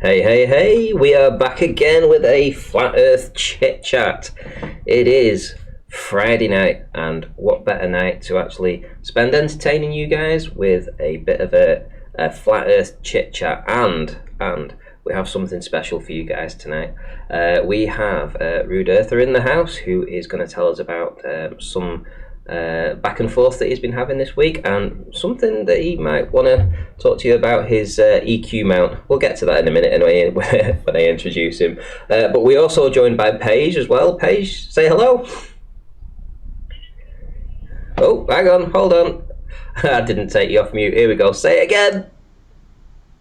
Hey, hey, hey, we are back again with a Flat Earth Chit Chat. It is Friday night, and what better night to actually spend entertaining you guys with a bit of a Flat Earth Chit Chat, and we have something special for you guys tonight. We have Rude Earther in the house who is going to tell us about some back and forth that he's been having this week, and something that he might want to talk to you about his EQ mount. We'll get to that in a minute anyway when I introduce him. But we also joined by Paige as well. Paige, say hello. Oh, hang on, hold on. I didn't take you off mute. Here we go. Say it again.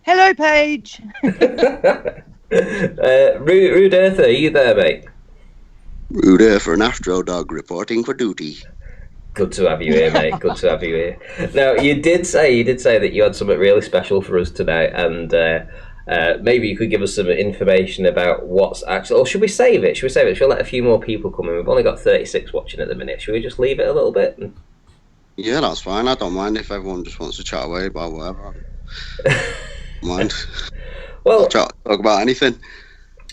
Hello, Paige. Rude Earther, are you there, mate? Rude Earther and Astro Dog reporting for duty. Good to have you here, mate. Good to have you here. Now, you did say that you had something really special for us tonight, and maybe you could give us some information about what's actually. Or should we save it? Should we let a few more people come in? We've only got 36 watching at the minute. Should we just leave it a little bit? Yeah, that's fine. I don't mind if everyone just wants to chat away about whatever. Mind. Well, I'll talk about anything.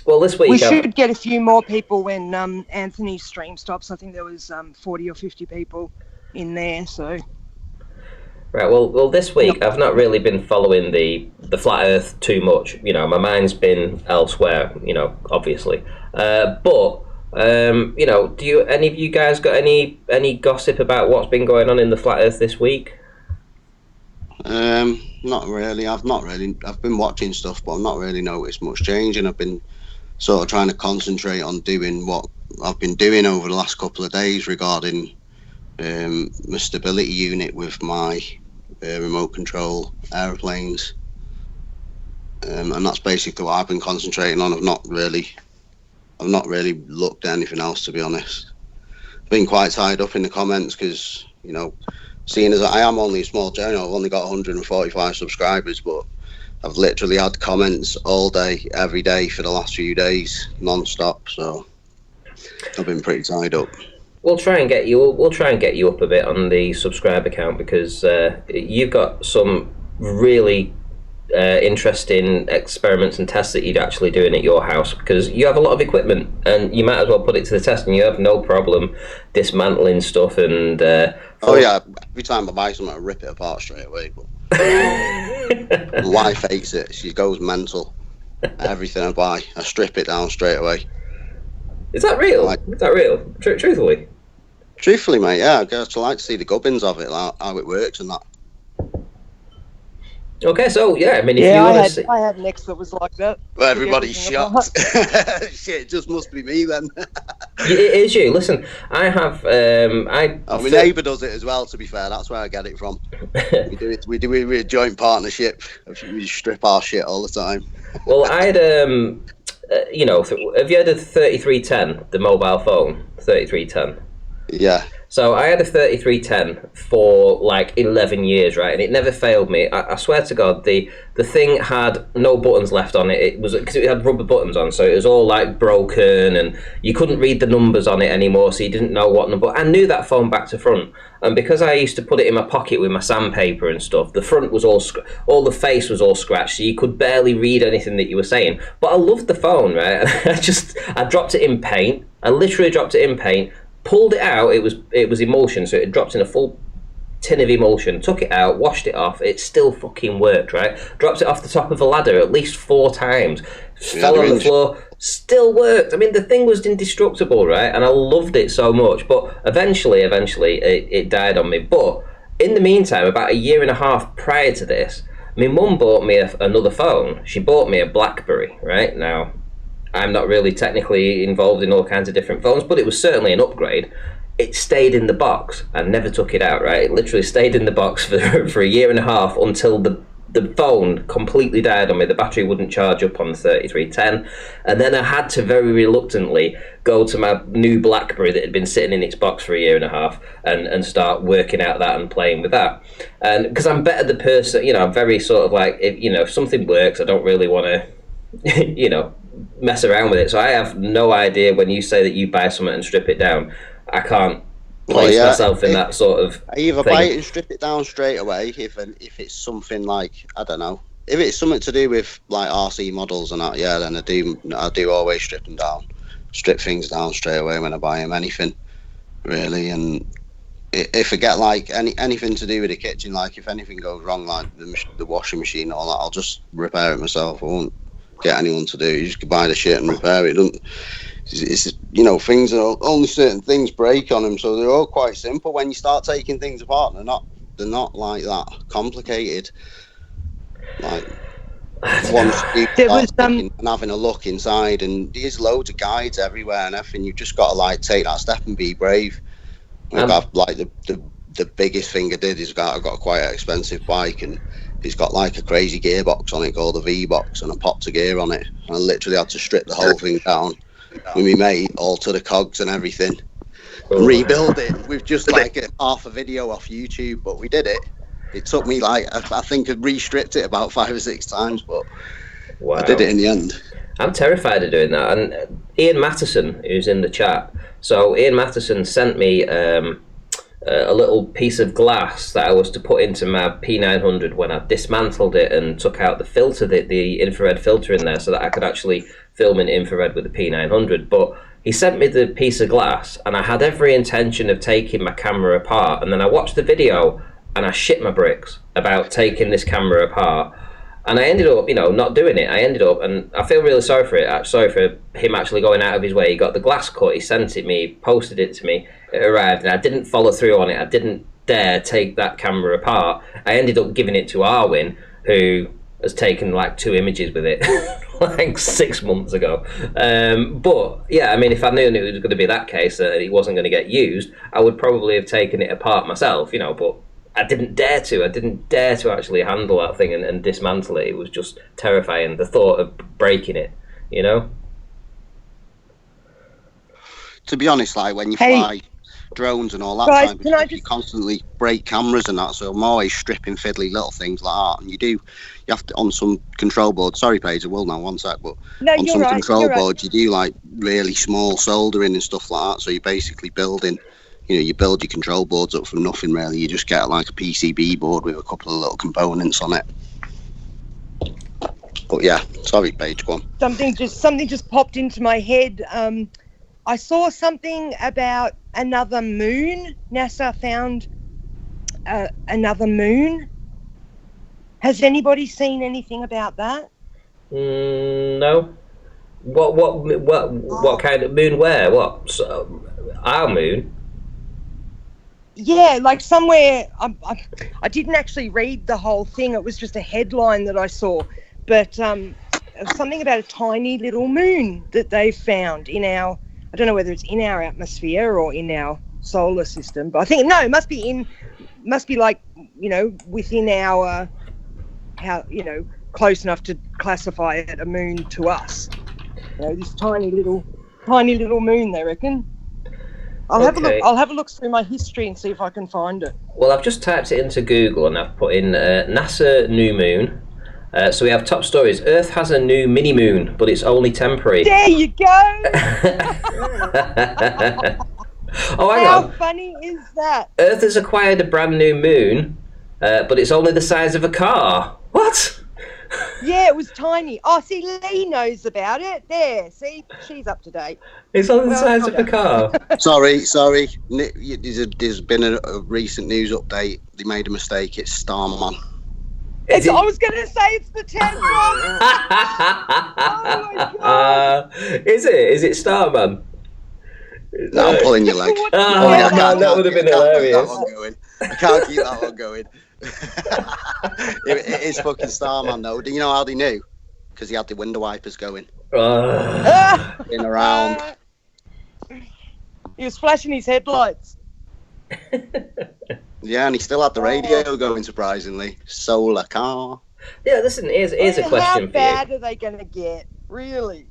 Well, this week we should get a few more people when Anthony's stream stops. I think there was 40 or 50 people in there. So right. Well, this week I've not really been following the flat Earth too much. You know, my mind's been elsewhere. You know, obviously. But you know, do any of you guys got any gossip about what's been going on in the flat Earth this week? Not really. I've been watching stuff, but I've not really noticed much change, and I've been sort of trying to concentrate on doing what I've been doing over the last couple of days regarding my stability unit with my remote control aeroplanes, and that's basically what I've been concentrating on. I've not really looked at anything else, to be honest. I've been quite tied up in the comments because, you know, seeing as I am only a small channel, I've only got 145 subscribers, but I've literally had comments all day, every day for the last few days, non-stop. So I've been pretty tied up. We'll try and get you up a bit on the subscriber count, because you've got some really interesting experiments and tests that you're actually doing at your house, because you have a lot of equipment and you might as well put it to the test, and you have no problem dismantling stuff. And oh yeah, every time I buy something I rip it apart straight away, but my wife hates it. She goes mental. Everything I buy I strip it down straight away. Is that real? Is that real? Truthfully, mate, yeah. I just like to see the gubbins of it, like how it works and that. Okay, so yeah, I mean, if I had an ex that was like that. Well, everybody's shocked. Shit, it just must be me then. It is you. Listen, I have. My neighbour does it as well. To be fair, that's where I get it from. We do it with a joint partnership. We strip our shit all the time. Well, I had you know, have you had a 3310, the mobile phone 3310? Yeah. So I had a 3310 for like 11 years, right? And it never failed me. I swear to God, the thing had no buttons left on it. It was because it had rubber buttons on, so it was all like broken, and you couldn't read the numbers on it anymore, so you didn't know what number. I knew that phone back to front, and because I used to put it in my pocket with my sandpaper and stuff, the front was all the face was all scratched, so you could barely read anything that you were saying. But I loved the phone, right? And I dropped it in paint. I literally dropped it in paint. Pulled it out, it was emulsion, so it dropped in a full tin of emulsion, took it out, washed it off, it still fucking worked, right? Dropped it off the top of a ladder at least 4 times, fell on the floor, still worked. I mean, the thing was indestructible, right? And I loved it so much, but eventually it died on me. But in the meantime, about a year and a half prior to this, my mum bought me another phone. She bought me a BlackBerry, right? Now, I'm not really technically involved in all kinds of different phones, but it was certainly an upgrade. It stayed in the box. I never took it out, right? It literally stayed in the box for a year and a half until the phone completely died on me. The battery wouldn't charge up on the 3310. And then I had to very reluctantly go to my new BlackBerry that had been sitting in its box for a year and a half and start working out that and playing with that. And because I'm better the person, you know, I'm very sort of like, if something works, I don't really want to, you know, mess around with it. So I have no idea when you say that you buy something and strip it down. I can't place myself in that sort of I either thing. buy it and strip it down straight away if it's something like, I don't know, if it's something to do with like RC models and that, yeah, then I do always strip things down straight away when I buy them. Anything really, and if I get like anything to do with the kitchen, like if anything goes wrong, like the washing machine and all that, I'll just repair it myself. I won't get anyone to do it. You just buy the shit and repair it. It's things are only certain things break on them, so they're all quite simple. When you start taking things apart, they're not like that complicated. Like once you start and having a look inside, and there's loads of guides everywhere and everything. You've just got to like take that step and be brave. Like the biggest thing I did is I got quite an expensive bike, and it's got like a crazy gearbox on it called a V-box, and I popped a gear on it. And I literally had to strip the whole thing down with me mate, alter the cogs and everything, and rebuild it with just like half a video off YouTube. But we did it. It took me like I think I re-stripped it about 5 or 6 times, but I did it in the end. I'm terrified of doing that. And Ian Madison, who's in the chat, so Ian Madison sent me a little piece of glass that I was to put into my P900 when I dismantled it and took out the filter, the infrared filter in there, so that I could actually film in infrared with the P900. But he sent me the piece of glass, and I had every intention of taking my camera apart, and then I watched the video and I shit my bricks about taking this camera apart. And I ended up, not doing it. I ended up, and I feel really sorry for it. Sorry for him actually going out of his way. He got the glass cut, he sent it me, posted it to me, it arrived, and I didn't follow through on it. I didn't dare take that camera apart. I ended up giving it to Arwin, who has taken like 2 images with it, like 6 months ago. But yeah, I mean, if I knew it was going to be that case, that it wasn't going to get used, I would probably have taken it apart myself, but I didn't dare to. I didn't dare to actually handle that thing and dismantle it. It was just terrifying, the thought of breaking it, To be honest, like when you fly drones and all that type of stuff, you constantly break cameras and that, so I'm always stripping fiddly little things like that. And you have to, on some control board, sorry Paige, I will now, one sec, but on some control boards you do like really small soldering and stuff like that, so you're basically building, you build your control boards up from nothing really. You just get like a PCB board with a couple of little components on it. But yeah, sorry Paige, go on. Something just popped into my head. I saw something about another moon. NASA found another moon. Has anybody seen anything about that? No. What kind of moon? Where? What? Our moon? Yeah, like somewhere. I didn't actually read the whole thing. It was just a headline that I saw, but something about a tiny little moon that they found in our. I don't know whether it's in our atmosphere or in our solar system, but I think it must be like within our close enough to classify it a moon to us. This tiny little moon, they reckon. I'll have a look through my history and see if I can find it. Well, I've just typed it into Google and I've put in NASA new moon. So we have top stories. Earth has a new mini moon, but it's only temporary. There you go. Oh, hang on. How funny is that? Earth has acquired a brand new moon, but it's only the size of a car. What? Yeah, it was tiny. Oh, see, Lee knows about it. There, see, she's up to date. It's only the size of a car. Sorry. There's been a recent news update. They made a mistake. It's Starman. I was going to say it's the 10th one. Oh my God. Is it? Is it Starman? No, I'm pulling your leg. Man, that would have been hilarious. I can't keep that one going. It is fucking Starman though. Do you know how they knew? Because he had the window wipers going. In around. He was flashing his headlights. Yeah, and he still had the radio going, surprisingly. Solar car. Yeah, listen, here's a question for you. How bad are they going to get? Really?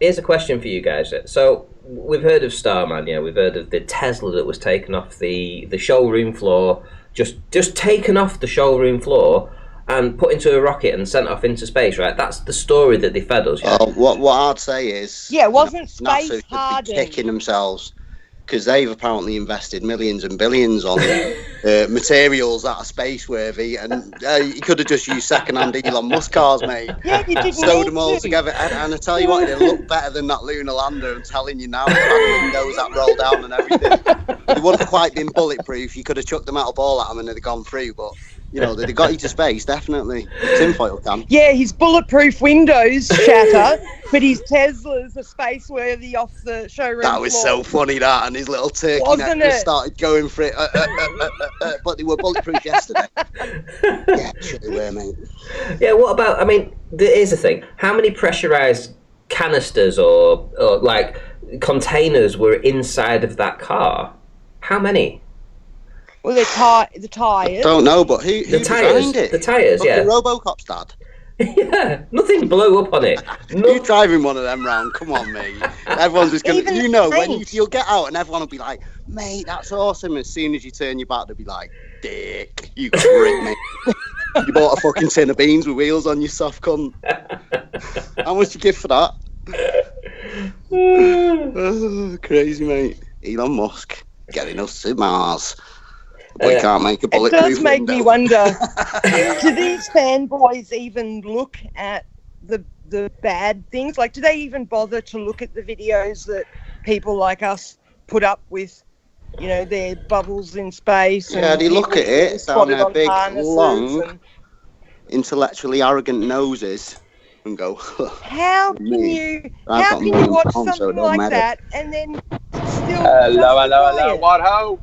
Here's a question for you guys. So, we've heard of Starman, we've heard of the Tesla that was taken off the showroom floor, just taken off the showroom floor and put into a rocket and sent off into space, right? That's the story that they fed us, yeah? What I'd say is... Yeah, wasn't space NASA hardened? kicking themselves because they've apparently invested millions and billions on materials that are space worthy, and you could have just used second-hand Elon Musk cars, mate. Yeah, you didn't Sewed need them all to. together, and I tell you what, they look better than that lunar lander. I'm telling you now, it's had windows that roll down and everything. They wouldn't have quite been bulletproof. You could have chucked a metal ball at them and they'd have gone through, but you know, they got you to space, definitely. Tinfoil can. Yeah, his bulletproof windows shatter, but his Teslas are space worthy off the showroom That was floor. so funny, that, and his little turkey Wasn't neck just it? started going for it. But they were bulletproof yesterday. Yeah, sure they were, mate. Yeah, what about, I mean, here's the thing. How many pressurized canisters or like containers were inside of that car? How many? Well, the tyres. Don't know, but who The tyres. designed it? The tyres, Fucking yeah. Robocop's dad. Yeah, nothing blew up on it. You driving one of them round? Come on, mate. Everyone's just gonna, Even you the know, when paint. you'll get out and everyone will be like, mate, that's awesome. As soon as you turn your back, they'll be like, dick, you prick, mate. You bought a fucking tin of beans with wheels on, you soft cunt. How much you give for that? Oh, crazy, mate. Elon Musk getting us to Mars. We can't make a It bulletproof does make me window. wonder, do these fanboys even look at the bad things? Like, do they even bother to look at the videos that people like us put up with, you know, their bubbles in space? Yeah, and they look people at it down spotted their on big, harnesses long, and- intellectually arrogant noses and go, How can Me. you I've how got can you millions watch of homes, so something it don't like matter. that and then still Hello, justify it? what ho?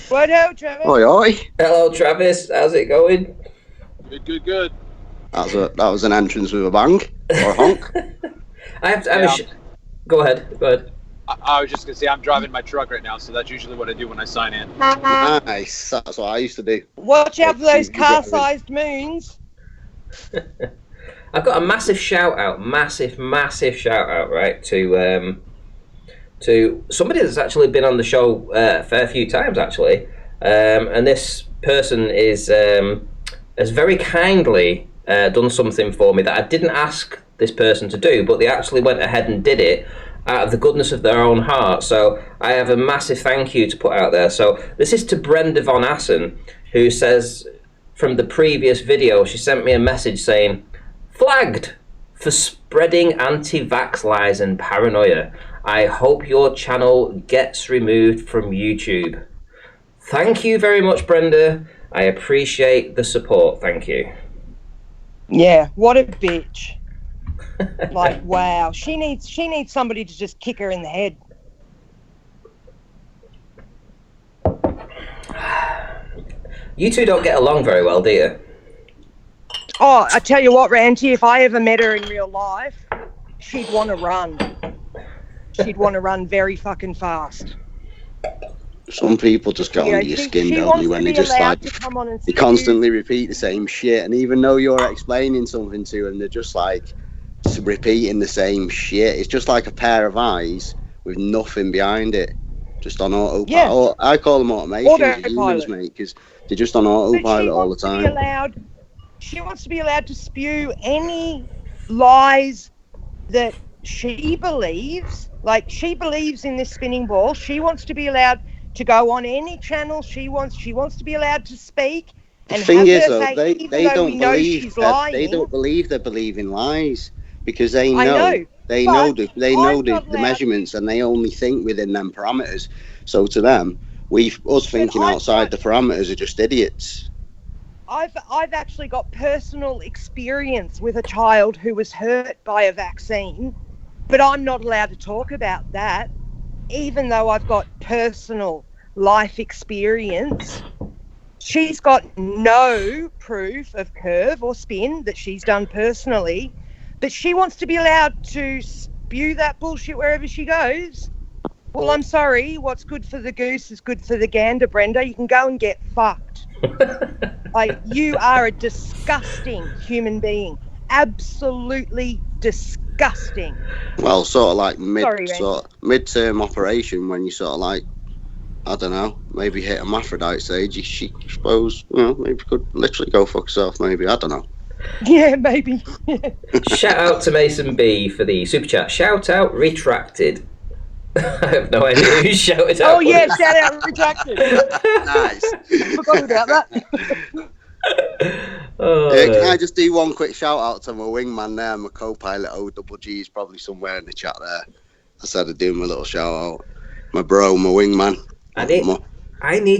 What ho, Trevor? oi, oi. Hello, Travis. How's it going? Good. That was an entrance with a bang or a honk. I have to. I have Yeah. Go ahead. I was just gonna say I'm driving my truck right now, so that's usually what I do when I sign in. Nice. That's what I used to do. Watch out for those Keep you driving. car-sized moons. I've got a massive shout out, massive shout out, right, to somebody that's actually been on the show a fair few times, actually, and this person has very kindly done something for me that I didn't ask this person to do, but they actually went ahead and did it out of the goodness of their own heart. So I have a massive thank you to put out there. So this is to Brenda von Essen, who says, from the previous video, she sent me a message saying, "Flagged for spreading anti-vax lies and paranoia. I hope your channel gets removed from YouTube." Thank you very much, Brenda. I appreciate the support. Thank you. Yeah, what a bitch. Like, wow. She needs somebody to just kick her in the head. You two don't get along very well, do you? Oh, I tell you what, Ranty, if I ever met her in real life, she'd want to run. She'd want to run very fucking fast. Some people just get You know, under your she- skin, she don't wants they, to when they be just allowed like, to come on and they spew. constantly repeat the same shit. And even though you're explaining something to them, they're just like repeating the same shit. It's just like a pair of eyes with nothing behind it. Just on autopilot. Yeah. Or I call them automations, or humans, Autopilot. mate, because they're just on But autopilot all the time. She wants to be allowed to spew any lies that she believes. Like, she believes in this spinning ball. She wants to be allowed to go on any channel she wants. She wants to be allowed to speak. The And thing have is, her though, say, they even though don't we know believe she's that they lying, don't believe they're believing lies because they I know, know, they but know the I'm not the allowed measurements and they only think within them parameters. So to them, us thinking I've outside got- the parameters are just idiots. I've actually got personal experience with a child who was hurt by a vaccine, but I'm not allowed to talk about that, even though I've got personal life experience. She's got no proof of curve or spin that she's done personally, but she wants to be allowed to spew that bullshit wherever she goes. Well, I'm sorry, what's good for the goose is good for the gander, Brenda. You can go and get fucked. Like, you are a disgusting human being. Absolutely disgusting. Well, sort of like Sorry, midterm operation when you sort of like, I don't know, maybe hit a hermaphrodite stage. She suppose, maybe could literally go fuck herself. Maybe, I don't know. Yeah, maybe. Shout out to Mason B for the super chat. Shout out retracted. I have no idea who shouted out. Oh yeah, shout out retracted. Nice. Forgot about that. Can I just do one quick shout out to my wingman there, my co-pilot OGG is probably somewhere in the chat there. I said I'd do him a little shout out. My bro, my wingman. I need my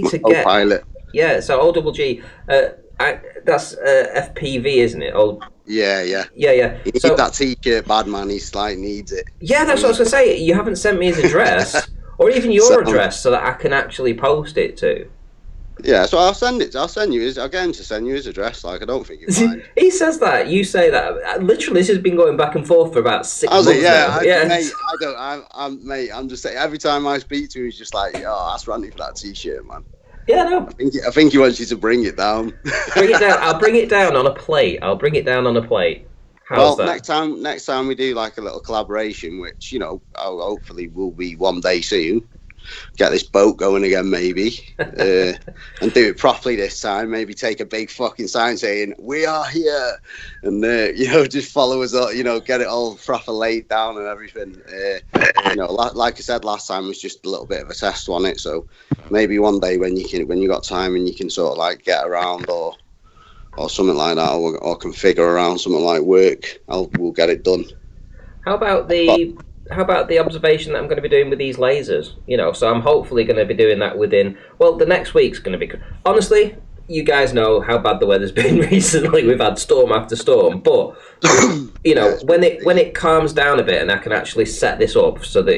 to co-pilot. Yeah, so OGG, that's FPV, isn't it? Yeah. Yeah. He needs that t-shirt, bad man. He's like needs it. Yeah, that's what I was gonna say. You haven't sent me his address, or even your address, so that I can actually post it to. Yeah, so I'll send you his. I'll get him to send you his address. Like, I don't think you mind. He says that. You say that. Literally, this has been going back and forth for about 6 months now. Mate, I'm just saying. Every time I speak to him, he's just like, "Oh, that's Randy for that t-shirt, man." Yeah, no. I think he wants you to bring it down. Bring it down. I'll bring it down on a plate. How's that? Next time we do like a little collaboration, which hopefully will be one day soon. Get this boat going again, maybe, and do it properly this time. Maybe take a big fucking sign saying "We are here," and just follow us up. Get it all proper laid down and everything. Like I said last time, was just a little bit of a test on it. So maybe one day when you got time and you can sort of like get around or something like that, or configure around something like work, we'll get it done. How about the observation that I'm going to be doing with these lasers? So I'm hopefully going to be doing that the next week's going to be... Honestly, you guys know how bad the weather's been recently. We've had storm after storm, but when it calms down a bit and I can actually set this up so that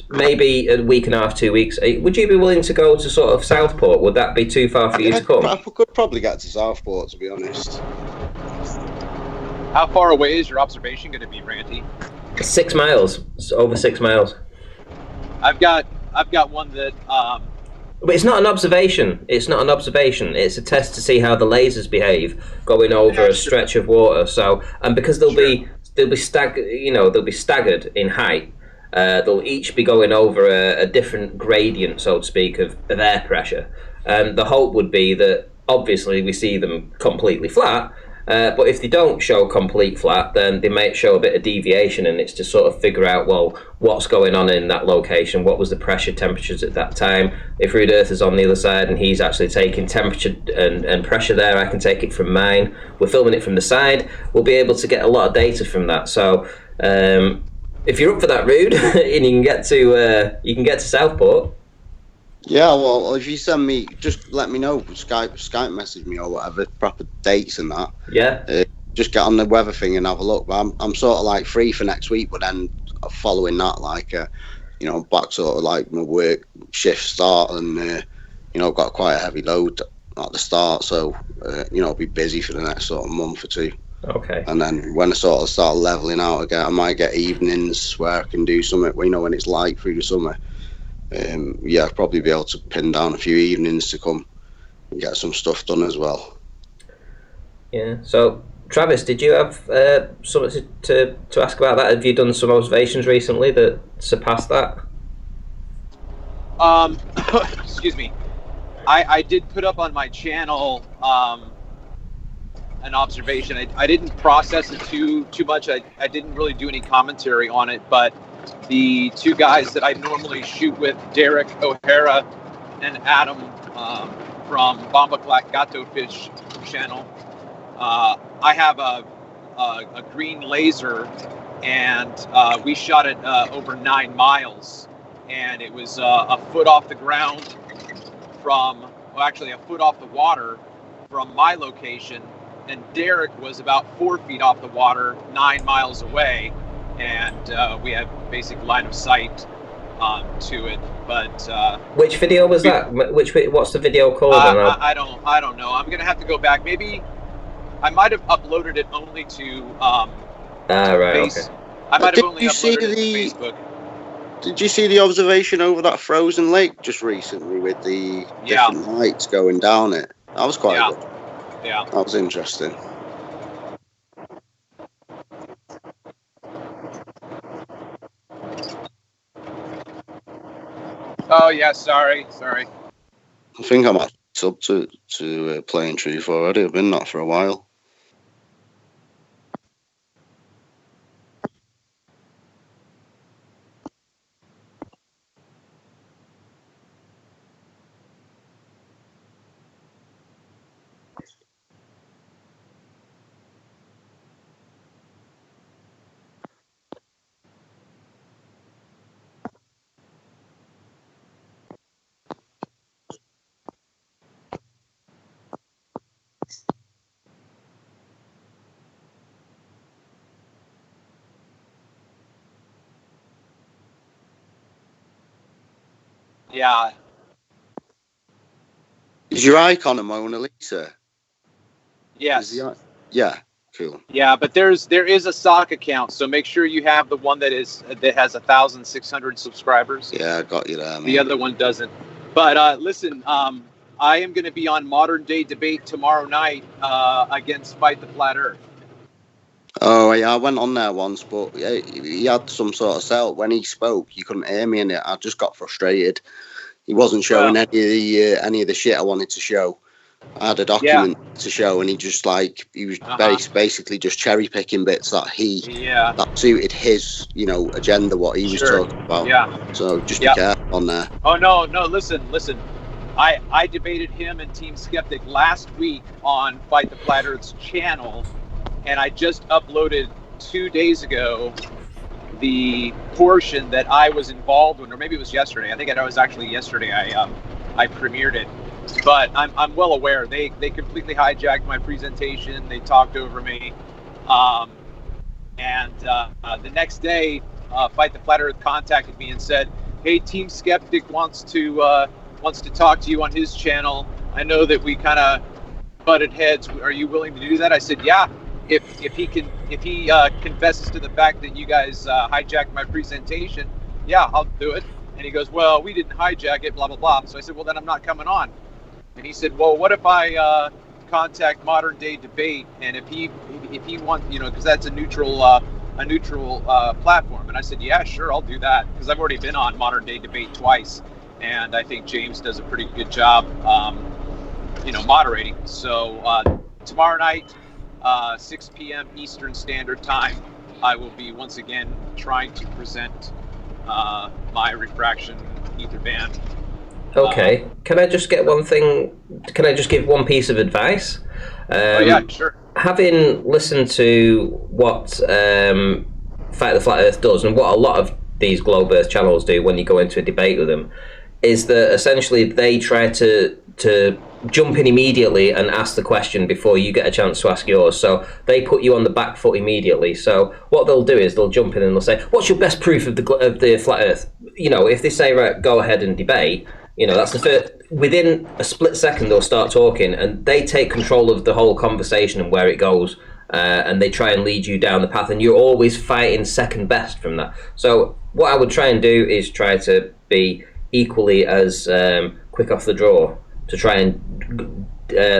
maybe a week and a half, 2 weeks. Would you be willing to go to sort of Southport? Would that be too far for you to come? I could probably get to Southport, to be honest. How far away is your observation going to be, Randy? 6 miles. It's over 6 miles. I've got one that. But it's not an observation. It's a test to see how the lasers behave going over a stretch of water. So, and because they'll be staggered in height. They'll each be going over a different gradient, so to speak, of air pressure. The hope would be that obviously we see them completely flat. But if they don't show complete flat, then they may show a bit of deviation, and it's to sort of figure out, well, what's going on in that location, what was the pressure temperatures at that time. If Rude Earth is on the other side and he's actually taking temperature and pressure there, I can take it from mine. We're filming it from the side. We'll be able to get a lot of data from that. So if you're up for that, Rude, and you can get to Southport. Yeah, well, if you send me, just let me know. Skype message me or whatever, proper dates and that. Yeah. Just get on the weather thing and have a look. But I'm sort of like free for next week, but then following that, like, back sort of like my work shift start, and I've got quite a heavy load at the start, so I'll be busy for the next sort of month or two. Okay. And then when I sort of start leveling out again, I might get evenings where I can do something. When it's light through the summer. I'll probably be able to pin down a few evenings to come and get some stuff done as well. Yeah. So, Travis, did you have something to ask about that? Have you done some observations recently that surpassed that? Excuse me. I did put up on my channel an observation. I didn't process it too much. I didn't really do any commentary on it, but the two guys that I normally shoot with, Derek O'Hara and Adam from Bombaclac Gato Fish channel, I have a green laser, and we shot it over 9 miles, and it was a foot off the ground a foot off the water from my location, and Derek was about 4 feet off the water, 9 miles away. And we had basic line of sight to it, but which video was that? What's the video called? I don't know. I'm gonna have to go back. Maybe I might have uploaded it only to right. Okay. I might have only uploaded it to Facebook. Did you see the observation over that frozen lake just recently with the different lights going down it? That was quite good. Yeah, that was interesting. Oh yeah, sorry. I think I'm up to playing Truth already. I've been not for a while. Yeah. Is your icon a Mona Lisa? Yes. Yeah. Cool. Yeah, but there is a sock account, so make sure you have the one that has 1,600 subscribers. Yeah, I got you there, man. The other one doesn't. But listen, I am going to be on Modern Day Debate tomorrow night against Fight the Flat Earth. Oh yeah, I went on there once, but he had some sort of setup. When he spoke, you couldn't hear me, and I just got frustrated. He wasn't showing any of the shit I wanted to show. I had a document to show, and he was basically just cherry picking bits that suited his agenda, what he was talking about. Yeah. So just be careful on there. Oh no, listen. I debated him and Team Skeptic last week on Fight the Flat Earth's channel, and I just uploaded 2 days ago the portion that I was involved in, or maybe it was yesterday. I think it was actually yesterday. I premiered it. But I'm well aware they completely hijacked my presentation. They talked over me, and the next day, Fight the Flat Earth contacted me and said, "Hey, Team Skeptic wants to talk to you on his channel. I know that we kind of butted heads. Are you willing to do that?" I said, "Yeah. If he confesses to the fact that you guys hijacked my presentation, yeah, I'll do it." And he goes, "Well, we didn't hijack it, blah blah blah." So I said, "Well, then I'm not coming on." And he said, "Well, what if I contact Modern Day Debate, and if he wants, because that's a neutral platform." And I said, "Yeah, sure, I'll do that, because I've already been on Modern Day Debate twice, and I think James does a pretty good job, moderating." So tomorrow night, 6 p.m. Eastern Standard Time, I will be once again trying to present my refraction ether band. Okay, can I just get one thing? Can I just give one piece of advice? Yeah, sure. Having listened to what Fight the Flat Earth does, and what a lot of these Globe Earth channels do when you go into a debate with them, is that essentially they try to jump in immediately and ask the question before you get a chance to ask yours. So they put you on the back foot immediately. So what they'll do is they'll jump in and they'll say, "What's your best proof of the flat Earth?" If they say, "Right, go ahead and debate," that's the first. Within a split second, they'll start talking, and they take control of the whole conversation and where it goes, and they try and lead you down the path, and you're always fighting second best from that. So what I would try and do is try to be equally as quick off the draw to try and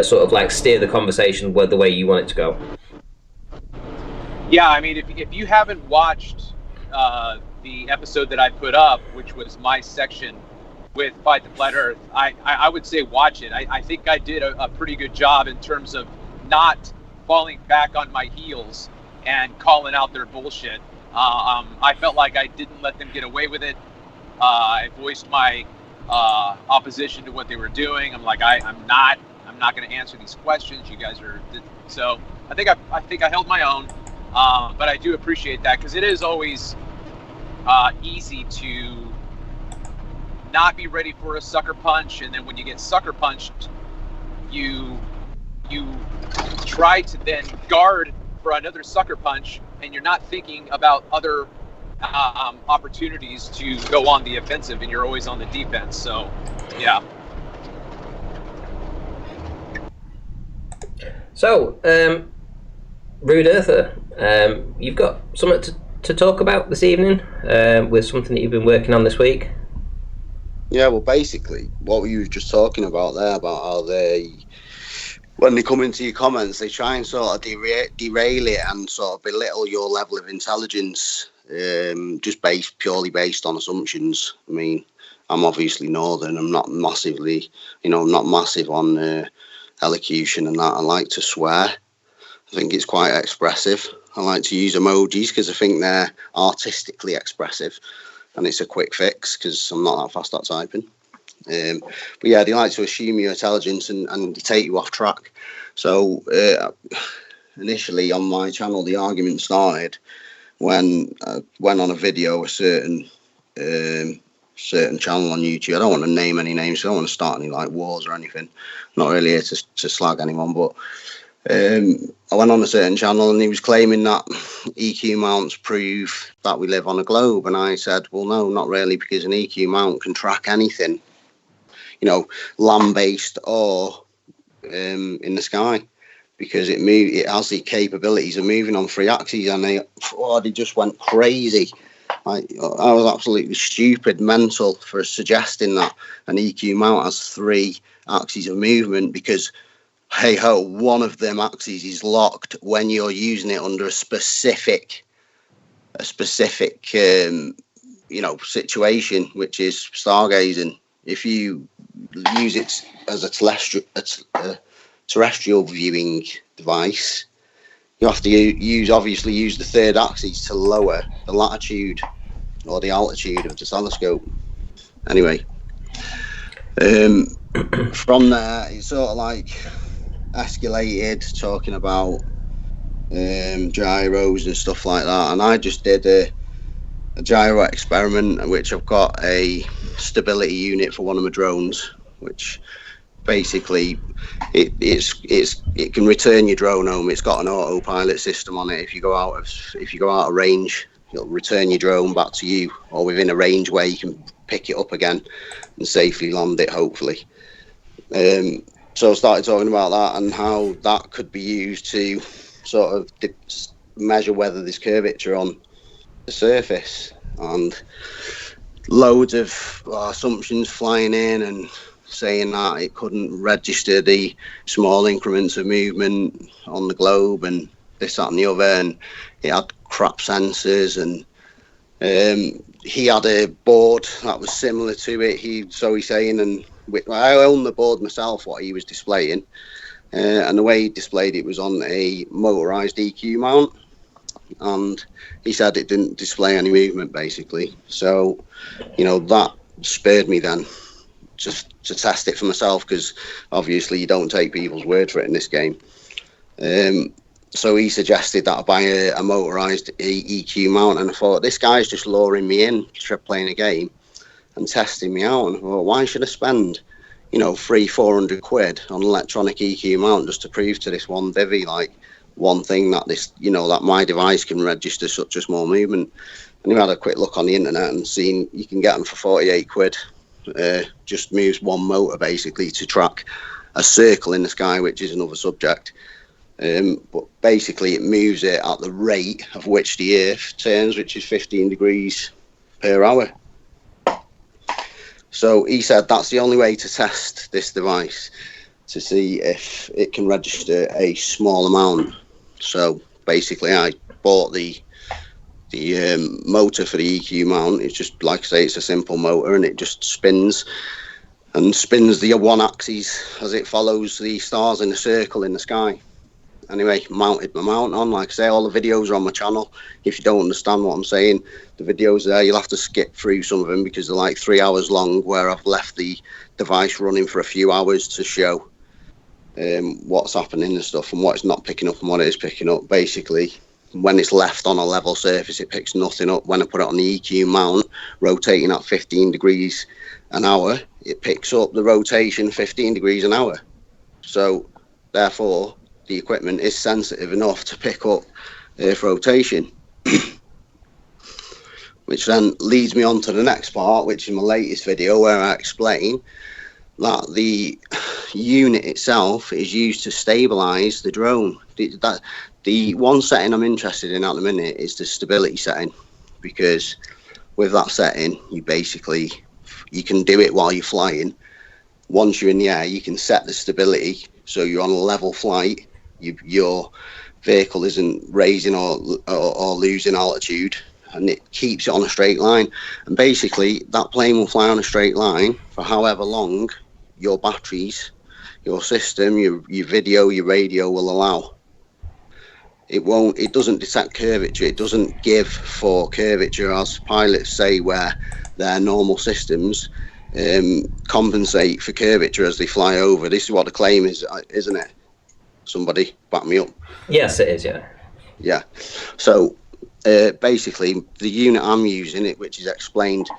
sort of like steer the conversation the way you want it to go. Yeah, I mean, if you haven't watched the episode that I put up, which was my section with Fight the Flat Earth, I would say watch it. I think I did a pretty good job in terms of not falling back on my heels and calling out their bullshit. I felt like I didn't let them get away with it. I voiced my opposition to what they were doing. I'm like, I'm not going to answer these questions. You guys are. So I think I held my own. But I do appreciate that, because it is always easy to not be ready for a sucker punch, and then when you get sucker punched, you try to then guard for another sucker punch, and you're not thinking about other opportunities to go on the offensive, and you're always on the defense. So yeah. So Rude Earther, you've got something to talk about this evening, with something that you've been working on this week. Yeah, well, basically, what you were just talking about there, about how when they come into your comments, they try and sort of derail it and sort of belittle your level of intelligence, just purely based on assumptions. I mean, I'm obviously Northern. I'm not massively, not massive on elocution and that. I like to swear. I think it's quite expressive. I like to use emojis because I think they're artistically expressive. And it's a quick fix because I'm not that fast at typing. But yeah, they like to assume your intelligence and they take you off track. So initially on my channel, the argument started when I went on a video, a certain channel on YouTube. I don't want to name any names, so I don't want to start any wars or anything. Not really here to slag anyone, but I went on a certain channel and he was claiming that EQ mounts prove that we live on a globe, and I said, well, no, not really, because an EQ mount can track anything, you know, land-based or in the sky, because it has the capabilities of moving on 3 axes, and they just went crazy. I was absolutely stupid, mental, for suggesting that an EQ mount has 3 axes of movement, because hey ho, one of them axes is locked when you're using it under a specific you know, situation, which is stargazing. If you use it as a terrestrial viewing device, you have to use the 3rd axis to lower the latitude or the altitude of the telescope. Anyway, from there it's sort of like escalated, talking about gyros and stuff like that, and I just did a gyro experiment in which I've got a stability unit for one of my drones, which basically it can return your drone home. It's got an autopilot system on it. If you go out of range, it'll return your drone back to you, or within a range where you can pick it up again and safely land it, hopefully. So I started talking about that and how that could be used to sort of measure whether there's curvature on the surface, and loads of assumptions flying in and saying that it couldn't register the small increments of movement on the globe and this, that and the other, and it had crap sensors, and he had a board that was similar to it. He's saying, and I own the board myself, what he was displaying, and the way he displayed it was on a motorized EQ mount, and he said it didn't display any movement, basically. So, you know, that spurred me then just to test it for myself, because obviously you don't take people's word for it in this game. So he suggested that I buy a motorized EQ mount, and I thought, this guy's just luring me in to playing a game and testing me out, and I thought, why should I spend, you know, 300-400 quid on an electronic EQ mount just to prove to this one divvy, like, one thing, that this, you know, that my device can register such a small movement. And we had a quick look on the internet and seen you can get them for 48 quid. Just moves one motor basically to track a circle in the sky, which is another subject. But basically it moves it at the rate of which the Earth turns, which is 15 degrees per hour. So he said that's the only way to test this device, to see if it can register a small amount. So basically I bought the motor for the EQ mount. It's just, like I say, it's a simple motor, and it just spins the one axis as it follows the stars in a circle in the sky. Anyway, mounted my mount on. Like I say, all the videos are on my channel. If you don't understand what I'm saying, the videos there, you'll have to skip through some of them because they're like 3 hours long, where I've left the device running for a few hours to show what's happening and stuff, and what it's not picking up and what it is picking up. Basically, when it's left on a level surface, it picks nothing up. When I put it on the EQ mount, rotating at 15 degrees an hour, it picks up the rotation 15 degrees an hour. So therefore, the equipment is sensitive enough to pick up Earth rotation. Which then leads me on to the next part, which is my latest video, where I explain that the unit itself is used to stabilize the drone. The one setting I'm interested in at the minute is the stability setting, because with that setting, you can do it while you're flying. Once you're in the air, you can set the stability so you're on a level flight. Your vehicle isn't raising or losing altitude, and it keeps it on a straight line. And basically, that plane will fly on a straight line for however long your batteries, your system, your video, your radio will allow. It doesn't detect curvature. It doesn't give for curvature, as pilots say, where their normal systems compensate for curvature as they fly over. This is what the claim is, isn't it? Somebody back me up. Yes, it is, yeah. Yeah. So basically, the unit I'm using, which is explained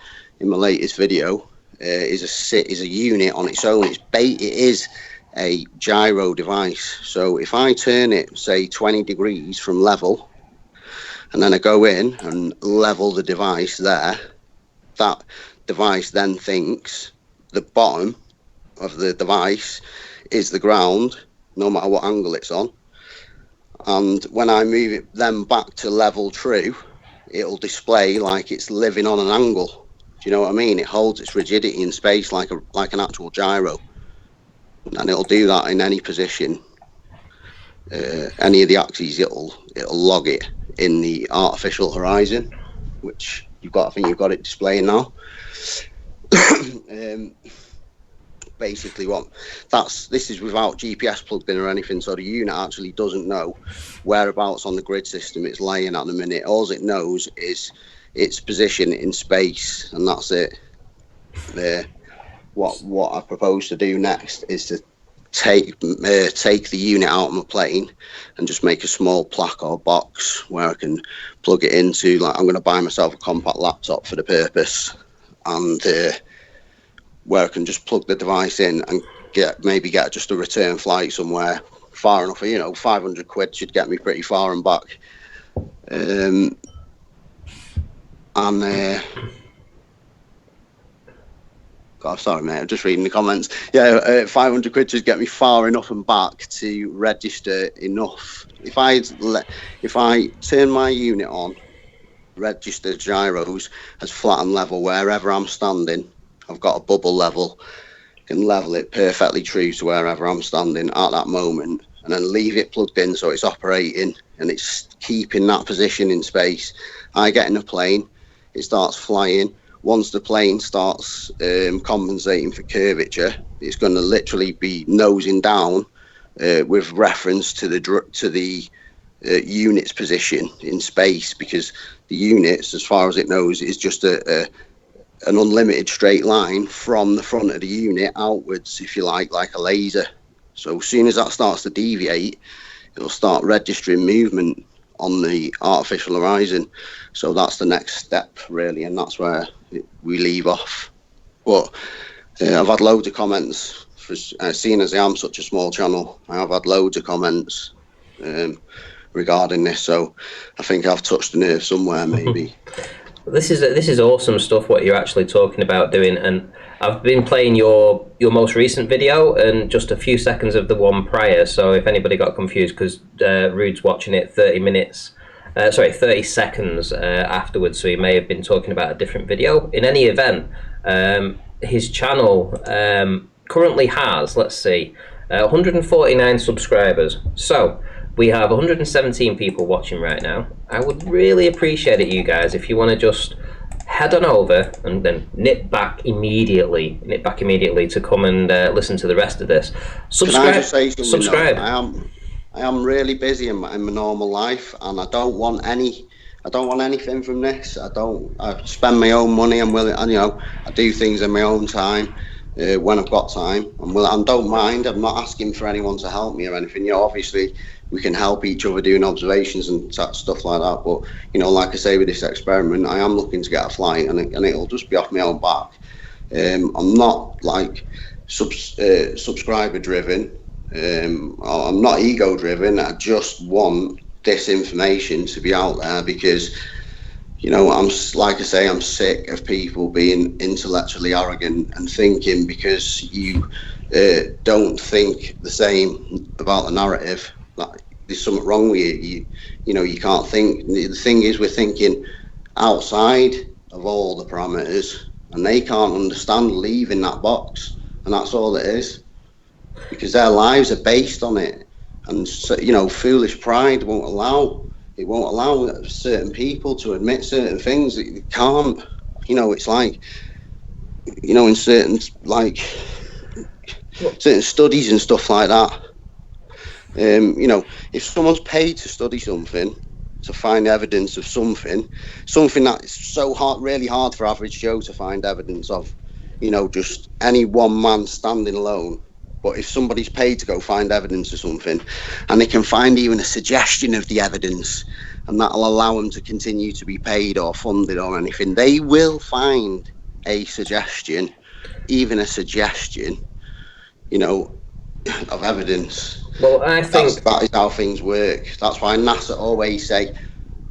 in my latest video, is a unit on its own. It is a gyro device. So if I turn it, say 20 degrees from level, and then I go in and level the device there, that device then thinks the bottom of the device is the ground, no matter what angle it's on. And when I move it then back to level true, it'll display like it's living on an angle. Do you know what I mean? It holds its rigidity in space like an actual gyro. And it'll do that in any position. Any of the axes, it'll log it in the artificial horizon, which I think you've got it displaying now. Basically this is without GPS plugged in or anything, so the unit actually doesn't know whereabouts on the grid system it's laying at the minute. All it knows is its position in space, and that's it. What I propose to do next is to take the unit out of my plane and just make a small plaque or box where I can plug it into. Like, I'm going to buy myself a compact laptop for the purpose, and where I can just plug the device in and get just a return flight somewhere far enough. 500 quid should get me pretty far and back. God, sorry, mate. I'm just reading the comments. 500 quid should get me far enough and back to register enough. If I turn my unit on, register gyros as flat and level wherever I'm standing, I've got a bubble level, can level it perfectly true to wherever I'm standing at that moment, and then leave it plugged in so it's operating and it's keeping that position in space. I get in a plane, it starts flying. Once the plane starts compensating for curvature, it's going to literally be nosing down with reference to the unit's position in space, because the units, as far as it knows, is just an unlimited straight line from the front of the unit outwards, if you like a laser. So as soon as that starts to deviate, it'll start registering movement on the artificial horizon. So that's the next step, really, and that's where we leave off. But I've had loads of comments, seeing as I am such a small channel, I have had loads of comments regarding this, so I think I've touched the nerve somewhere, maybe. This is awesome stuff, what you're actually talking about doing, and I've been playing your most recent video and just a few seconds of the one prior, so if anybody got confused, because Rude's watching it 30 seconds afterwards, so he may have been talking about a different video. In any event, his channel currently has, 149 subscribers. So we have 117 people watching right now. I would really appreciate it, you guys, if you want to just head on over and then nip back immediately to come and listen to the rest of this. Subscribe. Can I just say something? Subscribe. I am really busy in my normal life, and I don't want anything from this. I spend my own money. I'm willing, and I do things in my own time when I've got time. I don't mind. I'm not asking for anyone to help me or anything. Obviously we can help each other doing observations and stuff like that. But like I say, with this experiment, I am looking to get a flight, and it'll just be off my own back. I'm not like subscriber driven. I'm not ego driven. I just want this information to be out there, because I'm sick of people being intellectually arrogant and thinking because you don't think the same about the narrative, like there's something wrong with you. You can't think. The thing is, we're thinking outside of all the parameters, and they can't understand leaving that box, and that's all it is. Because their lives are based on it, and foolish pride won't allow certain people to admit certain things. It can't. It's like in certain studies and stuff like that. If someone's paid to study something, to find evidence of something that is so really hard for average Joe to find evidence of, just any one man standing alone. But if somebody's paid to go find evidence of something, and they can find even a suggestion of the evidence, and that'll allow them to continue to be paid or funded or anything, they will find a suggestion, even a suggestion. of evidence. Well, I think that is how things work. That's why NASA always say,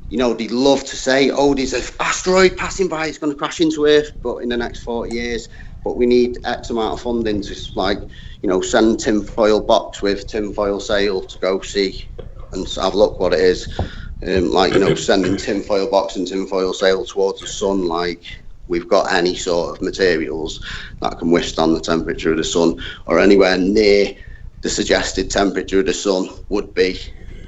you know, they love to say, oh, there's an asteroid passing by, it's going to crash into Earth, but in the next 40 years, but we need X amount of funding to, like, you know, send tinfoil box with tinfoil sail to go see and have a look what it is. Like, you know, sending tinfoil box and tinfoil sail towards the sun, like we've got any sort of materials that can withstand the temperature of the sun or anywhere near the suggested temperature of the sun would be.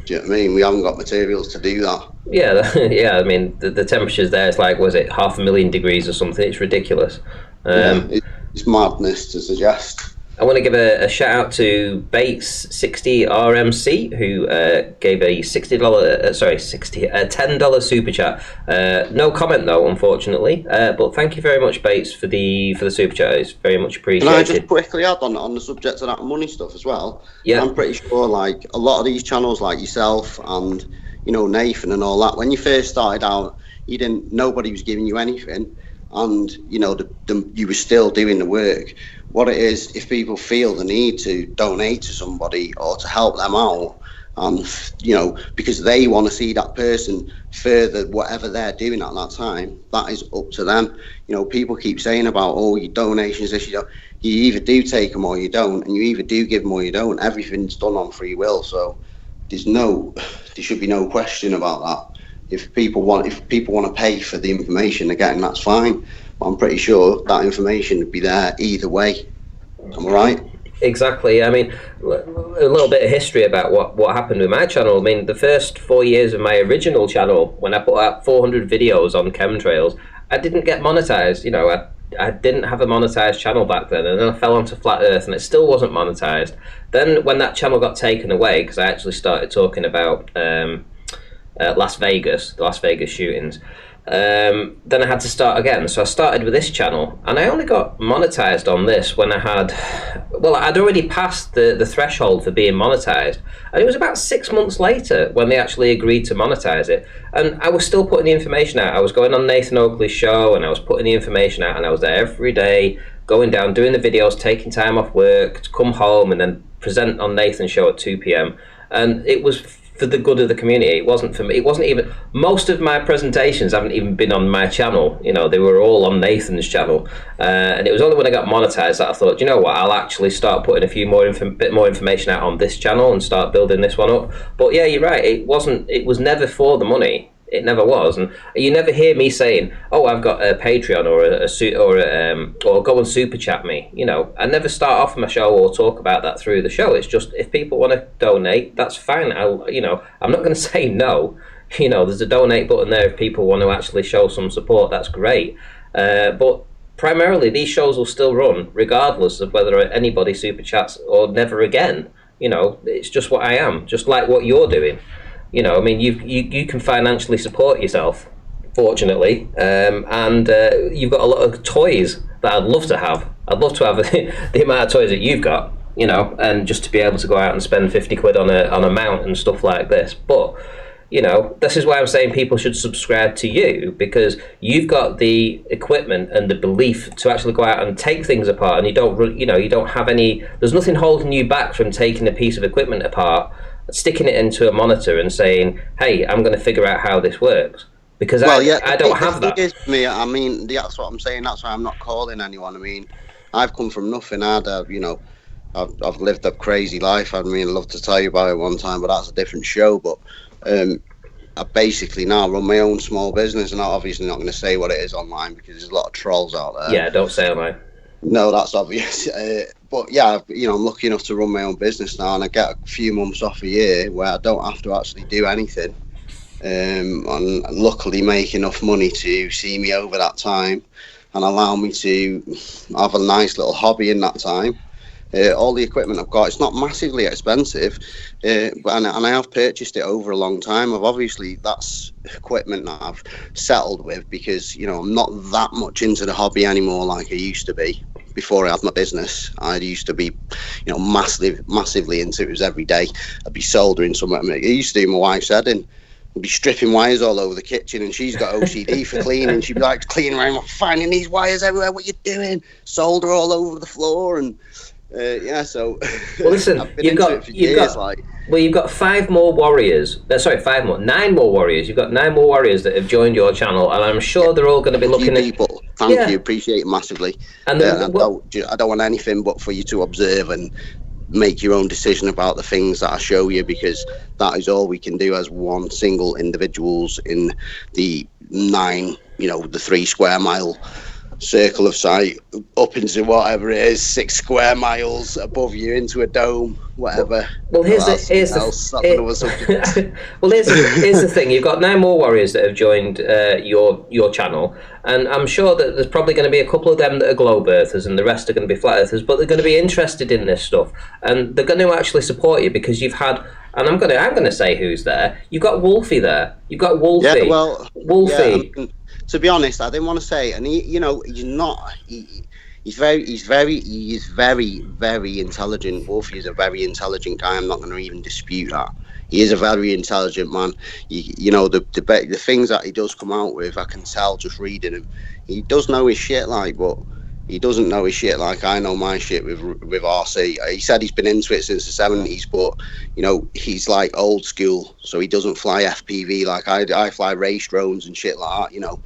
Do you know what I mean? We haven't got materials to do that. Yeah, yeah. I mean, the temperature's there. It's like, was it 500,000 degrees or something? It's ridiculous. It's madness to suggest. I want to give a shout out to Bates 60 RMC, who gave a $10 super chat. No comment though, unfortunately. But thank you very much, Bates, for the super chat. It's very much appreciated. Can I just quickly add on the subject of that money stuff as well? Yeah. I'm pretty sure, like, a lot of these channels, like yourself and, you know, Nathan and all that, when you first started out, nobody was giving you anything, and, you know, you were still doing the work. What it is, if people feel the need to donate to somebody or to help them out, and, you know, because they want to see that person further whatever they're doing at that time, that is up to them. You know, people keep saying about, oh, your donations, you either do take them or you don't, and you either do give them or you don't. Everything's done on free will, so there should be no question about that. If people want to pay for the information they're getting, that's fine. But I'm pretty sure that information would be there either way. Am I right? Exactly. I mean, a little bit of history about what happened with my channel. I mean, the first 4 years of my original channel, when I put out 400 videos on chemtrails, I didn't get monetized. You know, I didn't have a monetized channel back then, and then I fell onto Flat Earth, and it still wasn't monetized. Then when that channel got taken away, because I actually started talking about Las Vegas, the Las Vegas shootings, then I had to start again. So I started with this channel, and I only got monetized on this when I'd already passed the threshold for being monetized, and it was about 6 months later when they actually agreed to monetize it. And I was still putting the information out. I was going on Nathan Oakley's show, and I was putting the information out, and I was there every day, going down, doing the videos, taking time off work to come home and then present on Nathan's show at 2 p.m. And it was for the good of the community. It wasn't for me. It wasn't even, most of my presentations haven't even been on my channel. You know, they were all on Nathan's channel, and it was only when I got monetized that I thought, you know what, I'll actually start putting a few bit more information out on this channel and start building this one up. But yeah, you're right, it was never for the money. It never was, and you never hear me saying, "Oh, I've got a Patreon or go and super chat me." You know, I never start off my show or talk about that through the show. It's just, if people want to donate, that's fine. I'm not going to say no. You know, there's a donate button there if people want to actually show some support. That's great, but primarily these shows will still run regardless of whether anybody super chats or never again. You know, it's just what I am, just like what you're doing. You know, I mean, you can financially support yourself, fortunately, and you've got a lot of toys that I'd love to have. I'd love to have the amount of toys that you've got, you know, and just to be able to go out and spend 50 quid on a mount and stuff like this. But, you know, this is why I'm saying people should subscribe to you, because you've got the equipment and the belief to actually go out and take things apart, and you don't have any, there's nothing holding you back from taking a piece of equipment apart, sticking it into a monitor and saying, hey, I'm going to figure out how this works. Because I don't have that. I mean, that's what I'm saying. That's why I'm not calling anyone. I mean, I've come from nothing. I've lived a crazy life. I mean, I'd love to tell you about it one time, but that's a different show. But I basically now run my own small business, and I'm obviously not going to say what it is online because there's a lot of trolls out there. Yeah, don't say it, mate. No, that's obvious. But yeah, you know, I'm lucky enough to run my own business now, and I get a few months off a year where I don't have to actually do anything. And luckily make enough money to see me over that time and allow me to have a nice little hobby in that time. All the equipment I've got, it's not massively expensive, and I have purchased it over a long time. That's equipment that I've settled with because, you know, I'm not that much into the hobby anymore like I used to be. Before I had my business, I used to be, you know, massively into it. It was every day. I'd be soldering something. I used to do my wife's head in. I'd be stripping wires all over the kitchen, and she's got OCD for cleaning. She'd be like cleaning around, finding these wires everywhere. What you doing? Solder all over the floor, and Yeah, so well, listen, I've been into it for years. You've got 5 more warriors. 5 more, 9 more warriors. You've got 9 more warriors that have joined your channel, and I'm sure they're all going to be looking at people. Thank you, appreciate it massively. And I don't want anything but for you to observe and make your own decision about the things that I show you, because that is all we can do as one single individuals in the 9, the 3 square mile circle of sight up into whatever it is, 6 square miles above you into a dome, whatever. Well, here's the thing. You've got 9 more warriors that have joined your channel, and I'm sure that there's probably going to be a couple of them that are globe earthers, and the rest are going to be flat earthers. But they're going to be interested in this stuff, and they're going to actually support you because you've had. And I'm going to say who's there. You've got Wolfie there. You've got Wolfie. Yeah, well, Wolfie. Yeah, to be honest, I didn't want to say, and he's not. He's very, very intelligent. Wolfie is a very intelligent guy. I'm not going to even dispute that. He is a very intelligent man. The things that he does come out with, I can tell just reading him. He does know his shit, but he doesn't know his shit like I know my shit with RC. He said he's been into it since the 70s, but he's like old school, so he doesn't fly FPV like I fly race drones and shit like that.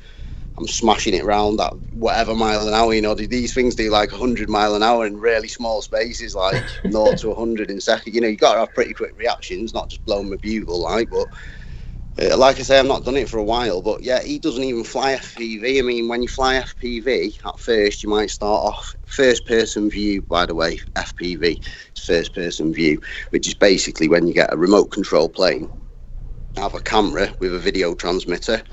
I'm smashing it around at whatever mile an hour. These things do like 100 mile an hour in really small spaces, like 0 to 100 in a second. You got to have pretty quick reactions, not just blowing my bugle, but like I say, I've not done it for a while, but yeah, he doesn't even fly FPV. I mean, when you fly FPV, at first you might start off first-person view, by the way, FPV. It's first-person view, which is basically when you get a remote control plane, have a camera with a video transmitter,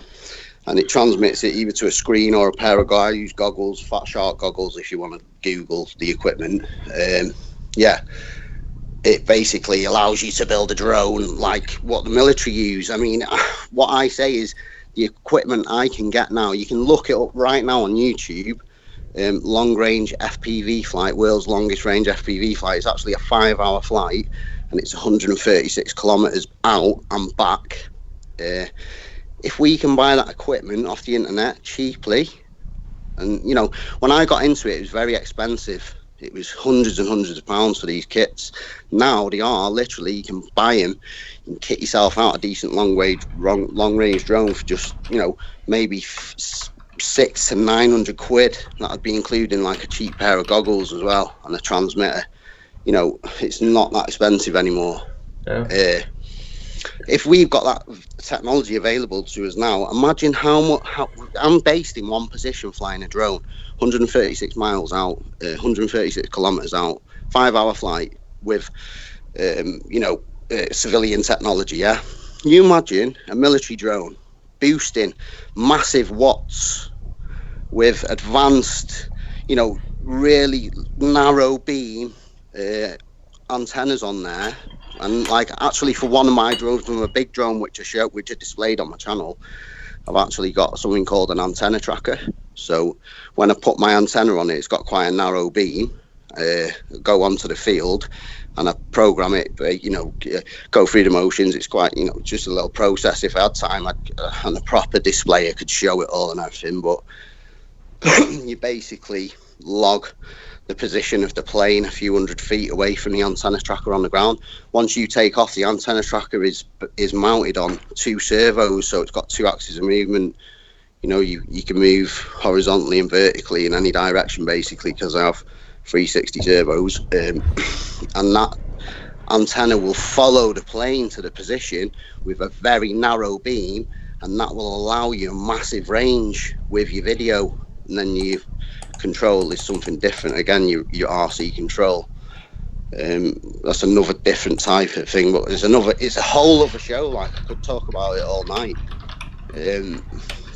and it transmits it either to a screen or a pair of use goggles, Fat Shark goggles, if you want to Google the equipment. It basically allows you to build a drone like what the military use. I mean, what I say is the equipment I can get now, you can look it up right now on YouTube, long range FPV flight, world's longest range FPV flight. It's actually a 5-hour flight, and it's 136 kilometers out and back. If we can buy that equipment off the internet cheaply, and when I got into it, it was very expensive. It was hundreds and hundreds of pounds for these kits. Now they are literally, you can buy them, you can kit yourself out a decent long range drone for just maybe 600 to 900 quid. That would be including like a cheap pair of goggles as well and a transmitter. It's not that expensive anymore. Yeah. If we've got that technology available to us now, imagine how I'm based in one position flying a drone, 136 miles out, 136 kilometers out, 5-hour flight with, civilian technology. Yeah, can you imagine a military drone boosting massive watts with advanced, really narrow beam antennas on there? And like actually for one of my drones, from a big drone which I displayed on my channel, I've actually got something called an antenna tracker. So when I put my antenna on it, it's got quite a narrow beam. Go onto the field, and I program it. Go through the motions. It's quite just a little process. If I had time, and a proper display, I could show it all and everything. But you basically log the position of the plane a few hundred feet away from the antenna tracker on the ground. Once you take off, the antenna tracker is mounted on 2 servos, so it's got 2 axes of movement. You can move horizontally and vertically in any direction, basically, because I have 360 servos, and that antenna will follow the plane to the position with a very narrow beam, and that will allow you a massive range with your video. And then you control is something different. Again, your RC control. That's another different type of thing, but it's a whole other show. Like, I could talk about it all night.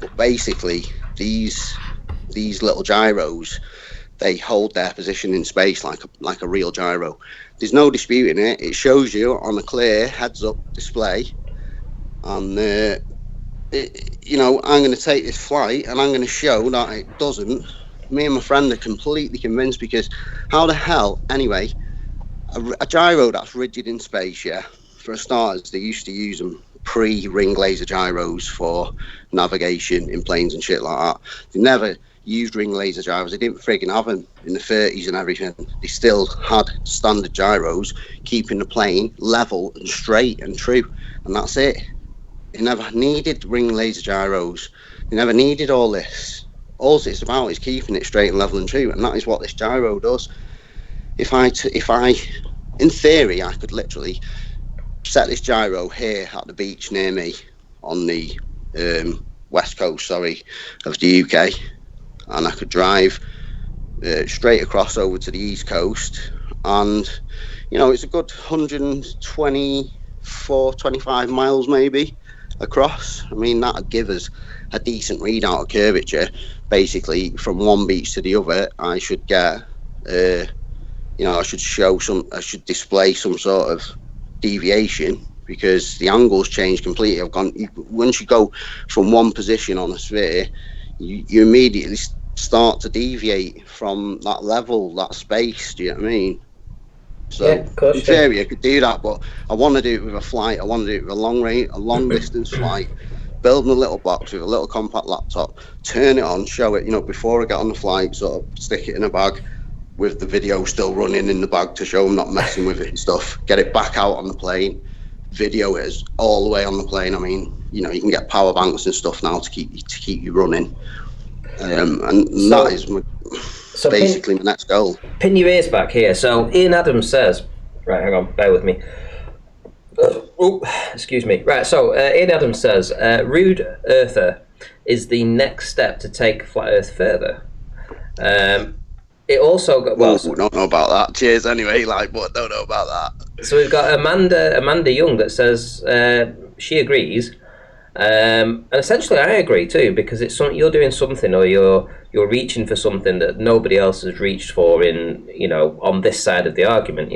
But basically, these little gyros, they hold their position in space like a real gyro. There's no disputing it. It shows you on a clear heads-up display, and I'm going to take this flight and I'm going to show that it doesn't. Me and my friend are completely convinced, because how the hell, anyway, a gyro that's rigid in space, yeah, for starters, they used to use them pre-ring laser gyros for navigation in planes and shit like that. used ring laser gyros. They didn't frigging have them in the 30s and everything. They still had standard gyros, keeping the plane level and straight and true, and that's it. They never needed ring laser gyros. They never needed all this. All it's about is keeping it straight and level and true, and that is what this gyro does. If I, in theory, I could literally set this gyro here at the beach near me on the west coast, of the UK, and I could drive straight across over to the east coast, and it's a good 124, 25 miles maybe across. I mean, that'd give us a decent readout of curvature. Basically, from one beach to the other, I should get, I should display some sort of deviation, because the angles change completely. Once you go from one position on a sphere, you immediately start to deviate from that level, that space. Do you know what I mean? So in theory, I could do that, but I want to do it with a flight. I want to do it with a long distance flight. Build a little box with a little compact laptop, turn it on, show it, before I get on the flight, sort of stick it in a bag with the video still running in the bag to show I'm not messing with it and stuff. Get it back out on the plane, video it all the way on the plane. I mean, you can get power banks and stuff now to keep you running. That is basically my next goal. Pin your ears back here. So Ian Adams says, right, hang on, bear with me. Excuse me. Right, so Ian Adams says, Rude Earther is the next step to take Flat Earth further. It also got... Well, we don't know about that. Cheers anyway, but don't know about that. So we've got Amanda Young that says she agrees. And essentially I agree too, because it's something you're doing something, or you're reaching for something that nobody else has reached for on this side of the argument.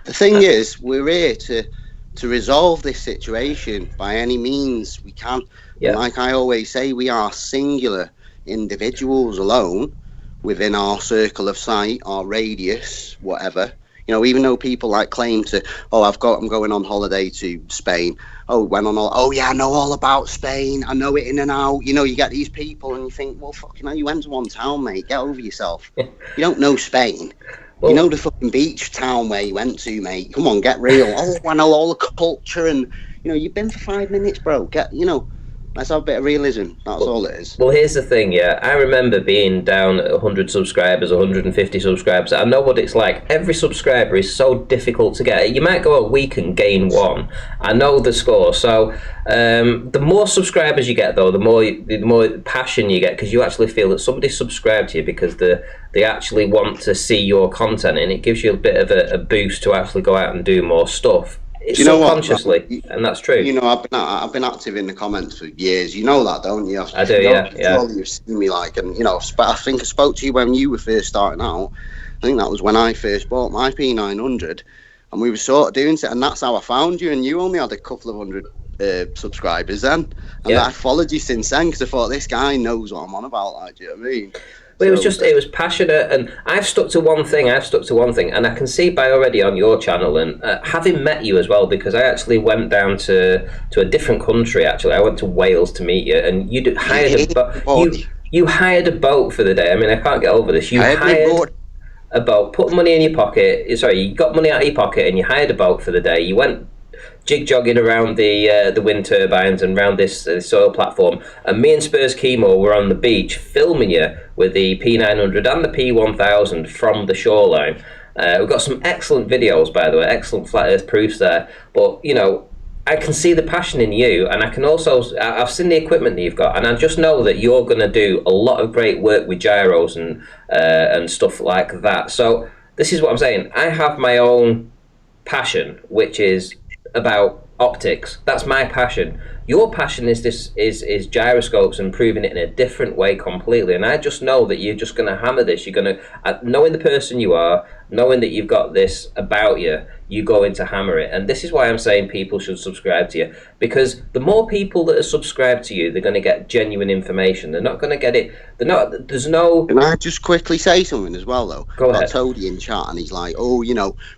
The thing is, we're here to resolve this situation by any means we can. Yeah. Like I always say, we are singular individuals alone within our circle of sight, our radius, whatever. Even though people claim to, I'm going on holiday to Spain. I know all about Spain. I know it in and out. You get these people and you think, well, fucking hell, you went to one town, mate. Get over yourself. You don't know Spain. Well, you know the fucking beach town where you went to, mate. Come on, get real. I know all the culture, and you've been for 5 minutes, bro. Let's have a bit of realism. That's all it is. Well, here's the thing, yeah. I remember being down at 100 subscribers, 150 subscribers. I know what it's like. Every subscriber is so difficult to get. You might go a week and gain one. I know the score. So the more subscribers you get, though, the more passion you get, because you actually feel that somebody subscribed to you because they actually want to see your content, and it gives you a bit of a boost to actually go out and do more stuff. It's subconsciously, and that's true. I've been active in the comments for years. You know that, don't you? I do, yeah. You've seen me I think I spoke to you when you were first starting out. I think that was when I first bought my P900, and we were sort of doing it, and that's how I found you. And you only had a couple of hundred subscribers then, and I followed you since then because I thought this guy knows what I'm on about. Do you know what I mean? But it was passionate, and I've stuck to one thing, and I can see by already on your channel, and having met you as well, because I actually went down to a different country. Actually, I went to Wales to meet you, and you hired you hired a boat for the day. I mean, I can't get over this. You hired a boat, put money in your pocket. Sorry, you got money out of your pocket, and you hired a boat for the day. You went jig-jogging around the wind turbines and around this soil platform, and me and Spurs Chemo were on the beach filming you with the P900 and the P1000 from the shoreline. We've got some excellent videos, by the way, excellent flat earth proofs there, but I can see the passion in you, and I can also, I've seen the equipment that you've got, and I just know that you're going to do a lot of great work with gyros and stuff like that. So this is what I'm saying. I have my own passion, which is about optics. That's my passion. Your passion is gyroscopes and proving it in a different way completely. And I just know that you're just going to hammer this. You're going to, knowing the person you are, knowing that you've got this about you, you go in to hammer it. And this is why I'm saying people should subscribe to you, because the more people that are subscribed to you, they're going to get genuine information. They're not going to get it. There's no. Can I just quickly say something as well, though? Go ahead. I told you in chat, and he's like, "Oh,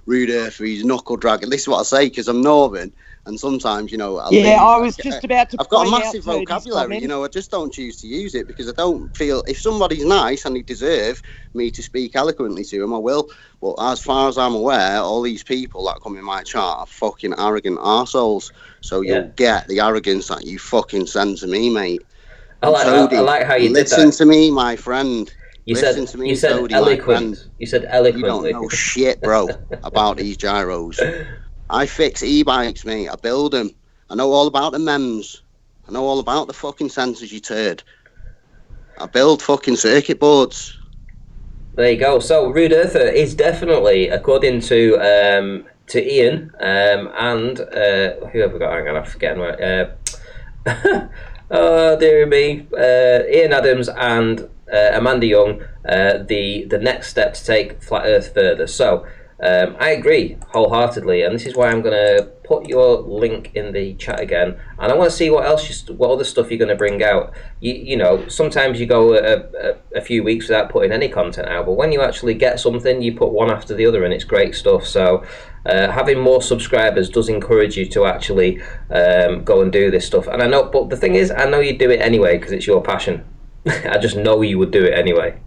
Rude Earth, he's knuckle dragging." This is what I say because I'm Northern. And sometimes, you know, I was just about to. I've got a point massive out Toadie's vocabulary, comment. you know. I just don't choose to use it because I don't feel if somebody's nice and they deserve me to speak eloquently to them, I will. But as far as I'm aware, all these people that come in my chat are fucking arrogant arseholes. So you'll get the arrogance that you fucking send to me, mate. I like how you did that. Listen to me, my friend. You Listen said to me, Toadie, my friend. You said eloquently. You don't know shit, bro, about these gyros. I fix e-bikes, mate. I build them. I know all about the MEMS. I know all about the fucking sensors, you turd. I build fucking circuit boards. There you go. So Rude Earther is definitely, according to Ian and who have we got? Hang on, I'm forgetting. Oh dear me, Ian Adams and Amanda Young. The next step to take Flat Earth further. So I agree wholeheartedly, and this is why I'm going to put your link in the chat again, and I want to see what other stuff you're going to bring out. You know, sometimes you go a few weeks without putting any content out, but when you actually get something, you put one after the other, and it's great stuff. So having more subscribers does encourage you to actually go and do this stuff. And I know, but the thing is, I know you do it anyway because it's your passion. I just know you would do it anyway.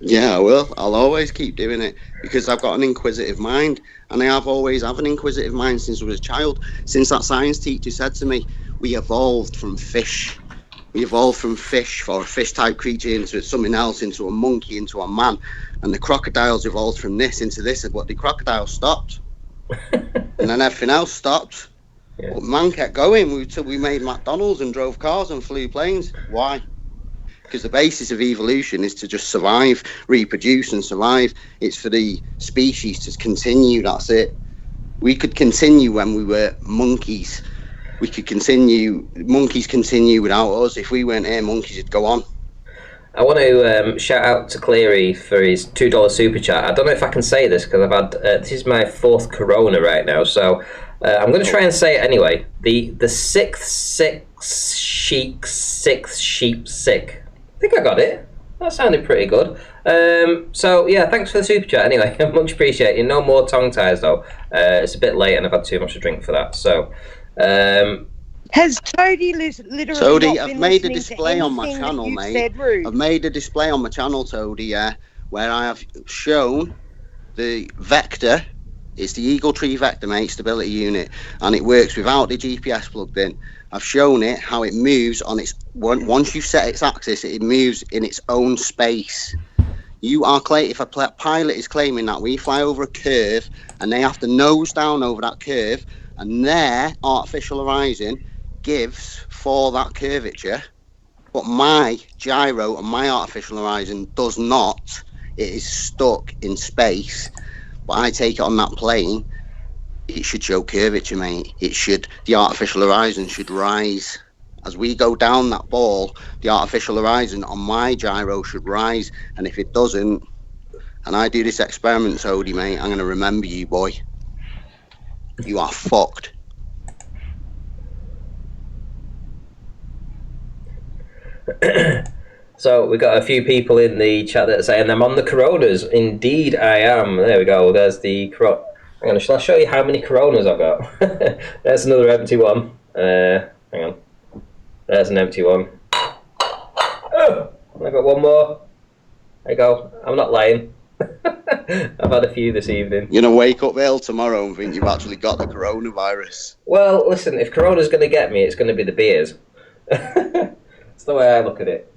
Yeah, I will. I'll always keep doing it because I've got an inquisitive mind, and I have always have an inquisitive mind since I was a child. Since that science teacher said to me, we evolved from fish. We evolved from fish, or a fish-type creature, into something else, into a monkey, into a man. And the crocodiles evolved from this into this, but the crocodiles stopped. And then everything else stopped. Yeah. But man kept going until we made McDonald's and drove cars and flew planes. Why? Because the basis of evolution is to just survive, reproduce and survive. It's for the species to continue, that's it. We could continue when we were monkeys. We could continue, monkeys continue without us. If we weren't here, monkeys would go on. I want to shout out to Cleary for his $2 super chat. I don't know if I can say this because I've had, this is my 4th Corona right now, so I'm going to try and say it anyway. The sixth sheep sick. I think I got it. That sounded pretty good. So yeah, thanks for the super chat anyway. Much appreciated. No more tongue ties though. It's a bit late and I've had too much to drink for that. So has Toadie literally Toadie, I've made a display on my channel, mate. I've made a display on my channel, Toadie, yeah, where I have shown the vector. It's the Eagle Tree Vector, mate, stability unit, and it works without the GPS plugged in. I've shown it how it moves on its once you set its axis, it moves in its own space. You are if a pilot is claiming that we fly over a curve and they have to nose down over that curve, and their artificial horizon gives for that curvature, but my gyro and my artificial horizon does not. It is stuck in space. But I take it on that plane, it should show curvature, mate. The artificial horizon should rise. As we go down that ball, the artificial horizon on my gyro should rise. And if it doesn't, and I do this experiment, Toadie, mate, I'm going to remember you, boy. You are fucked. So we got a few people in the chat that are saying I'm on the Coronas. Indeed, I am. There we go. There's the Corona. Hang on, shall I show you how many Coronas I've got? There's another empty one. Hang on. There's an empty one. Oh, I've got one more. There you go. I'm not lying. I've had a few this evening. You're going to wake up ill tomorrow and think you've actually got the coronavirus. Well, listen, if Corona's going to get me, it's going to be the beers. That's the way I look at it.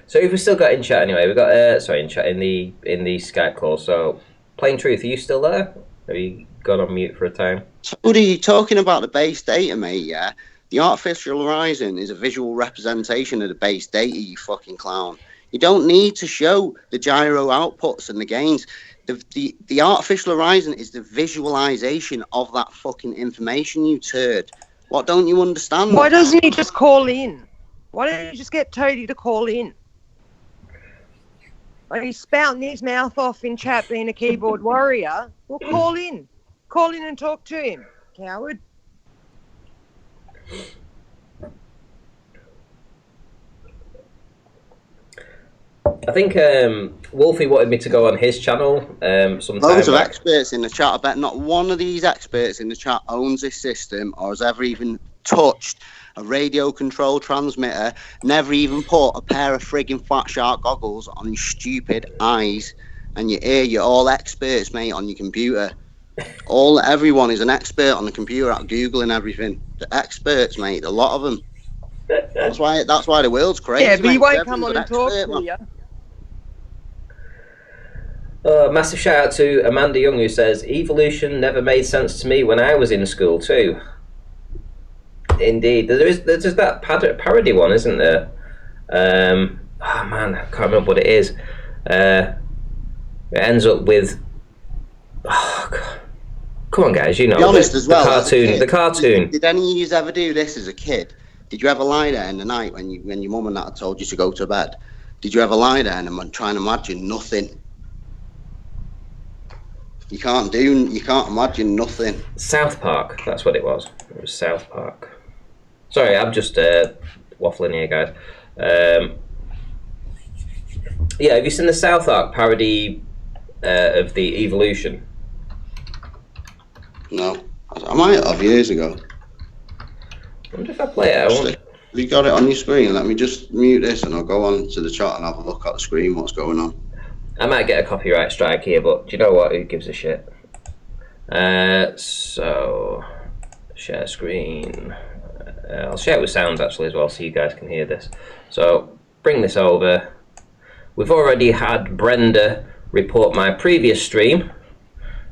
So if we still got in chat anyway, we got in chat in the Skype call. So Plain Truth, are you still there? Have you gone on mute for a time? So are you talking about the base data, mate? Yeah, the artificial horizon is a visual representation of the base data. You fucking clown. You don't need to show the gyro outputs and the gains. The artificial horizon is the visualization of that fucking information, you turd. What don't you understand? Why doesn't he just call in? Why don't you just get Toadie to call in? He's spouting his mouth off in chat being a keyboard warrior. Well, call in. Call in and talk to him, coward. I think Wolfie wanted me to go on his channel sometime. Loads of experts in the chat. I bet not one of these experts in the chat owns this system or has ever even touched a radio control transmitter, never even put a pair of frigging Fat Shark goggles on your stupid eyes and your ear. You're all experts, mate, on your computer. Everyone is an expert on the computer at Googling everything. The experts, mate, a lot of them. That's why the world's crazy. Yeah, but you won't Everyone's come on an and talk expert, to you. Massive shout out to Amanda Young, who says evolution never made sense to me when I was in school too. Indeed, there's that parody one, isn't there? Oh man, I can't remember what it is. It ends up with. Oh, God. Come on, guys, you know. Be honest as well. The cartoon. Did any of you ever do this as a kid? Did you ever lie there in the night when your mum and dad told you to go to bed? Did you ever lie there and try and imagine nothing? You can't imagine nothing. South Park, that's what it was. It was South Park. Sorry, I'm just waffling here, guys. Yeah, have you seen the South Park parody of the evolution? No, I might have years ago. I wonder if I play it. Have you got it on your screen? Let me just mute this and I'll go on to the chat and have a look at the screen, what's going on. I might get a copyright strike here, but do you know what? Who gives a shit? So, share screen. I'll share it with sounds actually as well, so you guys can hear this. So, bring this over. We've already had Brenda report my previous stream.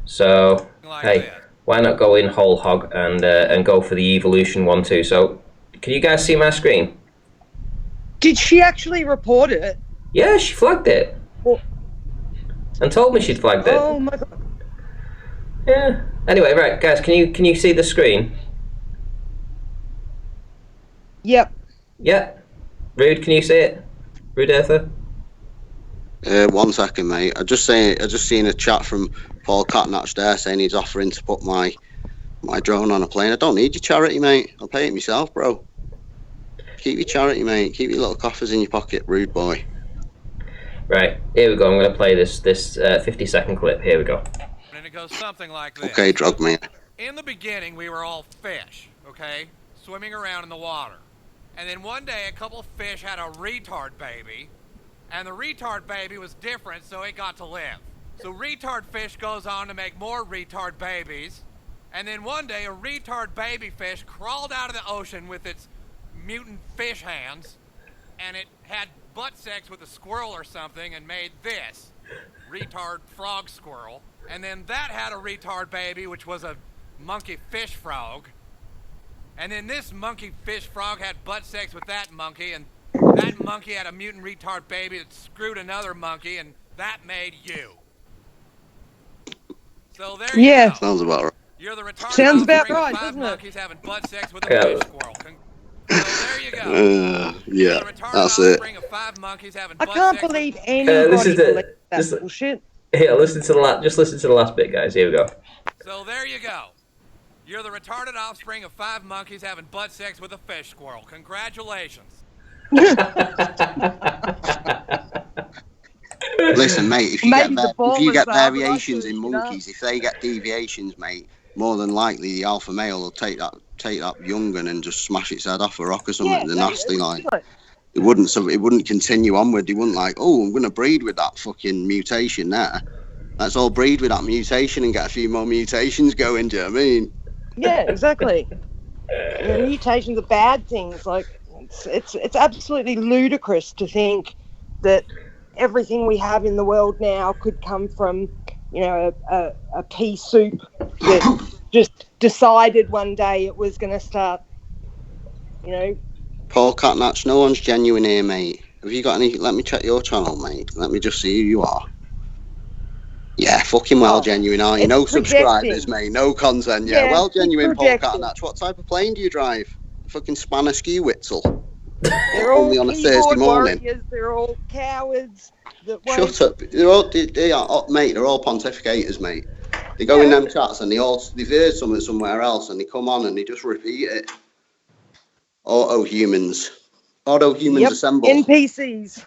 So, hey, why not go in whole hog and go for the evolution one too? So, can you guys see my screen? Did she actually report it? Yeah, she flagged it. Well, and told me she'd flagged it. oh my god. Yeah. Anyway, right, guys, can you see the screen? Yep. Yeah. Rude, can you see it? Rude Earther? 1 second, mate. I just seen a chat from Paul Catnach there saying he's offering to put my drone on a plane. I don't need your charity, mate. I'll pay it myself, bro. Keep your charity, mate. Keep your little coffers in your pocket, rude boy. Right, here we go. I'm going to play this 50-second clip. Here we go. And it goes something like this. Okay, drug me. In the beginning, we were all fish, okay? Swimming around in the water. And then one day, a couple of fish had a retard baby. And the retard baby was different, so it got to live. So retard fish goes on to make more retard babies. And then one day, a retard baby fish crawled out of the ocean with its mutant fish hands. And it had butt sex with a squirrel or something and made this retard frog squirrel. And then that had a retard baby, which was a monkey fish frog. And then this monkey fish frog had butt sex with that monkey, and that monkey had a mutant retard baby that screwed another monkey, and that made you. So there you go. Sounds about right. You're the retarded Sounds about offspring of right, 5 doesn't it? monkeys having butt sex with a fish squirrel. So there you go. Yeah, You're the retarded that's it. offspring of 5 monkeys having I butt can't sex believe with... anybody listen to- believes that just- bullshit. Here, listen to the last bit, guys. Here we go. So there you go. You're the retarded offspring of 5 monkeys having butt sex with a fish squirrel. Congratulations. Listen, mate, if you Maybe get, the ball if you was get there, but I variations couldn't, in you know? monkeys, if they get deviations, mate, more than likely the alpha male will take that young un and just smash its head off a rock or something. Yeah, They're no, nasty, like. right. It wouldn't continue onward. They wouldn't like, oh, I'm going to breed with that fucking mutation there. Let's all breed with that mutation and get a few more mutations going, do you know what I mean? Yeah, exactly. Mutations are bad things. Like it's absolutely ludicrous to think that everything we have in the world now could come from, a pea soup that just decided one day it was going to start, Paul Catnach, no one's genuine here, mate. Have you got any? Let me check your channel, mate. Let me just see who you are. Yeah, fucking well genuine, are you? No subscribers, mate. No content. Yeah, well genuine, Paul Catnach. What type of plane do you drive? Fucking Spanner Skew Witzel. They're all Only on a keyboard Thursday morning. warriors, they're all cowards. That won't... Shut up. They are, mate. They're all pontificators, mate. They go in them chats and they've heard something somewhere else and they come on and they just repeat it. Auto humans Yep, assemble. NPCs.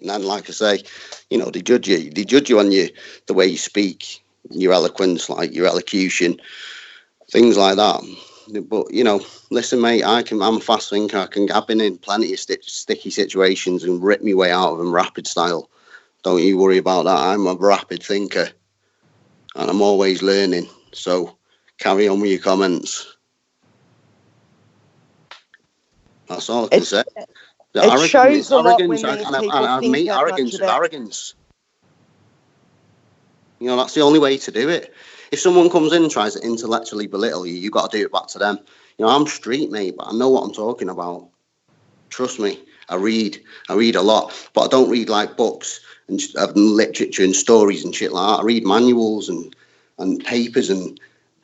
And then, like I say, they judge you. They judge you on the way you speak, your eloquence, like your elocution, things like that. But listen, mate, I'm a fast thinker. I've been in plenty of sticky situations and ripped my way out of them rapid style. Don't you worry about that. I'm a rapid thinker, and I'm always learning. So carry on with your comments. That's all I can say. It shows a lot when these people I think meet that arrogance much with about arrogance. That's the only way to do it. If someone comes in and tries to intellectually belittle you, you've got to do it back to them. I'm street, mate, but I know what I'm talking about. Trust me, I read a lot, but I don't read like books and literature and stories and shit like that. I read manuals and papers and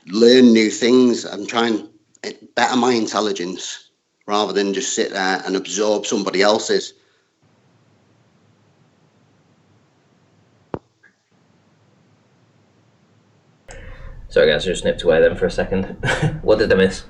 learn new things. I'm trying to better my intelligence rather than just sit there and absorb somebody else's. Sorry guys, I just nipped away then for a second. What did I miss?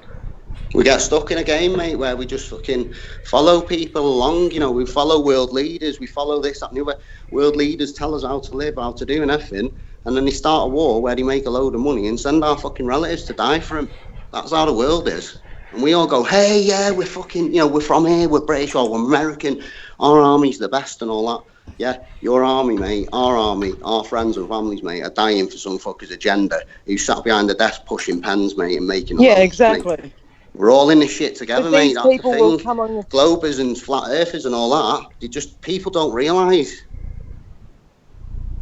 We get stuck in a game, mate, where we just fucking follow people along. We follow world leaders, we follow this, that, and the other. World leaders tell us how to live, how to do and everything, and then they start a war where they make a load of money and send our fucking relatives to die for them. That's how the world is. And we all go, hey, yeah, we're fucking, we're from here, we're British or we're American, our army's the best and all that. Yeah, your army, mate, our army, our friends and families, mate, are dying for some fucker's agenda who sat behind the desk pushing pens, mate, and making Yeah, exactly. Mate. We're all in this shit together, mate. That's people the thing. Will come on Globers and flat earthers and all that, people don't realise.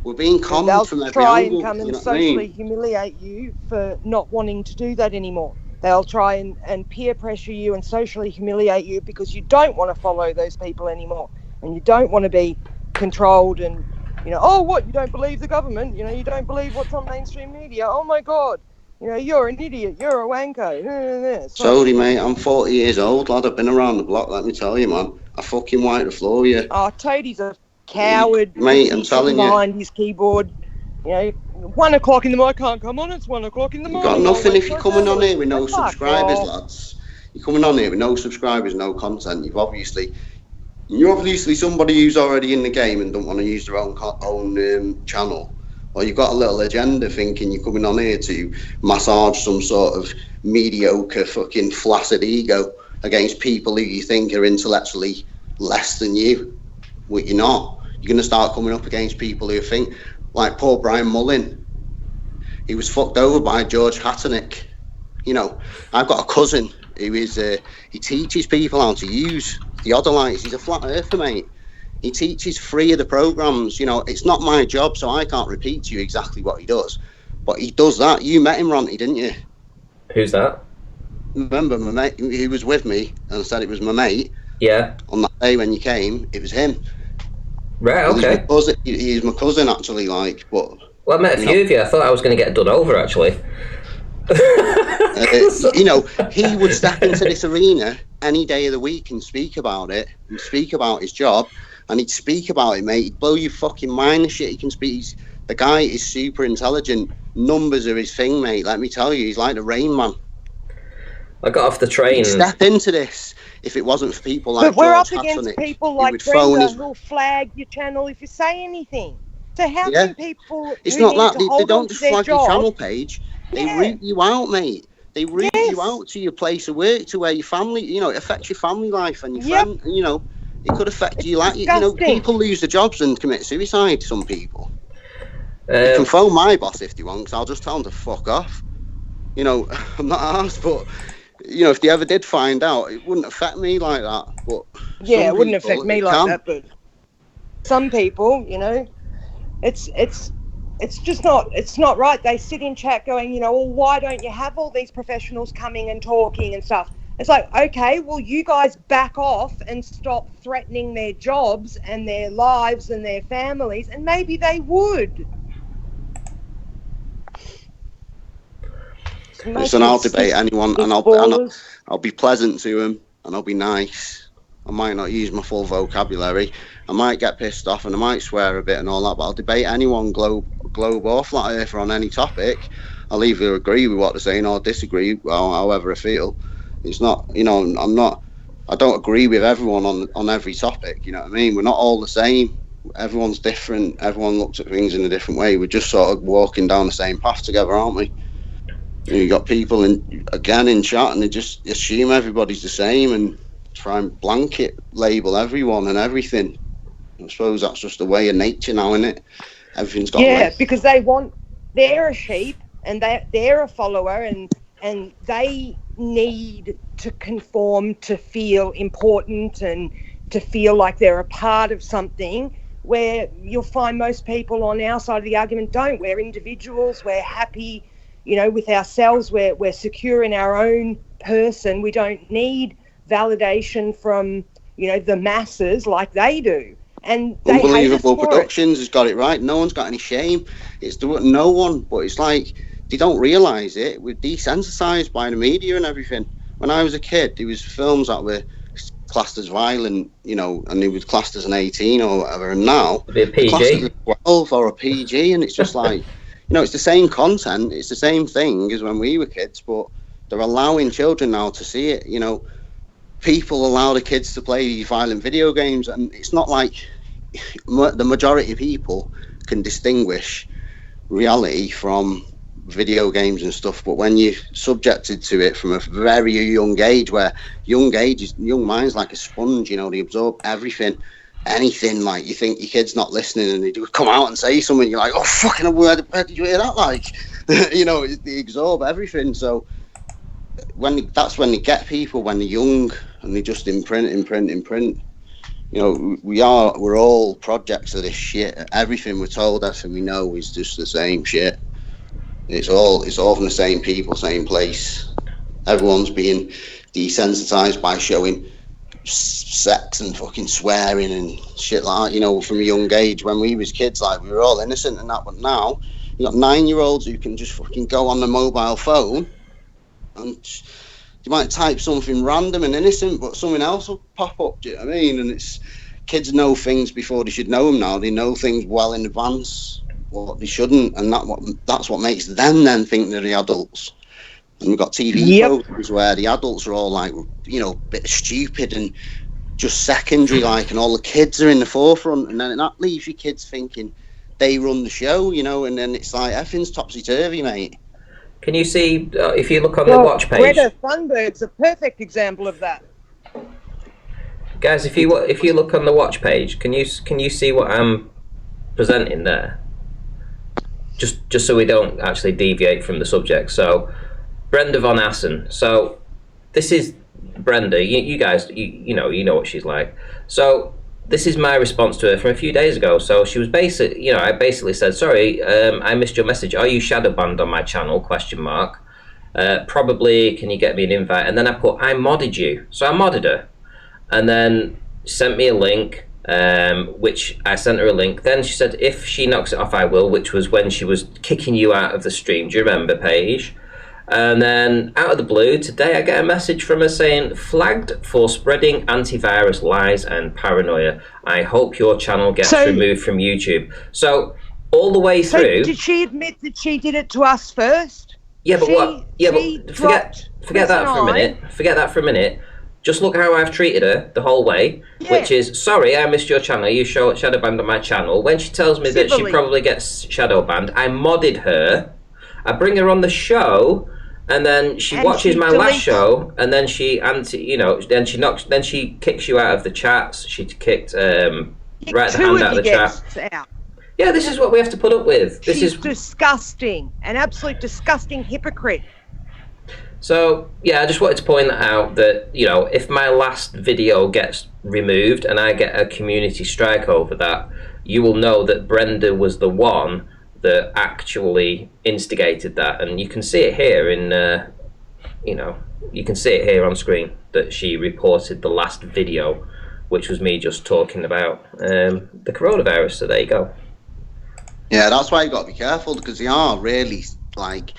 We're being conned from every angle. They'll try and come and socially humiliate you for not wanting to do that anymore. They'll try and peer pressure you and socially humiliate you because you don't want to follow those people anymore. And you don't want to be controlled and, what, you don't believe the government? You don't believe what's on mainstream media? Oh, my God. You're an idiot. You're a wanko. Sorry, mate. I'm 40 years old, lad. I've been around the block, let me tell you, man. I fucking wipe the floor with you. Oh, Toadie's a coward. Mate, I'm telling you. Behind his keyboard. 1 o'clock in the morning. I can't come on. It's 1 o'clock in the morning. You've got nothing if you're coming on here with no subscribers, lads. You're coming on here with no subscribers, no content. You're obviously somebody who's already in the game and don't want to use their own channel. Or you've got a little agenda thinking you're coming on here to massage some sort of mediocre fucking flaccid ego against people who you think are intellectually less than you. Well, you're not. You're going to start coming up against people who think, like poor Brian Mullin. He was fucked over by George Hatternick. I've got a cousin who is, he teaches people how to use theodolites. He's a flat earther, mate. He teaches 3 of the programs. It's not my job, so I can't repeat to you exactly what he does. But he does that. You met him, Ronty, didn't you? Who's that? Remember my mate? He was with me and said it was my mate. Yeah. On that day when you came, it was him. Right, okay. He's my cousin, actually, like, but... Well, I met a few of you. I thought I was going to get done over, actually. He would step into this arena any day of the week and speak about it and speak about his job, and he'd speak about it, mate. He'd blow your fucking mind. The shit he can speak. The guy is super intelligent. Numbers are his thing, mate. Let me tell you, he's like the Rain Man. I got off the train. He'd step into this if it wasn't for people like But we're George up against Hatternick, people like Brenda who'll flag your channel if you say anything. So how can people? It's not that they don't just flag your channel page. They root you out, mate. They root you out to your place of work, to where your family, it affects your family life and your friend, it could affect you. Like, people lose their jobs and commit suicide, some people. You can phone my boss if they want, because I'll just tell them to fuck off. I'm not asked, but, if they ever did find out, it wouldn't affect me like that. But yeah, it wouldn't affect me like that, but some people, it's just not right. They sit in chat going, well, why don't you have all these professionals coming and talking and stuff? It's like, okay, well, you guys back off and stop threatening their jobs and their lives and their families, and maybe they would. Listen, I'll debate anyone, and I'll be pleasant to them, and I'll be nice. I might not use my full vocabulary. I might get pissed off and I might swear a bit and all that, but I'll debate anyone, globe or flat earther, on any topic. I'll either agree with what they're saying or disagree, however I feel. It's not, I don't agree with everyone on every topic, you know what I mean? We're not all the same. everyone's different. Everyone looks at things in a different way. We're just sort of walking down the same path together, aren't we? You got people in chat, and they just assume everybody's the same and try and blanket label everyone and everything. I suppose that's just the way of nature now, isn't it? Everything's got because they're a sheep and they're a follower, and they need to conform to feel important and to feel like they're a part of something, where you'll find most people on our side of the argument don't. We're individuals, we're happy, with ourselves, we're secure in our own person. We don't need validation from, the masses like they do. And they Unbelievable hate us Productions has got it right. No one's got any shame. It's no one, but it's like they don't realise it. We're desensitised by the media and everything. When I was a kid, there was films that were classed as violent, and they was classed as an 18 or whatever. And now a PG, 12 or a PG, and it's just like, it's the same content. It's the same thing as when we were kids, but they're allowing children now to see it. People allow the kids to play these violent video games, and it's not like the majority of people can distinguish reality from video games and stuff, but when you're subjected to it from a very young age, where young mind's like a sponge, they absorb everything, anything. Like, you think your kid's not listening and they do come out and say something, you're like, oh fucking where did you hear that? Like, they absorb everything. So that's when they get people, when they're young, and they just imprint. We're all projects of this shit. Everything we're told, everything we know is just the same shit. It's all from the same people, same place. Everyone's being desensitized by showing sex and fucking swearing and shit like that, from a young age. When we was kids, like, we were all innocent and that, but now you got 9-year-olds who can just fucking go on the mobile phone and you might type something random and innocent, but something else will pop up. Do you know what I mean? And it's, kids know things before they should know them now. They know things well in advance, what they shouldn't, and that's what makes them then think they're the adults. And we've got TV programs where the adults are all like, a bit stupid and just secondary, like, and all the kids are in the forefront, and then that leaves your kids thinking they run the show, and then it's like everything's topsy-turvy, mate. Can you see, if you look on the watch page... Greta Thunberg's a perfect example of that. Guys, if you look on the watch page, can you see what I'm presenting there? Just so we don't actually deviate from the subject. So, Brenda von Essen. So, this is Brenda. You guys, you know what she's like. So, this is my response to her from a few days ago. So she was I basically said, sorry, I missed your message. Are you shadow banned on my channel? ? Probably, can you get me an invite? And then I put, I modded you. So I modded her. And then sent me a link, which I sent her a link. Then she said, if she knocks it off, I will, which was when she was kicking you out of the stream. Do you remember, Paige? And then, out of the blue, today I get a message from her saying, flagged for spreading antivirus lies and paranoia. I hope your channel gets removed from YouTube. So, all the way through... did she admit that she did it to us first? Yeah, but what? Yeah, but forget that for a minute. Forget that for a minute. Just look how I've treated her the whole way, which is, sorry, I missed your channel. You shadow banned on my channel. When she tells me that she probably gets shadow banned, I modded her. I bring her on the show, and then she watches my last show, and then she kicks you out of the chats. She kicked right the hand out of the chat. Out. Yeah, this is what we have to put up with. She's disgusting, an absolute disgusting hypocrite. So, yeah, I just wanted to point out that, if my last video gets removed and I get a community strike over that, you will know that Brenda was the one that actually instigated that. And you can see it here you can see it here on screen, that she reported the last video, which was me just talking about the coronavirus. So there you go. Yeah, that's why you got to be careful, because they are really, like...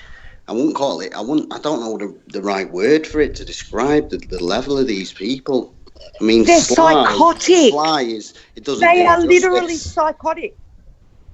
I don't know the right word for it to describe the level of these people. I mean, they're psychotic. Sly is, it doesn't. They are literally psychotic.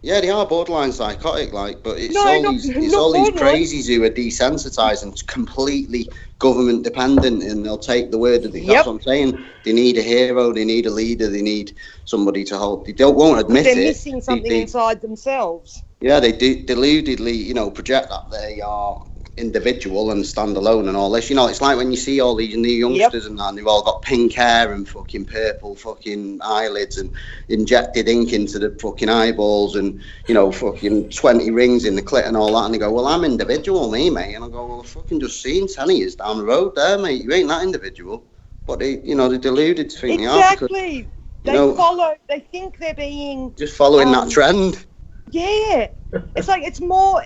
Yeah, they are borderline psychotic, like, but it's No, all not- these not all these borderline. crazies who are desensitised and completely government dependent, and they'll take the word of the. Yep. That's what I'm saying. They need a hero, they need a leader, they need somebody to hold. They won't admit They're it. missing something inside themselves. Yeah, they do deludedly, project that they are individual and stand alone and all this. It's like when you see all these new youngsters and that, and they've all got pink hair and fucking purple fucking eyelids and injected ink into the fucking eyeballs and, fucking 20 rings in the clit and all that. And they go, well, I'm individual, me, mate. And I go, well, fucking just seen 10 years down the road there, mate. You ain't that individual. But they're deluded to think Exactly. they are. Because, they think they're being... Just following that trend. Yeah. It's like, it's more...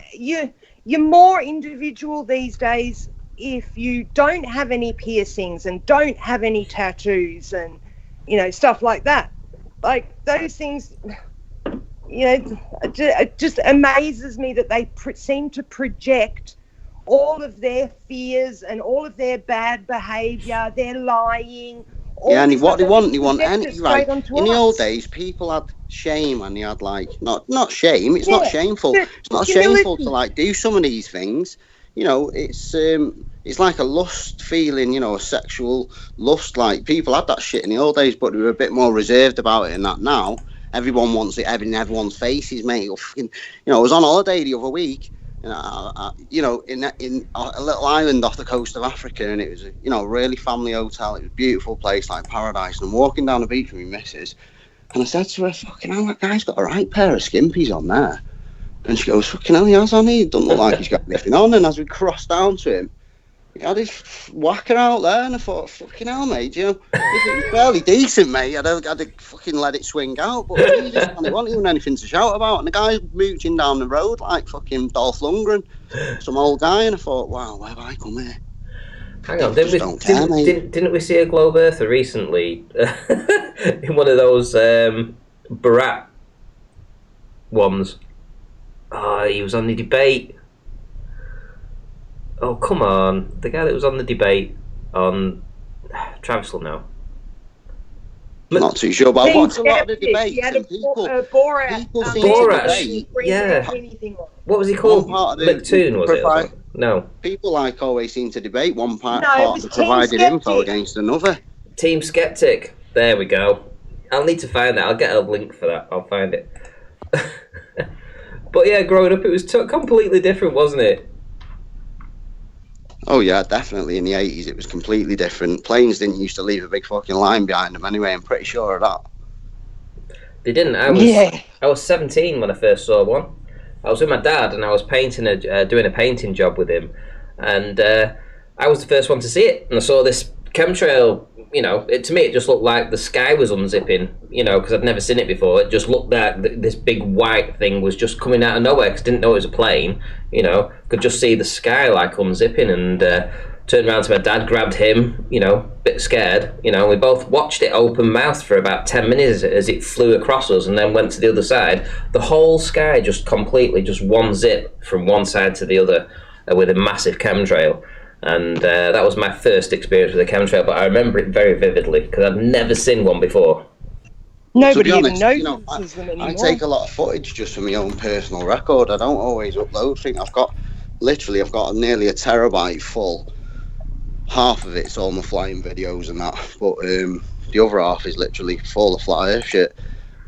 You're more individual these days if you don't have any piercings and don't have any tattoos and, stuff like that. Like, those things, it just amazes me that they seem to project all of their fears and all of their bad behaviour, their lying. Yeah, and what they want any right. In the old days, people had shame, and they had not shame. It's not shameful. It's not shameful to do some of these things. It's like a lust feeling. A sexual lust. Like people had that shit in the old days, but they were a bit more reserved about it. And that now, everyone wants it in everyone's faces, mate. I was on holiday the other week. In a little island off the coast of Africa, and it was a really family hotel. It was a beautiful place, like paradise. And I'm walking down the beach with my missus, and I said to her, "Fucking hell, that guy's got a right pair of skimpies on there." And she goes, "Fucking hell, he has on. He doesn't look like he's got anything on." And as we crossed down to him, he had his whacker out there, and I thought, "Fucking hell, mate, if it was fairly decent, mate, I'd fucking let it swing out." But Jesus, man, it wasn't even anything to shout about. And the guy's mooching down the road like fucking Dolph Lundgren, some old guy. And I thought, wow, where have I come here? Hang on, didn't we see a globe earther recently in one of those Barat ones? Oh, he was on the debate. Oh, come on. The guy that was on the debate on... Travis will know. Not too sure, but I watched a lot of the debates. Borat. Borat, yeah. What was he called? McToon, was it? No. People always seem to debate one part of provided info against another. Team Skeptic. There we go. I'll need to find that. I'll get a link for that. I'll find it. But yeah, growing up, it was completely different, wasn't it? Oh yeah, definitely. In the 80s, it was completely different. Planes didn't used to leave a big fucking line behind them anyway. I'm pretty sure of that. They didn't. I was 17 when I first saw one. I was with my dad, and I was doing a painting job with him, and I was the first one to see it. And I saw this chemtrail. To me, it just looked like the sky was unzipping. Because I'd never seen it before. It just looked like this big white thing was just coming out of nowhere. Because I didn't know it was a plane. Could just see the sky like unzipping, and turned around to my dad, grabbed him. A bit scared. We both watched it open mouthed for about 10 minutes as it flew across us, and then went to the other side. The whole sky just completely just one zip from one side to the other with a massive chemtrail. And that was my first experience with a chemtrail, but I remember it very vividly because I'd never seen one before. Nobody even notices them anymore. I take a lot of footage just for my own personal record. I don't always upload things. I've got nearly a terabyte full. Half of it's all my flying videos and that, but the other half is literally full of flat earth shit.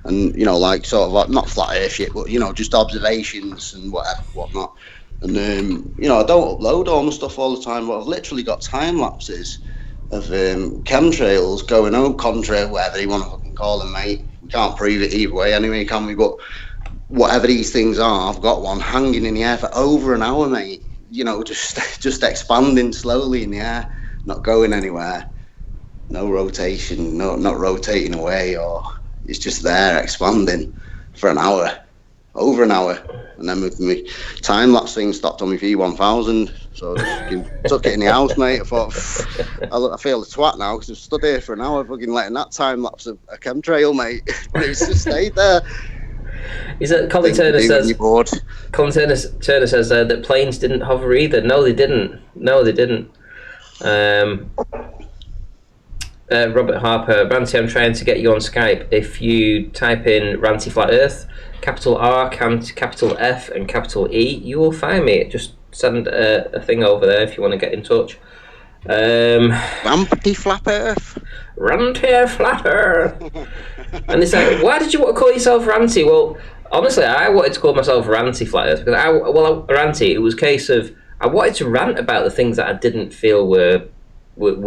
And not flat earth shit, but just observations and whatnot. And I don't upload all my stuff all the time, but I've literally got time lapses of chemtrails going contrail, whatever you want to fucking call them, mate. We can't prove it either way anyway, can we? But whatever these things are, I've got one hanging in the air for over an hour, mate. Just expanding slowly in the air, not going anywhere. No rotation, not rotating away, or it's just there expanding for an hour. Over an hour, and then with my time lapse thing stopped on my V1000, so I just took it in the house, mate. I thought I feel a twat now because I've stood here for an hour, fucking letting that time lapse a chemtrail, mate. But it's just stayed there. Is that Colin Turner says? Colin Turner says that planes didn't hover either. No, they didn't. Robert Harper, Ranty, I'm trying to get you on Skype. If you type in Ranty Flat Earth, capital R, capital F, and capital E, you will find me. Just send a thing over there if you want to get in touch. Ranty Flat Earth. Ranty Flat Earth. And they say, why did you want to call yourself Ranty? Well, honestly, I wanted to call myself Ranty Flat Earth because Ranty. It was a case of I wanted to rant about the things that I didn't feel were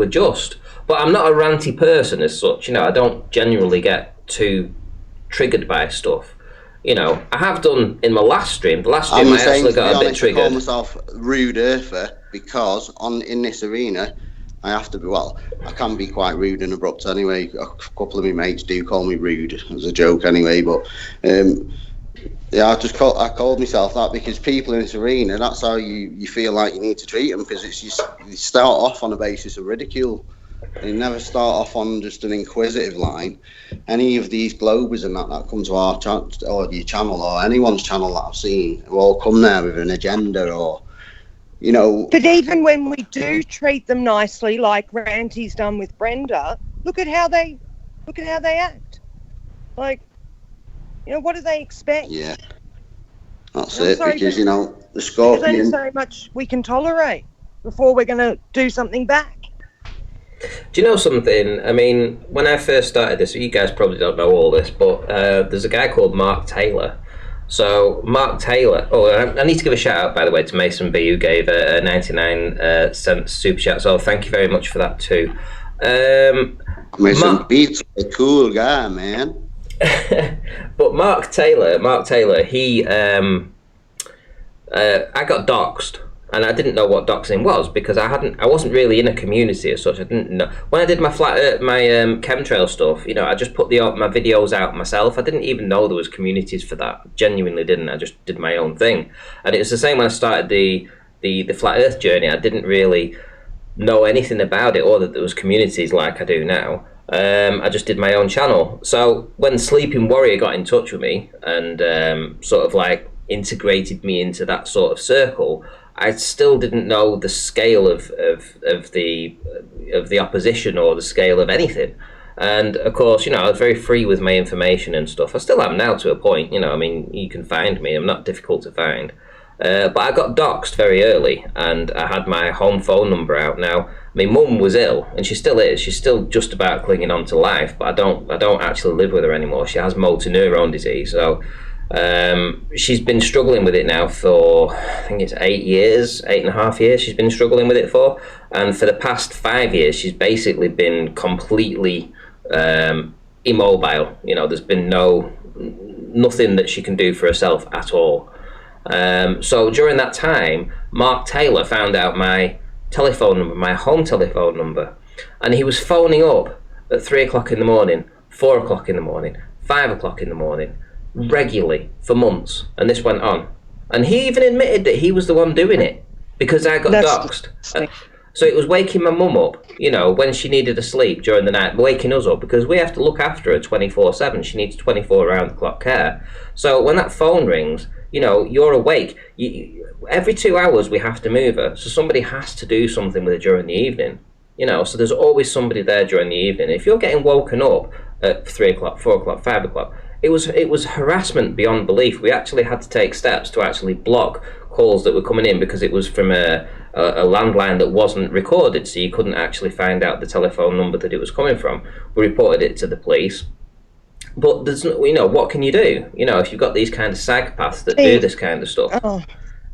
just. But I'm not a ranty person as such. You know, I don't generally get too triggered by stuff. You know, I have done in my last stream. The last stream I actually got a bit triggered. I call myself Rude Earther because in this arena, I have to be, I can be quite rude and abrupt anyway. A couple of my mates do call me rude as a joke anyway, but yeah, I called myself that because people in this arena, that's how you feel like you need to treat them, because it's just, you start off on a basis of ridicule. You never start off on just an inquisitive line. Any of these Globers and that come to our or your channel or anyone's channel that I've seen, will all come there with an agenda or, you know. But even when we do treat them nicely, like Ranty's done with Brenda, look at how they act. Like, you know, what do they expect? Yeah, that's it. Because you know the Scorpion. There's only so much we can tolerate before we're going to do something back. Do you know something? I mean, when I first started this, you guys probably don't know all this, but there's a guy called Mark Taylor. So Mark Taylor. Oh, I need to give a shout out, by the way, to Mason B, who gave a 99 cent super chat. So thank you very much for that too. Mason B's a cool guy, man. But Mark Taylor, he, I got doxxed. And I didn't know what doxing was because I wasn't really in a community as such. I didn't know when I did my chemtrail stuff. You know, I just put my videos out myself. I didn't even know there was communities for that. Genuinely didn't. I just did my own thing. And it was the same when I started the flat Earth journey. I didn't really know anything about it or that there was communities like I do now. I just did my own channel. So when Sleeping Warrior got in touch with me and sort of like integrated me into that sort of circle, I still didn't know the scale of the opposition or the scale of anything. And of course, you know, I was very free with my information and stuff. I still am now to a point, you know, I mean, you can find me, I'm not difficult to find. But I got doxxed very early and I had my home phone number out. Now, my mum was ill and she still is. She's still just about clinging on to life, but I don't actually live with her anymore. She has motor neurone disease, so she's been struggling with it now for, I think it's 8.5 years she's been struggling with it for, and for the past 5 years she's basically been completely immobile. You know, there's been nothing that she can do for herself at all. So during that time, Mark Taylor found out my telephone number, my home telephone number, and he was phoning up at 3 o'clock in the morning, 4 o'clock in the morning, 5 o'clock in the morning, regularly for months, and this went on. And he even admitted that he was the one doing it because I got doxxed. So it was waking my mum up, you know, when she needed to sleep during the night, waking us up because we have to look after her 24/7. She needs 24 round the clock care. So when that phone rings, you know, you're awake. Every 2 hours we have to move her, so somebody has to do something with her during the evening. You know, so there's always somebody there during the evening. If you're getting woken up at 3 o'clock, 4 o'clock, 5 o'clock, it was harassment beyond belief. We actually had to take steps to actually block calls that were coming in because it was from a landline that wasn't recorded, so you couldn't actually find out the telephone number that it was coming from. We reported it to the police. But there's, you know, what can you do? You know, if you've got these kind of psychopaths that do this kind of stuff,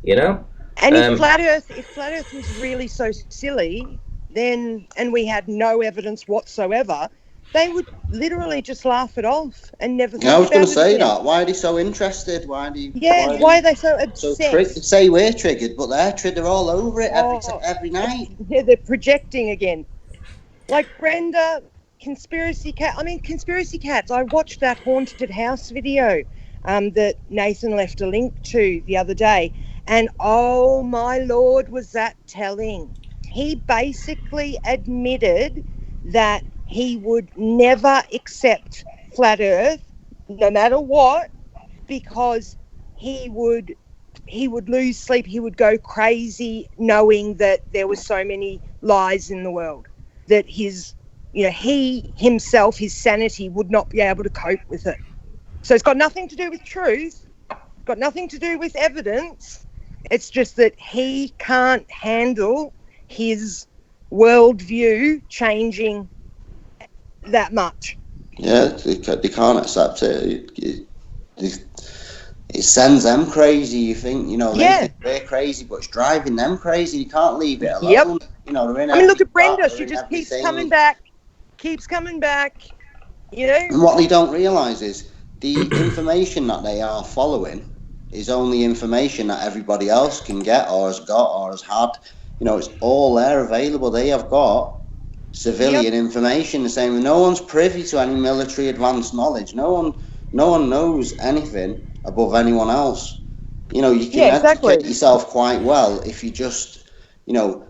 you know. And if Flat Earth was really so silly, then, and we had no evidence whatsoever, they would literally just laugh it off and never. I was going to say that. Why are they so interested? Why are they so obsessed? Say we're triggered, but they're all over it every night. Yeah, they're projecting again. Like Brenda, conspiracy cats. I watched that haunted house video that Nathan left a link to the other day, and oh my Lord, was that telling. He basically admitted that he would never accept Flat Earth, no matter what, because he would lose sleep. He would go crazy knowing that there were so many lies in the world, that his he himself, his sanity would not be able to cope with it. So it's got nothing to do with truth, got nothing to do with evidence. It's just that he can't handle his worldview changing that much. Yeah, they can't accept it. It sends them crazy. You think, they think they're crazy, but it's driving them crazy. You can't leave it alone. Yep. Look at Brenda. She just keeps coming back. And what they don't realise is the information that they are following is only information that everybody else can get or has got or has had. It's all there available. They have got civilian information. The same. No one's privy to any military advanced knowledge. No one knows anything above anyone else. You can educate yourself quite well if you just,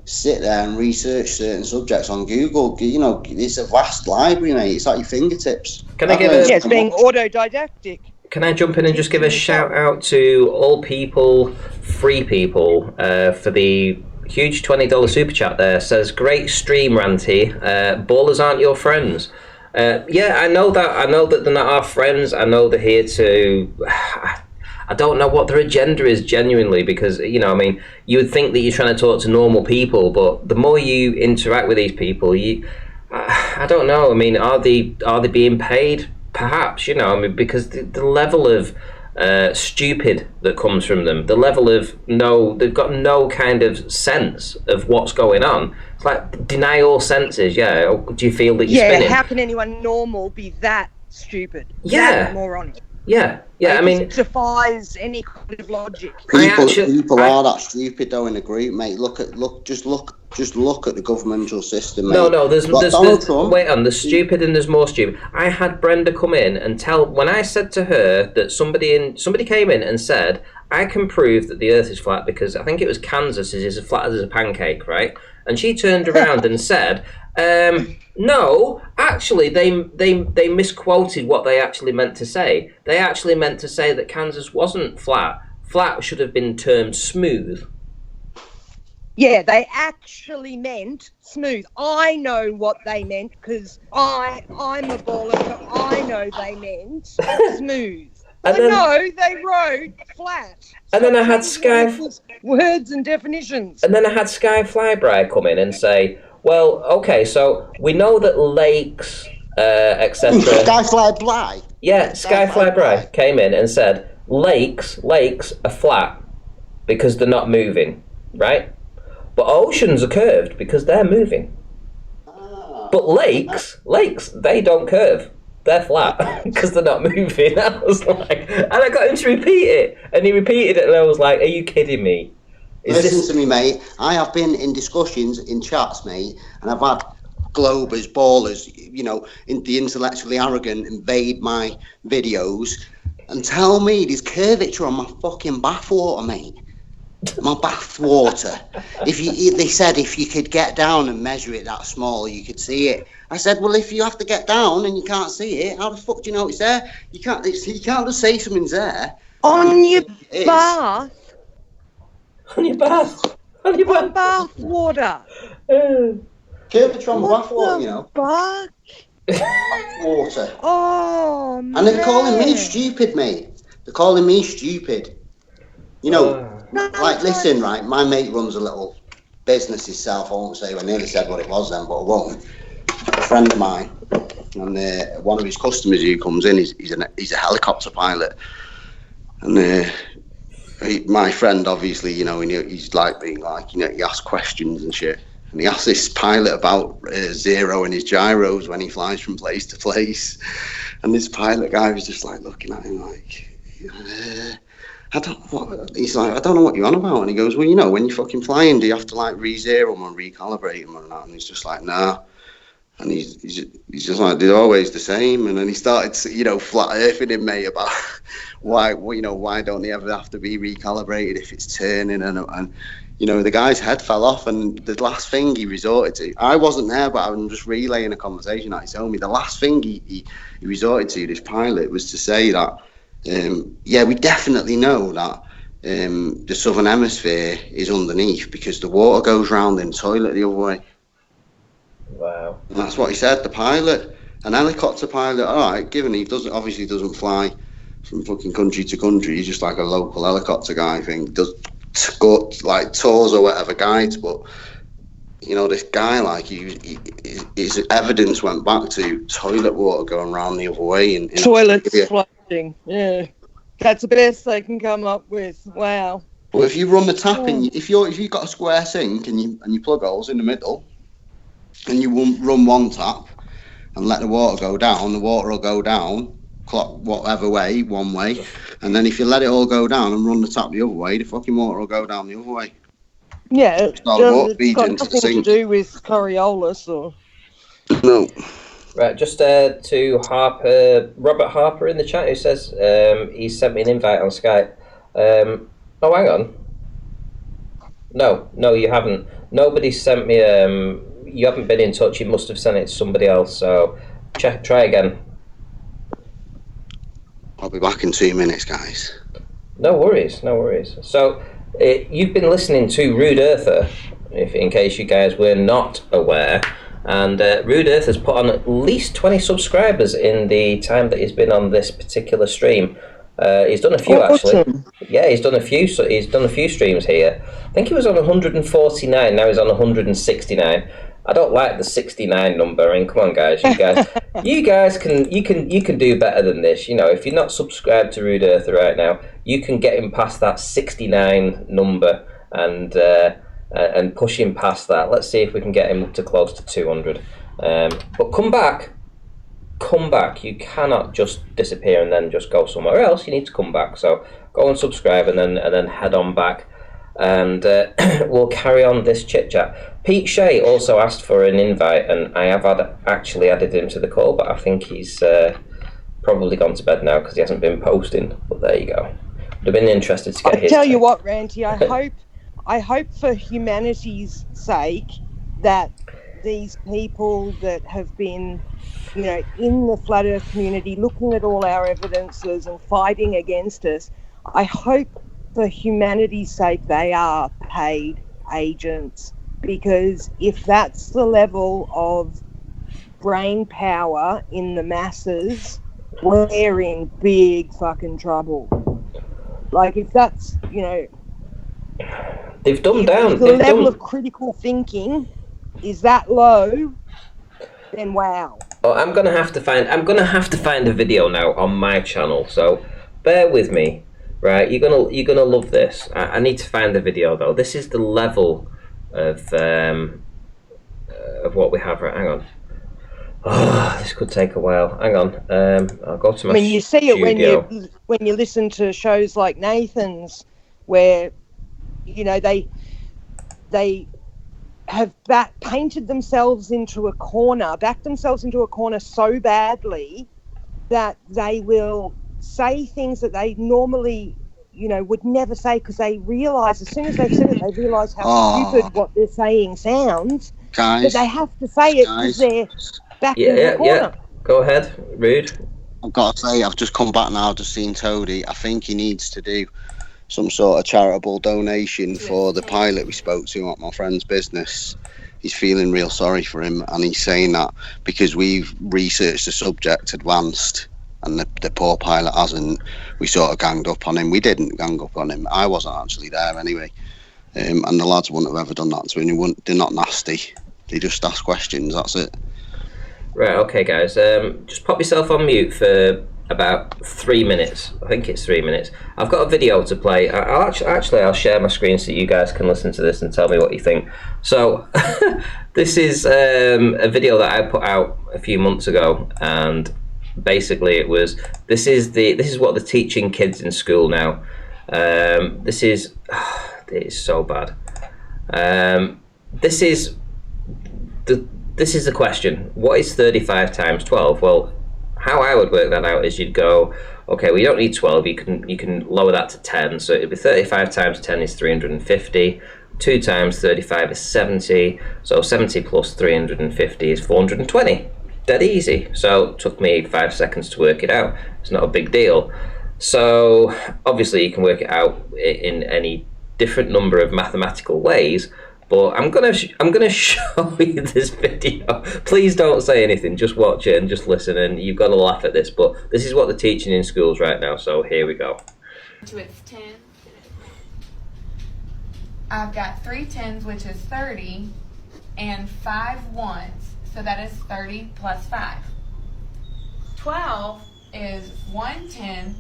sit there and research certain subjects on Google. It's a vast library, mate. It's at your fingertips. Can I give it's being autodidactic. Can I jump in and just give a shout out to all people, free people, for the huge $20 super chat there? Says, great stream, Ranty. Ballers aren't your friends. I know that they're not our friends. I know they're here to... I don't know what their agenda is genuinely, because, you would think that you're trying to talk to normal people, but the more you interact with these people, I don't know. Are they being paid? Perhaps, because the level of stupid that comes from them, the level of they've got no kind of sense of what's going on. It's like, deny all senses. Do you feel that you're spinning? How can anyone normal be that stupid? That moronic. It defies any kind of logic. People are that stupid though in the group, mate. Just look at the governmental system, mate. No, there's wait on, there's stupid and there's more stupid. I had Brenda come in and when I said to her that somebody came in and said, I can prove that the earth is flat because I think it was Kansas is as flat as a pancake, right? And she turned around and said, no, actually, they misquoted what they actually meant to say. They actually meant to say that Kansas wasn't flat. Flat should have been termed smooth. Yeah, they actually meant smooth. I know what they meant because I'm a baller, so I know they meant smooth. They wrote flat. And then I had words and definitions. And then I had Sky Flybride come in and say, well, okay, so we know that lakes, etc. Sky Flybride? Yeah, Sky Flybride came in and said, lakes are flat because they're not moving, right? But oceans are curved because they're moving. But lakes, they don't curve. They're flat because they're not moving. I was like, and I got him to repeat it, and he repeated it, and I was like, are you kidding me? Listen to me, mate. I have been in discussions in chats, mate, and I've had globers, ballers, in the intellectually arrogant invade my videos and tell me there's curvature on my fucking bathwater, mate. My bathwater. They said if you could get down and measure it that small, you could see it. I said, well, if you have to get down and you can't see it, how the fuck do you know it's there? You can't just say something's there. On your bath. On your bath. Bath water. Curvature on bath water, Bath water. Oh, man. And they're calling me stupid, mate. They're calling me stupid. Listen, right, my mate runs a little business himself. I won't say, I nearly said what it was then, but I won't. A friend of mine, and one of his customers who comes in, he's a helicopter pilot. And my friend, obviously, he's like being like, he asks questions and shit. And he asks this pilot about zero and his gyros when he flies from place to place. And this pilot guy was just like looking at him like, he's like, I don't know what you're on about. And he goes, well, when you're fucking flying, do you have to like re-zero them and recalibrate them and that? And he's just like, nah. And he's just like, they're always the same. And then he started, flat earthing him, mate, about why don't they ever have to be recalibrated if it's turning? And the guy's head fell off. And the last thing he resorted to, I wasn't there, but I'm just relaying a conversation that he told me. The last thing he resorted to, this pilot, was to say that, we definitely know that the southern hemisphere is underneath because the water goes round in the toilet the other way. Wow. And that's what he said, the pilot. An helicopter pilot, all right, given he doesn't fly from fucking country to country, he's just like a local helicopter guy thing, does go like tours or whatever, guides, but you know, this guy, like, his evidence went back to toilet water going round the other way. In Toilets Australia. flushing, yeah. That's the best they can come up with. Wow. Well, if you run the tap in, if you've got a square sink and you plug holes in the middle, and you run one tap and let the water go down, the water will go down, clock whatever way, one way, and then if you let it all go down and run the tap the other way, the fucking water will go down the other way. Yeah, it's got into nothing to do with Coriolis or... No. Right, just to Harper, Robert Harper in the chat, who says he sent me an invite on Skype. Oh, hang on. No, you haven't. Nobody sent me. You haven't been in touch. You must have sent it to somebody else. So, try again. I'll be back in 2 minutes, guys. No worries. So, you've been listening to Rude Earther, in case you guys were not aware. And Rude Earth has put on at least 20 subscribers in the time that he's been on this particular stream. He's done a few actually. Yeah, he's done a few. So he's done a few streams here. I think he was on 149. Now he's on 169. I don't like the 69 number. I mean, come on, guys. You guys can do better than this. You know, if you're not subscribed to Rude Earth right now, you can get him past that 69 number and push him past that. Let's see if we can get him up to close to 200. But come back. You cannot just disappear and then just go somewhere else. You need to come back. So go and subscribe and then head on back, and we'll carry on this chit chat. Pete Shea also asked for an invite, and I have actually added him to the call, but I think he's probably gone to bed now because he hasn't been posting. But there you go. Would have been interested to get his. I tell you what, Ranty, I hope for humanity's sake that these people that have been, you know, in the flat earth community, looking at all our evidences and fighting against us, I hope for humanity's sake they are paid agents, because if that's the level of brain power in the masses, we're in big fucking trouble. Like, if that's, you know, they've done down. If the level of critical thinking is that low, then wow. Oh, I'm gonna have to find a video now on my channel. So bear with me, right? You're gonna love this. I need to find the video though. This is the level of what we have. Right, hang on. Oh, this could take a while. Hang on. I'll go to my. I mean, you see studio. it when you listen to shows like Nathan's, where, you know, they have painted themselves into a corner, backed themselves into a corner so badly that they will say things that they normally, you know, would never say, because they realise, as soon as they've said it, they realise how stupid what they're saying sounds. Guys, but they have to say it because they're backed into a corner. Yeah. Go ahead, Rude. I've got to say, I've just come back now, just seen Toadie. I think he needs to do some sort of charitable donation for the pilot we spoke to at my friend's business. He's feeling real sorry for him, and he's saying that because we've researched the subject advanced and the poor pilot hasn't, we sort of ganged up on him. We didn't gang up on him. I wasn't actually there anyway. And the lads wouldn't have ever done that to him. They're not nasty. They just ask questions, that's it. Right, okay guys, just pop yourself on mute for about 3 minutes. I think it's 3 minutes. I've got a video to play. I'll share my screen so you guys can listen to this and tell me what you think. So this is a video that I put out a few months ago, and basically it was this is what they're teaching kids in school now. It is so bad. This is the question. What is 35 times 12? Well, how I would work that out is you'd go, okay, well, you don't need 12, you can lower that to 10, so it'd be 35 times 10 is 350, 2 times 35 is 70, so 70 plus 350 is 420. Dead easy. So it took me 5 seconds to work it out. It's not a big deal. So obviously you can work it out in any different number of mathematical ways, But I'm gonna show you this video. Please don't say anything. Just watch it and just listen. And you've got to laugh at this. But this is what they're teaching in schools right now. So here we go. To its 10. I've got 3 tens, which is 30, and 5 ones. So that is 30 plus 5. 12 is 1 10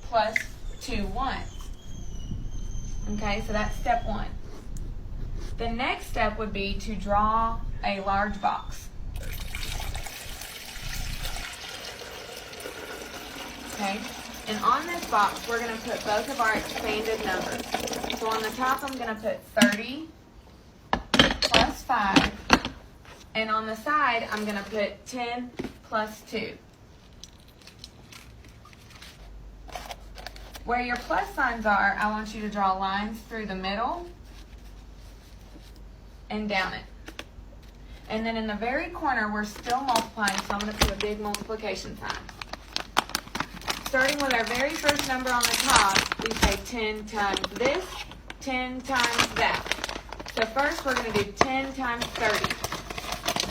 plus 2 ones. Okay, so that's step 1. The next step would be to draw a large box. Okay, and on this box, we're going to put both of our expanded numbers. So on the top, I'm going to put 30 plus 5, and on the side, I'm going to put 10 plus 2. Where your plus signs are, I want you to draw lines through the middle and down it. And then in the very corner, we're still multiplying, so I'm going to put a big multiplication sign. Starting with our very first number on the top, we say 10 times this, 10 times that. So first we're going to do 10 times 30.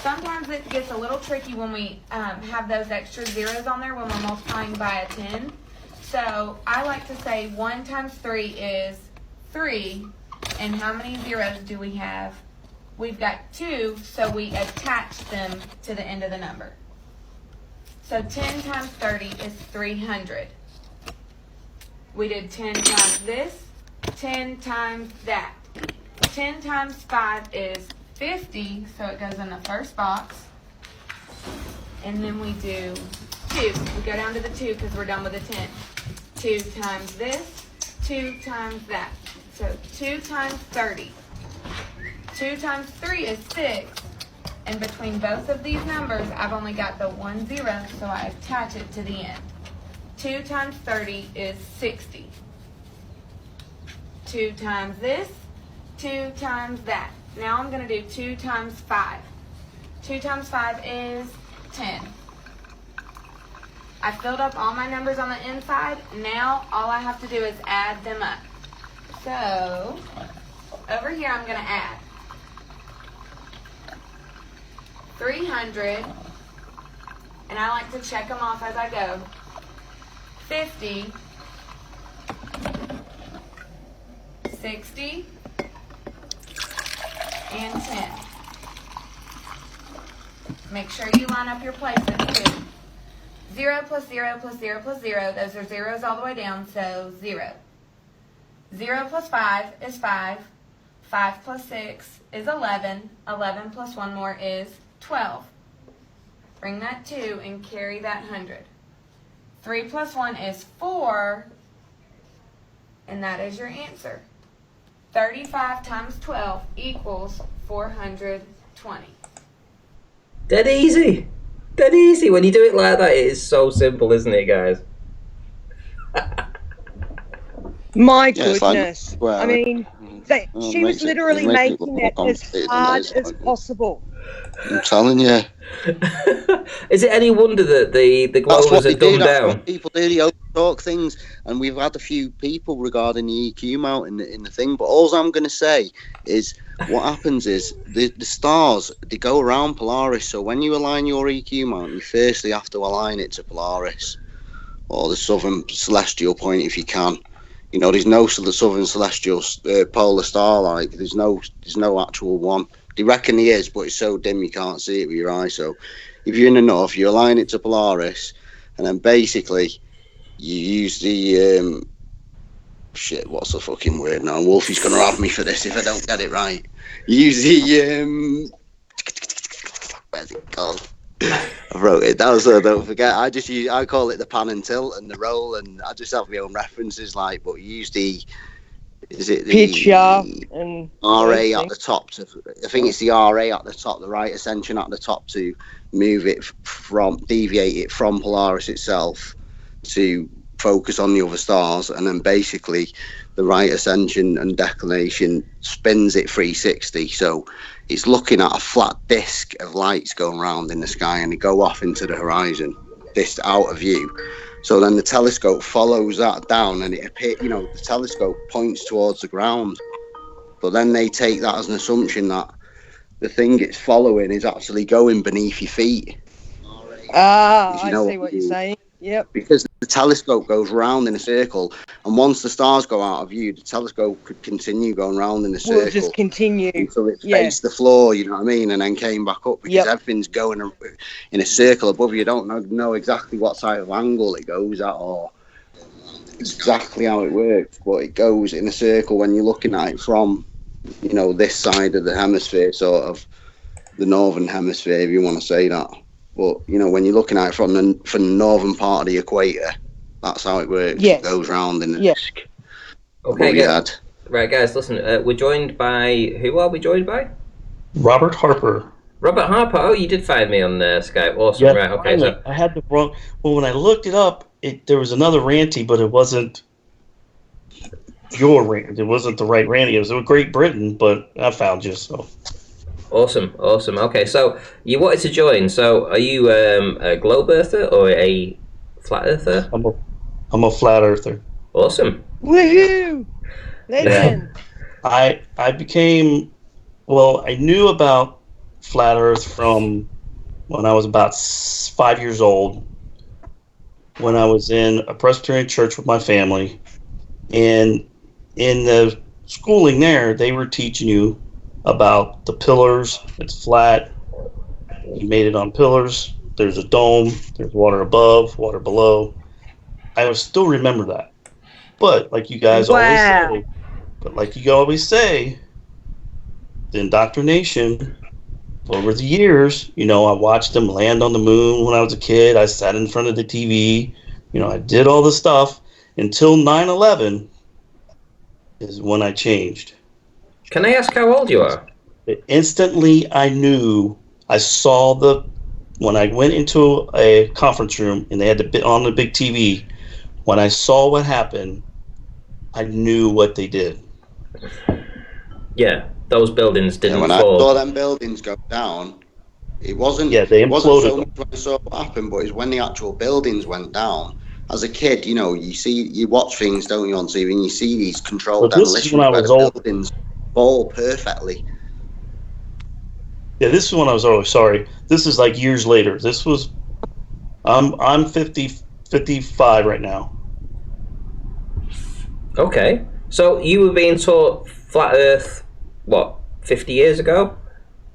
Sometimes it gets a little tricky when we have those extra zeros on there when we're multiplying by a 10. So I like to say 1 times 3 is 3. And how many zeros do we have? We've got 2, so we attach them to the end of the number. So 10 times 30 is 300. We did 10 times this, 10 times that. 10 times 5 is 50, so it goes in the first box. And then we do 2. We go down to the 2 because we're done with the 10. 2 times this, 2 times that. So 2 times 30. 2 times 3 is 6. And between both of these numbers, I've only got the 1 0, so I attach it to the end. 2 times 30 is 60. 2 times this, 2 times that. Now I'm going to do 2 times 5. 2 times 5 is 10. I filled up all my numbers on the inside. Now all I have to do is add them up. So over here I'm going to add 300, and I like to check them off as I go. 50, 60, and 10. Make sure you line up your places too. 0 plus 0 plus 0 plus 0, those are zeros all the way down, so 0. 0 plus 5 is 5. 5 plus 6 is 11. 11 plus 1 more is 12. Bring that 2 and carry that 100. 3 plus 1 is 4, and that is your answer. 35 times 12 equals 420. Dead easy. Dead easy. When you do it like that, it is so simple, isn't it, guys? My Yeah, it's like- goodness. well, I mean, she was literally making it as hard as possible. I'm telling you. Is it any wonder that the That's Glowers what they are do. dumbed That's down? what people do. They overtalk things, and we've had a few people regarding the EQ mount in the thing. But all I'm going to say is, what happens is the stars, they go around Polaris. So when you align your EQ mount, you firstly have to align it to Polaris or the Southern Celestial point if you can. You know, there's no Southern Celestial polar star. Like there's no actual one. They reckon there is, but it's so dim you can't see it with your eye. So if you're in the north, you align it to Polaris, and then basically you use the what's the fucking word now? Wolfie's gonna have me for this if I don't get it right. You use the where's it called? I wrote it down so I don't forget. I call it the pan and tilt and the roll, and I just have my own references. Like, but you use the Pitch, yeah, and RA at the top I think it's the RA at the top, the right ascension at the top to move it deviate it from Polaris itself to focus on the other stars, and then basically the right ascension and declination spins it 360, so it's looking at a flat disc of lights going around in the sky, and they go off into the horizon, this out of view. So then the telescope follows that down, and the telescope points towards the ground. but then they take that as an assumption that the thing it's following is actually going beneath your feet. I see what you're saying. Yep. Because the telescope goes round in a circle, and once the stars go out of view, the telescope could continue going round in a circle. We'll just continue until it faced the floor, you know what I mean, and then came back up, because everything's going in a circle above you. You don't know exactly what side of angle it goes at or exactly how it works, but it goes in a circle when you're looking at it from, you know, this side of the hemisphere, sort of the northern hemisphere, if you want to say that. But, you know, when you're looking at it from the northern part of the equator, that's how it works. It goes round in the disc. Okay, right, guys, listen, we're joined by... Who are we joined by? Robert Harper. Robert Harper. Oh, you did find me on Skype. Awesome. Yeah, right, okay. So I had the wrong... Well, when I looked it up, there was another Ranty, but it wasn't your Ranty. It wasn't the right Ranty. It was Great Britain, but I found you, so... Awesome. Okay, so you wanted to join. So are you a globe earther or a flat earther? I'm a flat earther. Awesome. Woohoo! Legend. Yeah. I became... Well, I knew about flat earth from when I was about 5 years old, when I was in a Presbyterian church with my family. And in the schooling there, they were teaching you about the pillars. It's flat. You made it on pillars. There's a dome. There's water above, water below. I still remember that. But like you guys always say, the indoctrination over the years, you know, I watched them land on the moon when I was a kid. I sat in front of the TV. You know, I did all the stuff until 9/11 is when I changed. Can I ask how old you are? Instantly, I knew. I saw when I went into a conference room and they had on the big TV. When I saw what happened, I knew what they did. Yeah, those buildings didn't when fall. I saw them buildings go down, it wasn't. Yeah, they imploded. It wasn't so much when I saw what happened, but it's when the actual buildings went down. As a kid, you know, you watch things, don't you, on TV, and you see these controlled demolitions where the buildings fall perfectly. Yeah, this is when I was sorry. This is like years later. This was, I'm 55 right now. Okay, so you were being taught flat Earth, what, 50 years ago?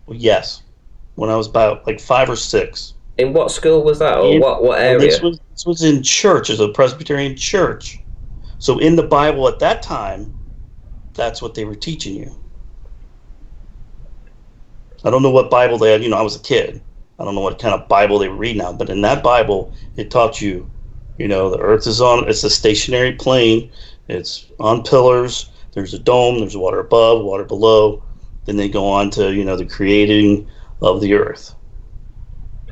Yes, when I was about like 5 or 6. In what school was that, or what area? This was in church. It's a Presbyterian church. So in the Bible at that time, that's what they were teaching you. I don't know what Bible they had. You know, I was a kid. I don't know what kind of Bible they were reading out. But in that Bible, it taught you, you know, the earth it's a stationary plane. It's on pillars. There's a dome. There's water above, water below. Then they go on to, you know, the creating of the earth.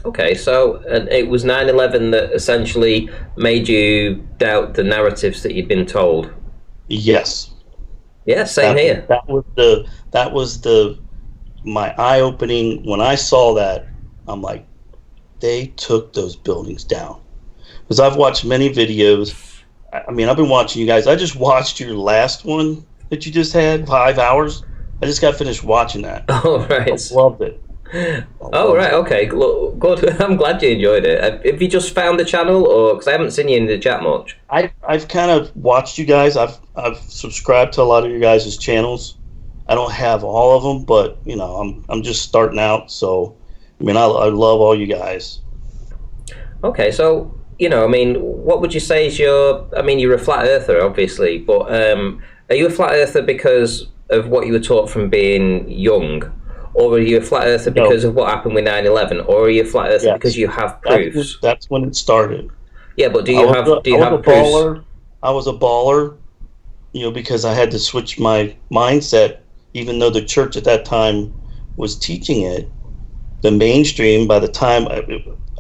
Okay, so it was 9/11 that essentially made you doubt the narratives that you'd been told. Yes. Yeah, same here. That was my eye-opening. When I saw that, I'm like, they took those buildings down. Because I've watched many videos. I mean, I've been watching you guys. I just watched your last one that you just had, 5 hours. I just got finished watching that. Oh, right. I loved it. Oh, right, okay. Good. I'm glad you enjoyed it. Have you just found the channel, or because I haven't seen you in the chat much? I've kind of watched you guys. I've subscribed to a lot of your guys' channels. I don't have all of them, but you know, I'm just starting out. So, I mean, I love all you guys. Okay, so you know, I mean, what would you say is you're a flat earther, obviously, but are you a flat earther because of what you were taught from being young? Or are you a flat earther because of what happened with 9/11? Or are you a flat earther because you have proofs? That's when it started. Yeah, but do you have proofs? Baller. I was a baller, you know, because I had to switch my mindset, even though the church at that time was teaching it. The mainstream, by the time,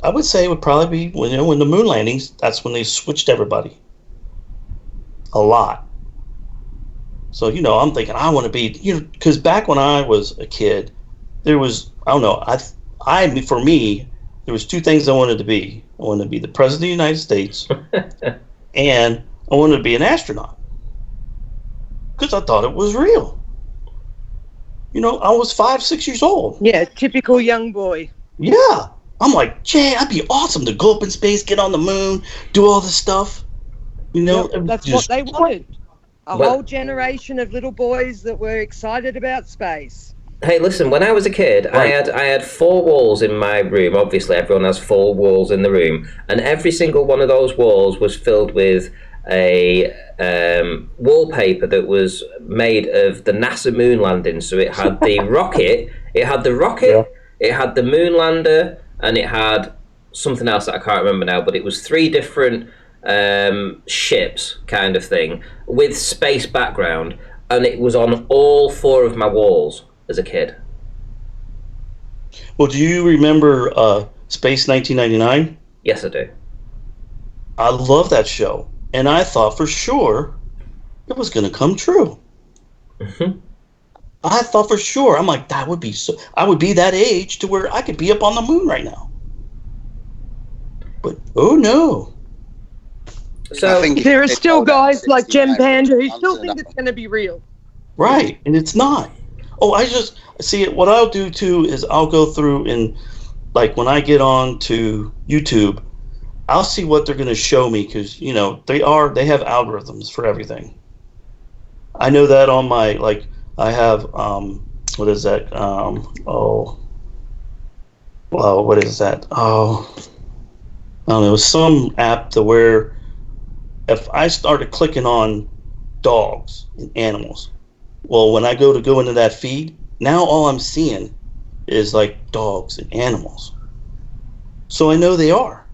I would say it would probably be when the moon landings, that's when they switched everybody. A lot. So, you know, I'm thinking I want to be, you know, because back when I was a kid, there was, I don't know, for me, there was 2 things I wanted to be. I wanted to be the President of the United States, and I wanted to be an astronaut. Because I thought it was real. I was 5, 6 years old. Yeah, typical young boy. Yeah. I'm like, Jay, that'd be awesome to go up in space, get on the moon, do all this stuff. Yep, that's what they wanted. A Well- whole generation of little boys that were excited about space. Hey, listen, when I was a kid, Right. I had 4 walls in my room. Obviously, everyone has 4 walls in the room. And every single one of those walls was filled with a wallpaper that was made of the NASA moon landing. So it had the rocket, it had the moon lander, and it had something else that I can't remember now, but it was 3 different ships kind of thing with space background. And it was on all 4 of my walls as a kid. Well, do you remember Space 1999? Yes, I do. I love that show, and I thought for sure it was going to come true. Mm-hmm. I thought for sure. I'm like, that would be so. I would be that age to where I could be up on the moon right now. But oh no! So There are still guys like Jem Panda who still think it's going to be real. Right, and it's not. Oh, I just see it. What I'll do too is I'll go through and like when I get on to YouTube, I'll see what they're going to show me because they have algorithms for everything. I know that on my I have what is that what is that I don't know, some app to where if I started clicking on dogs and animals, well, when I go into that feed, now all I'm seeing is like dogs and animals. So I know they are.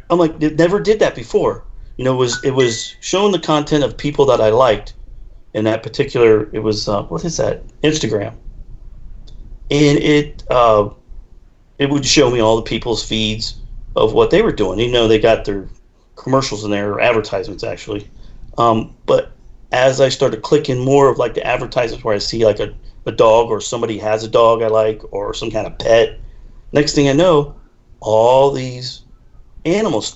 I'm like, it never did that before. It was showing the content of people that I liked in that particular. It was what is that? Instagram, and it would show me all the people's feeds of what they were doing. They got their commercials in there, or advertisements actually, but as I started clicking more of like the advertisements where I see like a dog or somebody has a dog I like or some kind of pet, next thing I know, all these animals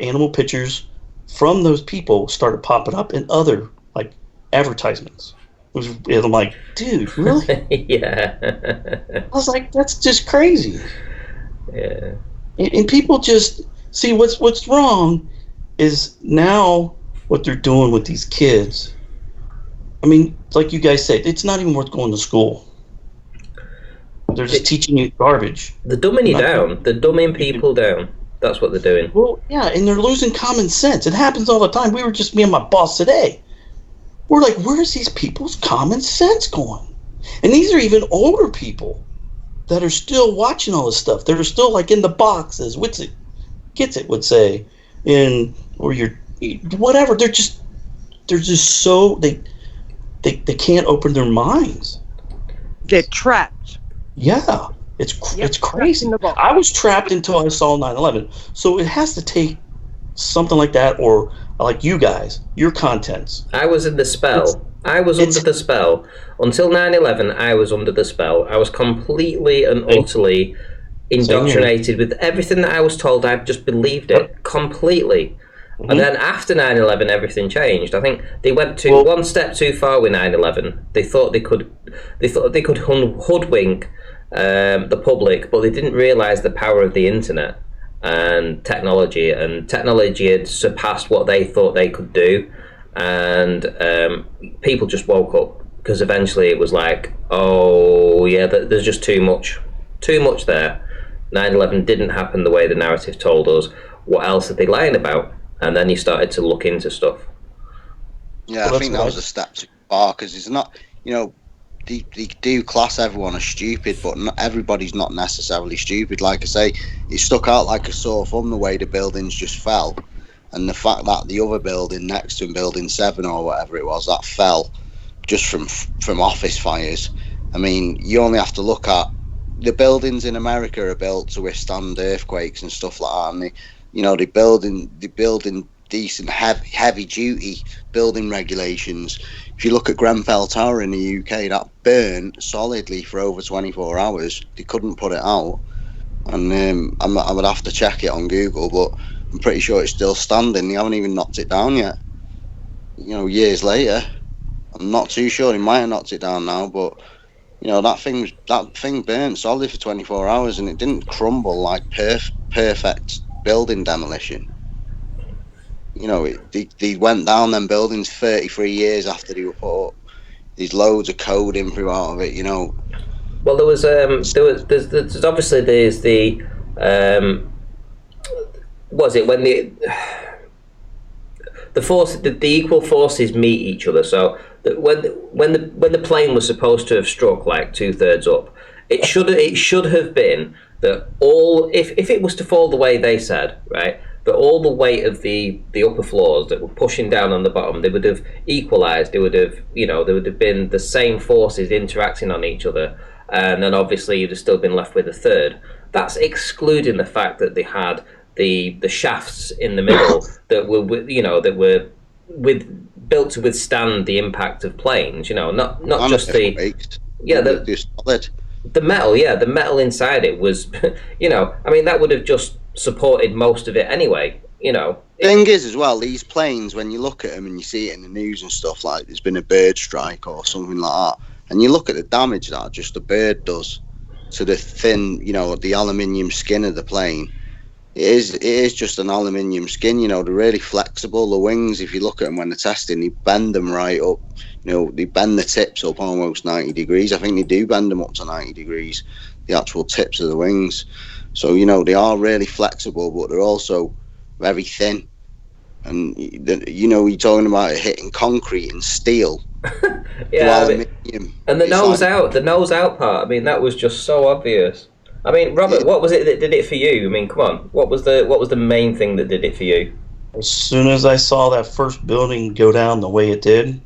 animal pictures from those people started popping up in other like advertisements. And I'm like, dude, really? yeah. I was like, that's just crazy. Yeah. And people just see what's wrong is now what they're doing with these kids. I mean, like you guys said, it's not even worth going to school. They're just teaching you garbage. They're dumbing you down. They're dumbing people down. That's what they're doing. Well, yeah, and they're losing common sense. It happens all the time. We were just me and my boss today. We're like, where's these people's common sense going? And these are even older people that are still watching all this stuff. They're still like in the box, as Gets-It would say, or you're whatever. They're just so they can't open their minds. They're trapped. Yeah, it's crazy. I was trapped until I saw 9/11. So it has to take something like that, or like you guys, your contents. I was in the spell. I was under the spell. Until 9/11, I was under the spell. I was completely and utterly indoctrinated with everything that I was told. I just believed it completely. Mm-hmm. And then after 9/11, everything changed. I think they went one step too far with 9/11. They thought they could hoodwink the public, but they didn't realize the power of the internet and technology. And technology had surpassed what they thought they could do. And people just woke up because eventually it was like, oh yeah, there's just too much there. 9/11 didn't happen the way the narrative told us. What else are they lying about? And then you started to look into stuff. Yeah, I think that was a step too far because it's not, they do class everyone as stupid, but not, everybody's not necessarily stupid. Like I say, it stuck out like a sore thumb the way the buildings just fell. And the fact that the other building next to him, Building 7 or whatever it was, that fell just from office fires. I mean, you only have to look at the buildings in America are built to withstand earthquakes and stuff like that. And they're building decent, heavy duty building regulations. If you look at Grenfell Tower in the UK, that burned solidly for over 24 hours. They couldn't put it out. And I would have to check it on Google, but I'm pretty sure it's still standing. They haven't even knocked it down yet. Years later. I'm not too sure. He might have knocked it down now, but you know that thing burnt solid for 24 hours, and it didn't crumble like perfect building demolition. You know, they went down them buildings 33 years after they were put up. There's loads of code in throughout of it. You know. Well, there's obviously there's the what is it when the equal forces meet each other. So that when the plane was supposed to have struck like 2/3 up, it should have been that all if it was to fall the way they said, right, that all the weight of the upper floors that were pushing down on the bottom, they would have equalised. They would have there would have been the same forces interacting on each other, and then obviously you'd have still been left with a third. That's excluding the fact that they had the shafts in the middle that were built to withstand the impact of planes. Not just the solid. The metal, the metal inside it was, that would have just supported most of it anyway. Thing is, as well, these planes, when you look at them and you see it in the news and stuff, like there's been a bird strike or something like that, and you look at the damage that just the bird does to the thin, the aluminium skin of the plane. It is just an aluminium skin. They're really flexible. The wings, if you look at them when they're testing, they bend them right up. They bend the tips up almost 90 degrees. I think they do bend them up to 90 degrees, the actual tips of the wings. So, they are really flexible, but they're also very thin. And, you're talking about it hitting concrete and steel. Aluminium. And the nose out part, that was just so obvious. Robert, what was it that did it for you? Come on. What was the main thing that did it for you? As soon as I saw that first building go down the way it did,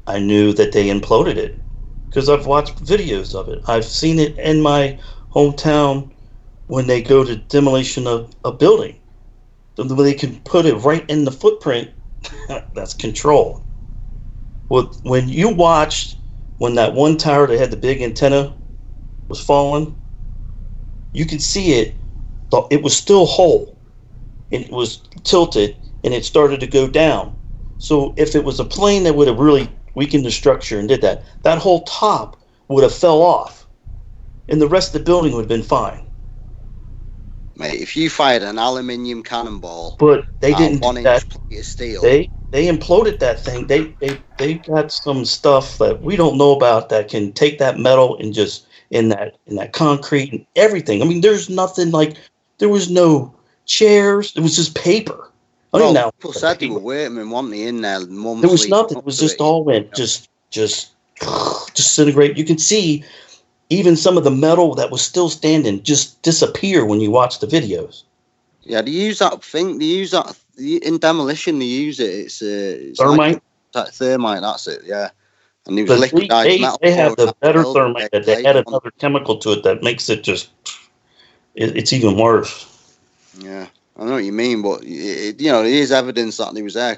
I knew that they imploded it. Because I've watched videos of it. I've seen it in my hometown when they go to demolition of a building. They can put it right in the footprint. That's control. When you watched when that one tower that had the big antenna was falling, you could see it. It was still whole, and it was tilted, and it started to go down. So if it was a plane that would have really weakened the structure and did that, that whole top would have fell off, and the rest of the building would have been fine. Mate, if you fired an aluminium cannonball, but they didn't do that. Plate of steel, they imploded that thing. They got some stuff that we don't know about that can take that metal and just in that concrete and everything. There's nothing like, there was no chairs. It was just paper. People said they were workmen, weren't they, in there months. There was nothing. It was just all went just disintegrate. You can see even some of the metal that was still standing just disappear when you watch the videos. Yeah, they use that thing. They use that in demolition. They use it. It's thermite. Like thermite. That's it. Yeah. And it was liquidized metal. They have the better thermite that they add another chemical to it that makes it just. It's even worse. Yeah, I know what you mean, but it is evidence that he was there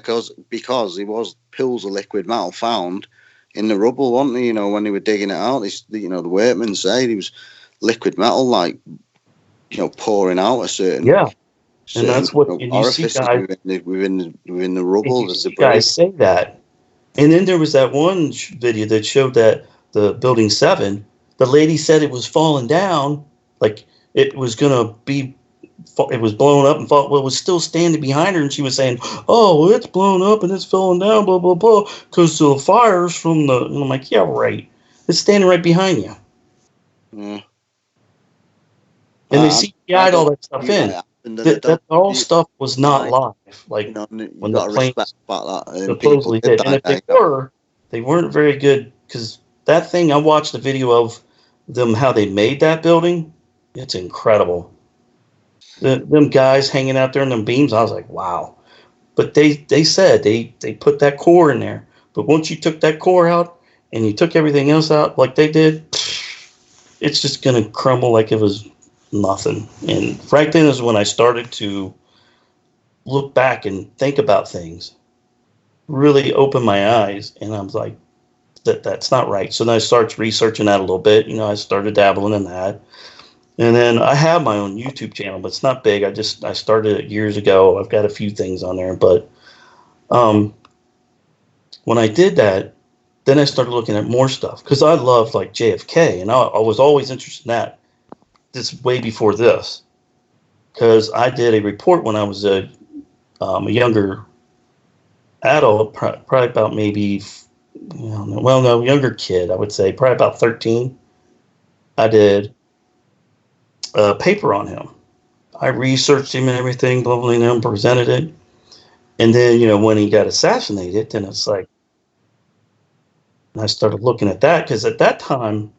because there was pools of liquid metal found in the rubble, weren't they? When they were digging it out, the workmen say there was liquid metal pouring out a certain. Yeah. And that's what you see guys within the rubble. You guys say that, and then there was that one video that showed that the building 7, the lady said it was falling down, like it was gonna be, it was blown up and fall. Well, it was still standing behind her, and she was saying, "Oh, well, it's blown up and it's falling down, blah blah blah, because the fires from the." And I'm like, "Yeah, right. It's standing right behind you." Yeah. And they CGI'd all that stuff in. That all stuff was not live, like when the plane supposedly did. And if they were, they weren't very good, because that thing, I watched the video of them, how they made that building. It's incredible. Them guys hanging out there in them beams, I was like, wow. But they said they put that core in there. But once you took that core out and you took everything else out like they did, it's just going to crumble like it was nothing. And right then is when I started to look back and think about things, really open my eyes, and I was like, that's not right. So then I started researching that a little bit. I started dabbling in that, and then I have my own YouTube channel, but it's not big. I started it years ago. I've got a few things on there, but when I did that, then I started looking at more stuff because I loved like JFK, and I was always interested in that. This way before this, because I did a report when I was a younger adult, probably about maybe, younger kid, I would say, probably about 13. I did a paper on him. I researched him and everything, blah, blah, blah, presented it. And then, when he got assassinated, then it's like, and I started looking at that because at that time,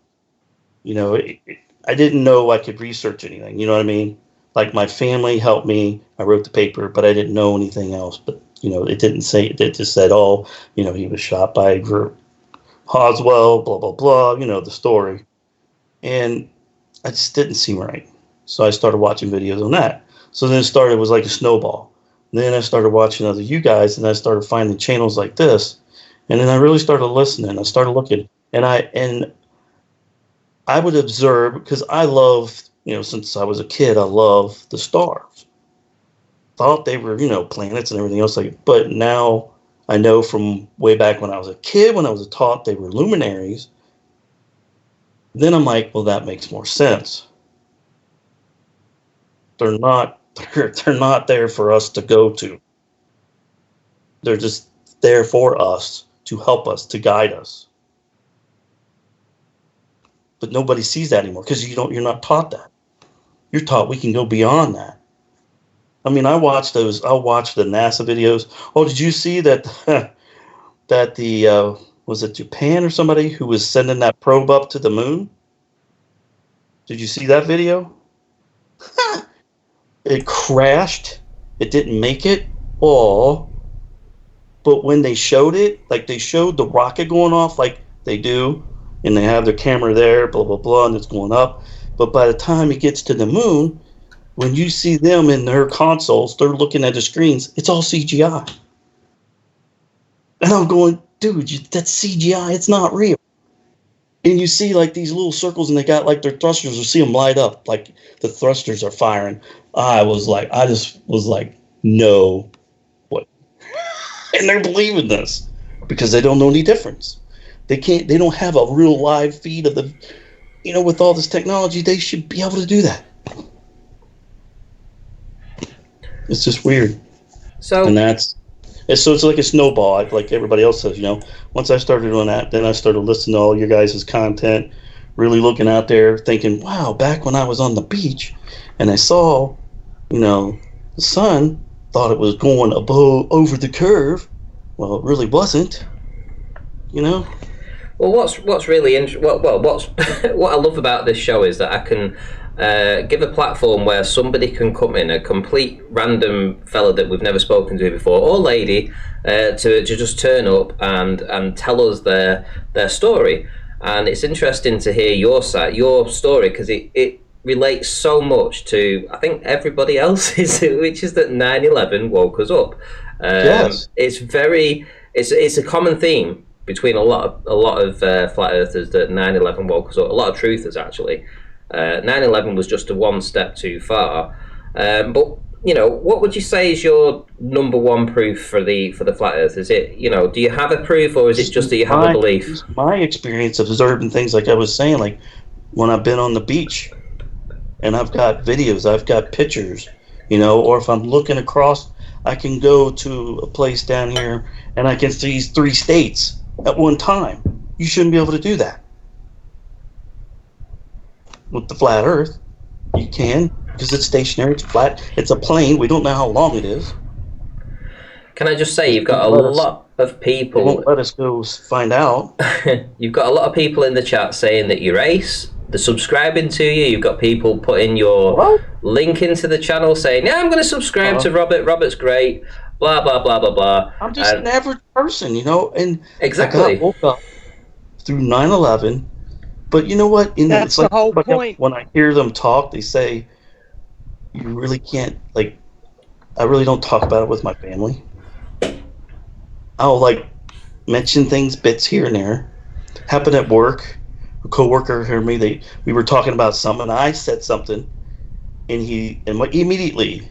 I didn't know I could research anything. You know what I mean? Like my family helped me. I wrote the paper, but I didn't know anything else. But, it didn't say, it just said, he was shot by Hoswell, blah, blah, blah, the story. And I just didn't seem right. So I started watching videos on that. So then it was like a snowball. And then I started watching other you guys, and I started finding channels like this. And then I really started listening. I started looking. And I would observe, because I love, since I was a kid, I love the stars. Thought they were, planets and everything else. But now I know from way back when I was a kid, when I was taught they were luminaries. Then I'm like, well, that makes more sense. They're not there for us to go to. They're just there for us, to help us, to guide us. But nobody sees that anymore because you're not taught that. You're taught we can go beyond that. I mean, I'll watch the NASA videos. Oh, did you see that that the was it Japan or somebody who was sending that probe up to the moon? Did you see that video? It crashed. It didn't make it. Oh. But when they showed it, like they showed the rocket going off like they do, and they have their camera there, blah, blah, blah, and it's going up. But by the time it gets to the moon, when you see them in their consoles, they're looking at the screens, it's all CGI. And I'm going, dude, that's CGI. It's not real. And you see like these little circles, and they got like their thrusters, you see them light up, like the thrusters are firing. I just was like, no. What? And they're believing this because they don't know any difference. They don't have a real live feed of the, with all this technology, they should be able to do that. It's just weird. So it's like a snowball, like everybody else says, Once I started doing that, then I started listening to all your guys' content, really looking out there, thinking, wow, back when I was on the beach and I saw, the sun, thought it was going over the curve. Well, it really wasn't, Well, what's really interesting? What I love about this show is that I can give a platform where somebody can come in, a complete random fella that we've never spoken to before, or lady, to just turn up and tell us their story. And it's interesting to hear your story, because it relates so much to, I think, everybody else's, which is that 9/11 woke us up. Yes. It's a common theme between a lot of flat earthers that 9/11 woke us up. A lot of truthers, actually. 9/11 was just a one step too far. But what would you say is your number one proof for the flat earth? Is it, do you have a proof, or is it just that you have a belief? My experience of observing things, like I was saying, like when I've been on the beach and I've got videos, I've got pictures, or if I'm looking across, I can go to a place down here and I can see 3 states at one time. You shouldn't be able to do that. With the flat earth, you can, because it's stationary, it's flat, it's a plane, we don't know how long it is. Can I just say, you've got a lot of people... They won't let us go find out. You've got a lot of people in the chat saying that you're ace, they're subscribing to you, you've got people putting your link into the channel saying, yeah, I'm going to subscribe to Robert's great, blah, blah, blah, blah, blah. I'm just an average person, and exactly. I woke up through 9/11. But you know what? That's it's like the whole point. When I hear them talk, they say, you really can't, I really don't talk about it with my family. I'll, mention bits here and there. Happened at work. A coworker heard me. We were talking about something, and I said something, and he immediately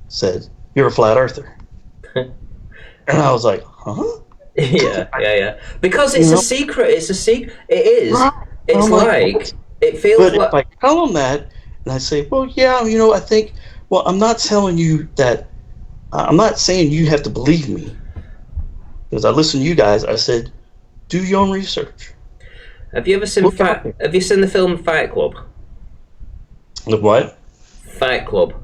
said, "You're a flat earther." And I was like, huh? Yeah. Because it's a secret. It's a secret. It is. Right. It's like it feels But like. if I tell them that, and I say, well, yeah, I think. Well, I'm not telling you that. I'm not saying you have to believe me. Because I listen to you guys. I said, do your own research. Have you ever seen Have you seen the film Fight Club? The what? Fight Club.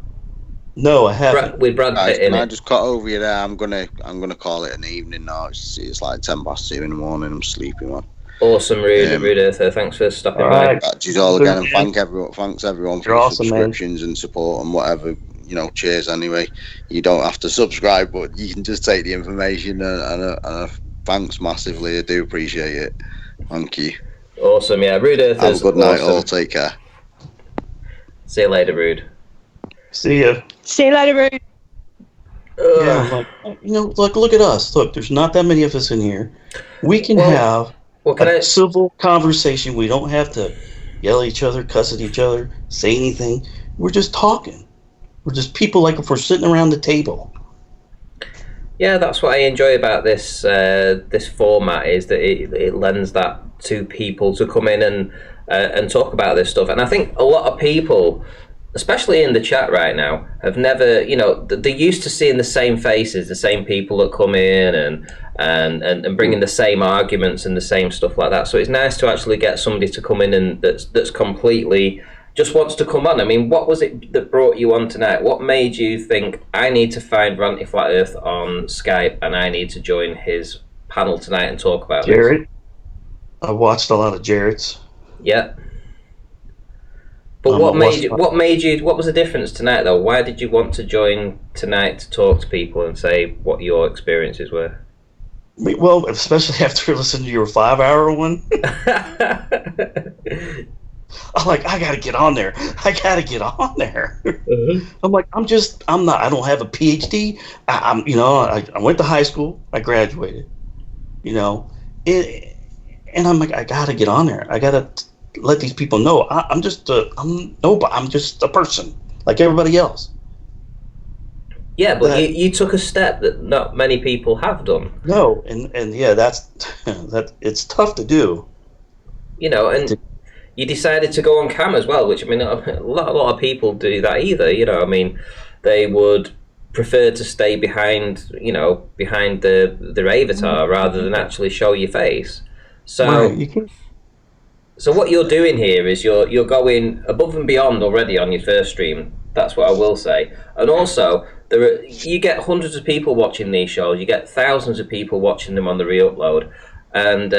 No, I haven't. With Brad Pitt in Can I it. just cut over you there? I'm gonna call it an evening now. It's like 2:10 in the morning. I'm sleepy, man. Awesome, Rude Earther. Thanks for stopping by. That's all again, and thanks everyone for your awesome, subscriptions and support and whatever. Cheers anyway. You don't have to subscribe, but you can just take the information and thanks massively. I do appreciate it. Thank you. Awesome, yeah. Rude Earther. Have a good night, all. Take care. See you later, Rude. See ya. See you later, Rude. Yeah, look at us. Look, there's not that many of us in here. We can have a civil conversation. We don't have to yell at each other, cuss at each other, say anything. We're just talking. We're just people like if we're sitting around the table. Yeah, that's what I enjoy about this this format is that it lends that to people to come in and talk about this stuff. And I think a lot of people, especially in the chat right now, have never, they're used to seeing the same faces, the same people that come in and bringing the same arguments and the same stuff like that. So it's nice to actually get somebody to come in and that's completely just wants to come on. I mean, what was it that brought you on tonight? What made you think, I need to find Ranty Flat Earth on Skype and I need to join his panel tonight and talk about Jared? I watched a lot of Jared's. Yeah. But what was the difference tonight though? Why did you want to join tonight to talk to people and say what your experiences were? Well, especially after listening to your 5-hour one. I'm like, I gotta get on there. Mm-hmm. I'm like, I don't have a PhD. I went to high school. I graduated. And I'm like, I gotta get on there. I gotta let these people know I'm just a person like everybody else. Yeah, but you took a step that not many people have done. No, and yeah, that's it's tough to do. You decided to go on cam as well, which, I mean, a lot of people do that either. They would prefer to stay behind their avatar rather than actually show your face. So, right, so what you're doing here is you're going above and beyond already on your first stream. That's what I will say. And also, you get hundreds of people watching these shows. You get thousands of people watching them on the re-upload. And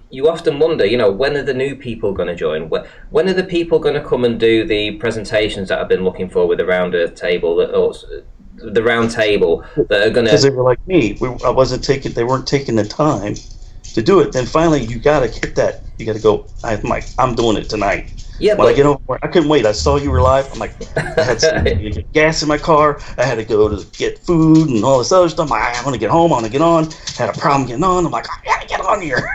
you often wonder, when are the new people going to join? When are the people going to come and do the presentations that I've been looking for with the round earth table, the round table that are going to? Because they were like me. They weren't taking the time to do it. Then finally, you got to hit that. You got to go. I'm doing it tonight. Yeah, when I get over, I couldn't wait. I saw you were live. I'm like, I had some gas in my car. I had to go to get food and all this other stuff. I want to get home. I want to get on. Had a problem getting on. I'm like, I gotta get on here.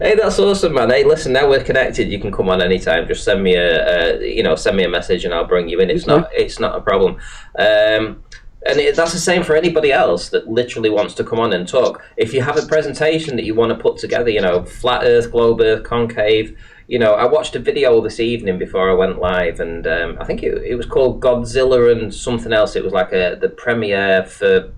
Hey, that's awesome, man. Hey, listen, now we're connected. You can come on anytime. Just send me a message and I'll bring you in. It's not a problem. And that's the same for anybody else that literally wants to come on and talk. If you have a presentation that you want to put together, flat Earth, globe Earth, concave. I watched a video this evening before I went live, and I think it was called Godzilla and something else. It was like the premiere for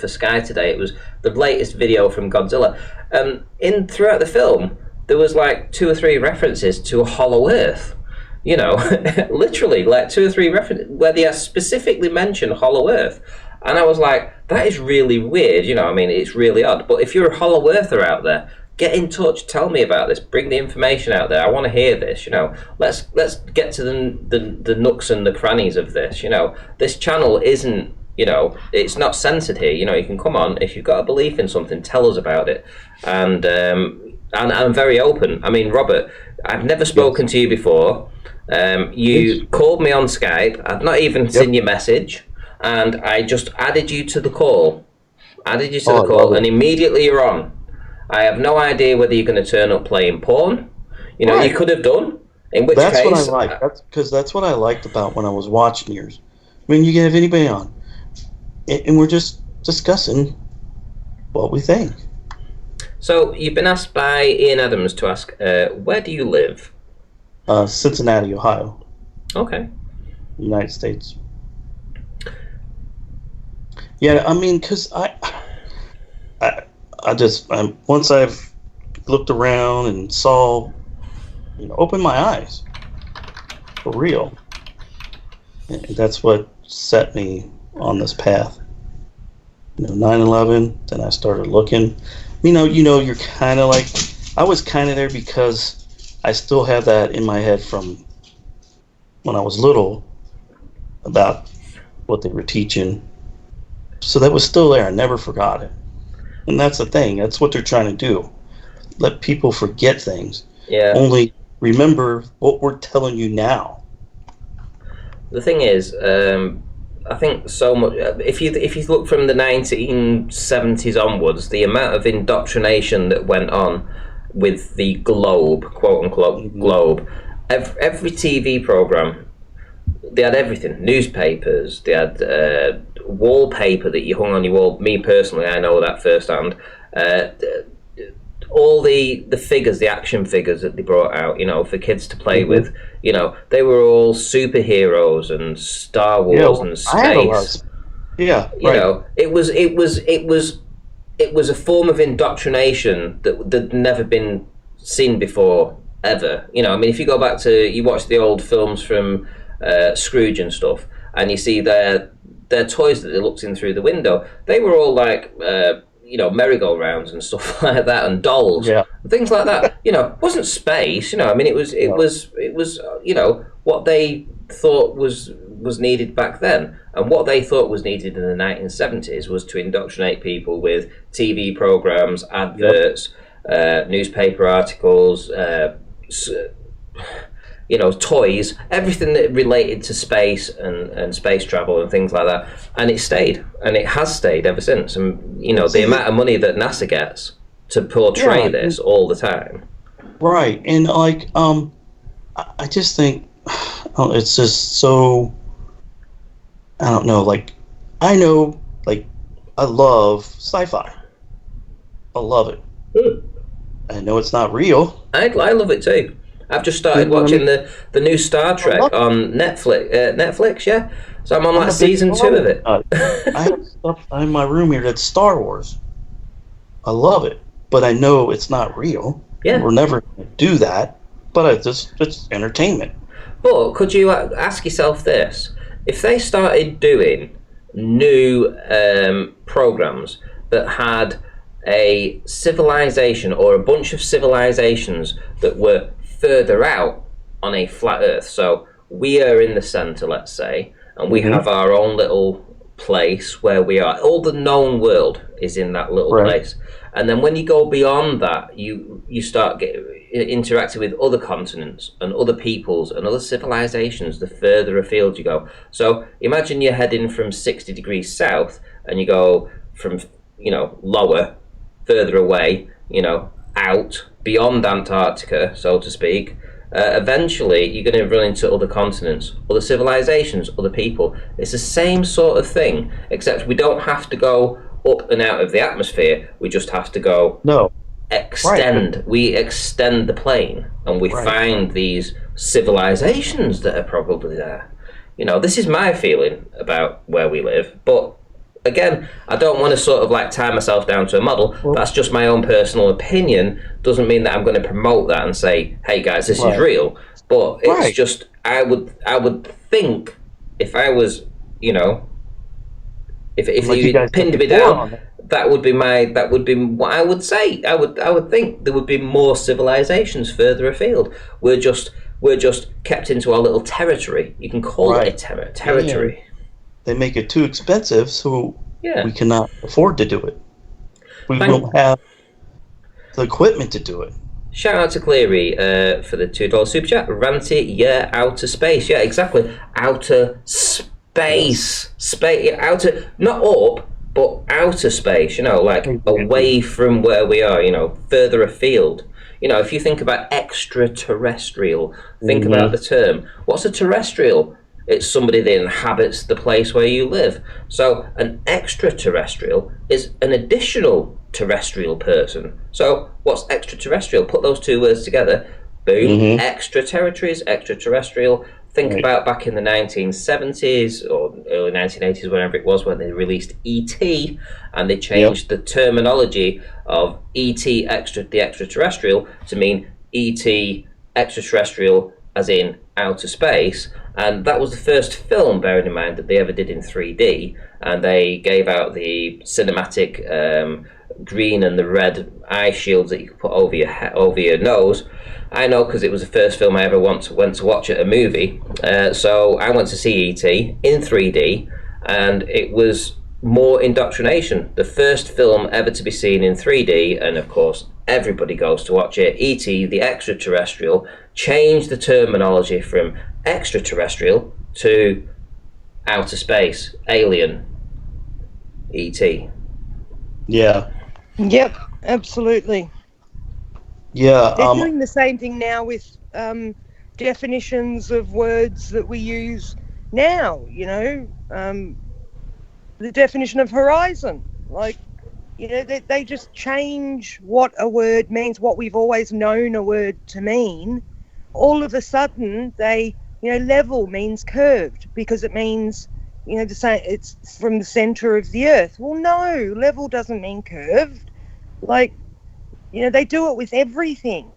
Sky today. It was the latest video from Godzilla. Throughout the film, there was like 2 or 3 references to a hollow Earth. Literally like 2 or 3 references where they specifically mention hollow Earth. And I was like, that is really weird. It's really odd. But if you're a hollow Earther out there, get in touch, tell me about this, bring the information out there. I want to hear this, Let's get to the nooks and the crannies of this, This channel isn't, it's not censored here, you can come on. If you've got a belief in something, tell us about it. And I'm very open. I mean, Robert, I've never spoken to you before. You called me on Skype. I've not even seen your message. And I just added you to the call. And immediately you're on. I have no idea whether you're going to turn up playing porn. You could have done. In which case, what I like. That's what I liked about when I was watching yours. I mean, you can have anybody on, and we're just discussing what we think. So you've been asked by Ian Adams to ask, where do you live? Cincinnati, Ohio. Okay. United States. Yeah, I mean, because once I've looked around and saw, opened my eyes, for real. And that's what set me on this path. 9/11, then I started looking. You're kind of like, I was kind of there because I still have that in my head from when I was little about what they were teaching. So that was still there. I never forgot it. And that's the thing. That's what they're trying to do. Let people forget things. Yeah. Only remember what we're telling you now. The thing is, I think so much. If you look from the 1970s onwards, the amount of indoctrination that went on with the globe, quote unquote globe, every TV program, they had everything. Newspapers, they had wallpaper that you hung on your wall. Me personally, I know that firsthand. All the figures, the action figures that they brought out, for kids to play with, they were all superheroes and Star Wars and space. I had a lot. Yeah, right. It was a form of indoctrination that never been seen before ever. If you go back you watch the old films from Scrooge and stuff, and you see their toys that they looked in through the window, they were all like merry-go-rounds and stuff like that, and dolls, and things like that. It wasn't space. It was what they thought was needed back then, and what they thought was needed in the 1970s was to indoctrinate people with TV programs, adverts, newspaper articles, toys, everything that related to space and space travel and things like that. And it stayed, and it has stayed ever since. And the amount of money that NASA gets to portray this all the time. Right, and I just think it's just so, I don't know, I know, I love sci-fi. I love it. I know it's not real. I love it too. I've just started watching the new Star Trek on Netflix. Netflix, yeah. So I'm on season 2 of it. I have stuff in my room here that's Star Wars. I love it, but I know it's not real. Yeah, we're never going to do that. But it's entertainment. But could you ask yourself this: if they started doing new programs that had a civilization or a bunch of civilizations that were further out on a flat Earth, so we are in the center, let's say, and we have our own little place where we are. All the known world is in that little place, and then when you go beyond that, you start interacting with other continents and other peoples and other civilizations the further afield you go. So imagine you're heading from 60 degrees south, and you go from lower, further away, out beyond Antarctica, so to speak. Eventually you're going to run into other continents, other civilizations, other people. It's the same sort of thing, except we don't have to go up and out of the atmosphere. We just have to go extend. We extend the plane, and we find these civilizations that are probably there. This is my feeling about where we live, but again, I don't want to sort of tie myself down to a model. That's just my own personal opinion. Doesn't mean that I'm going to promote that and say, hey guys, this is real. But it's just, I would think if I was, if you pinned me down, that would be what I would say. I would think there would be more civilizations further afield. We're just kept into our little territory. You can call it a territory. Yeah. They make it too expensive, so we cannot afford to do it. We don't have the equipment to do it. Shout out to Cleary for the $2 super chat. Ranty, outer space. Yeah, exactly. Outer space. Outer, not up, but outer space, away from where we are, further afield. If you think about extraterrestrial, think about the term. What's a terrestrial? It's somebody that inhabits the place where you live. So an extraterrestrial is an additional terrestrial person. So what's extraterrestrial? Put those two words together. Boom. Extra territories, extraterrestrial. Think about back in the 1970s or early 1980s, whenever it was, when they released E.T. and they changed the terminology of E.T. the extraterrestrial to mean E.T. extraterrestrial as in outer space. And that was the first film, bearing in mind, that they ever did in 3D. And they gave out the cinematic green and the red eye shields that you could put over your nose. I know, because it was the first film I ever went to watch at a movie. So I went to see E.T. in 3D, and it was more indoctrination. The first film ever to be seen in 3D, and of course everybody goes to watch it. E.T. the extraterrestrial changed the terminology from extraterrestrial to outer space, alien, E.T. Yeah. Yep, absolutely. Yeah. They're doing the same thing now with definitions of words that we use now, the definition of horizon. Like, they just change what a word means, what we've always known a word to mean. All of a sudden, level means curved because it means, the same, it's from the center of the earth. Well, no, level doesn't mean curved. Like, they do it with everything.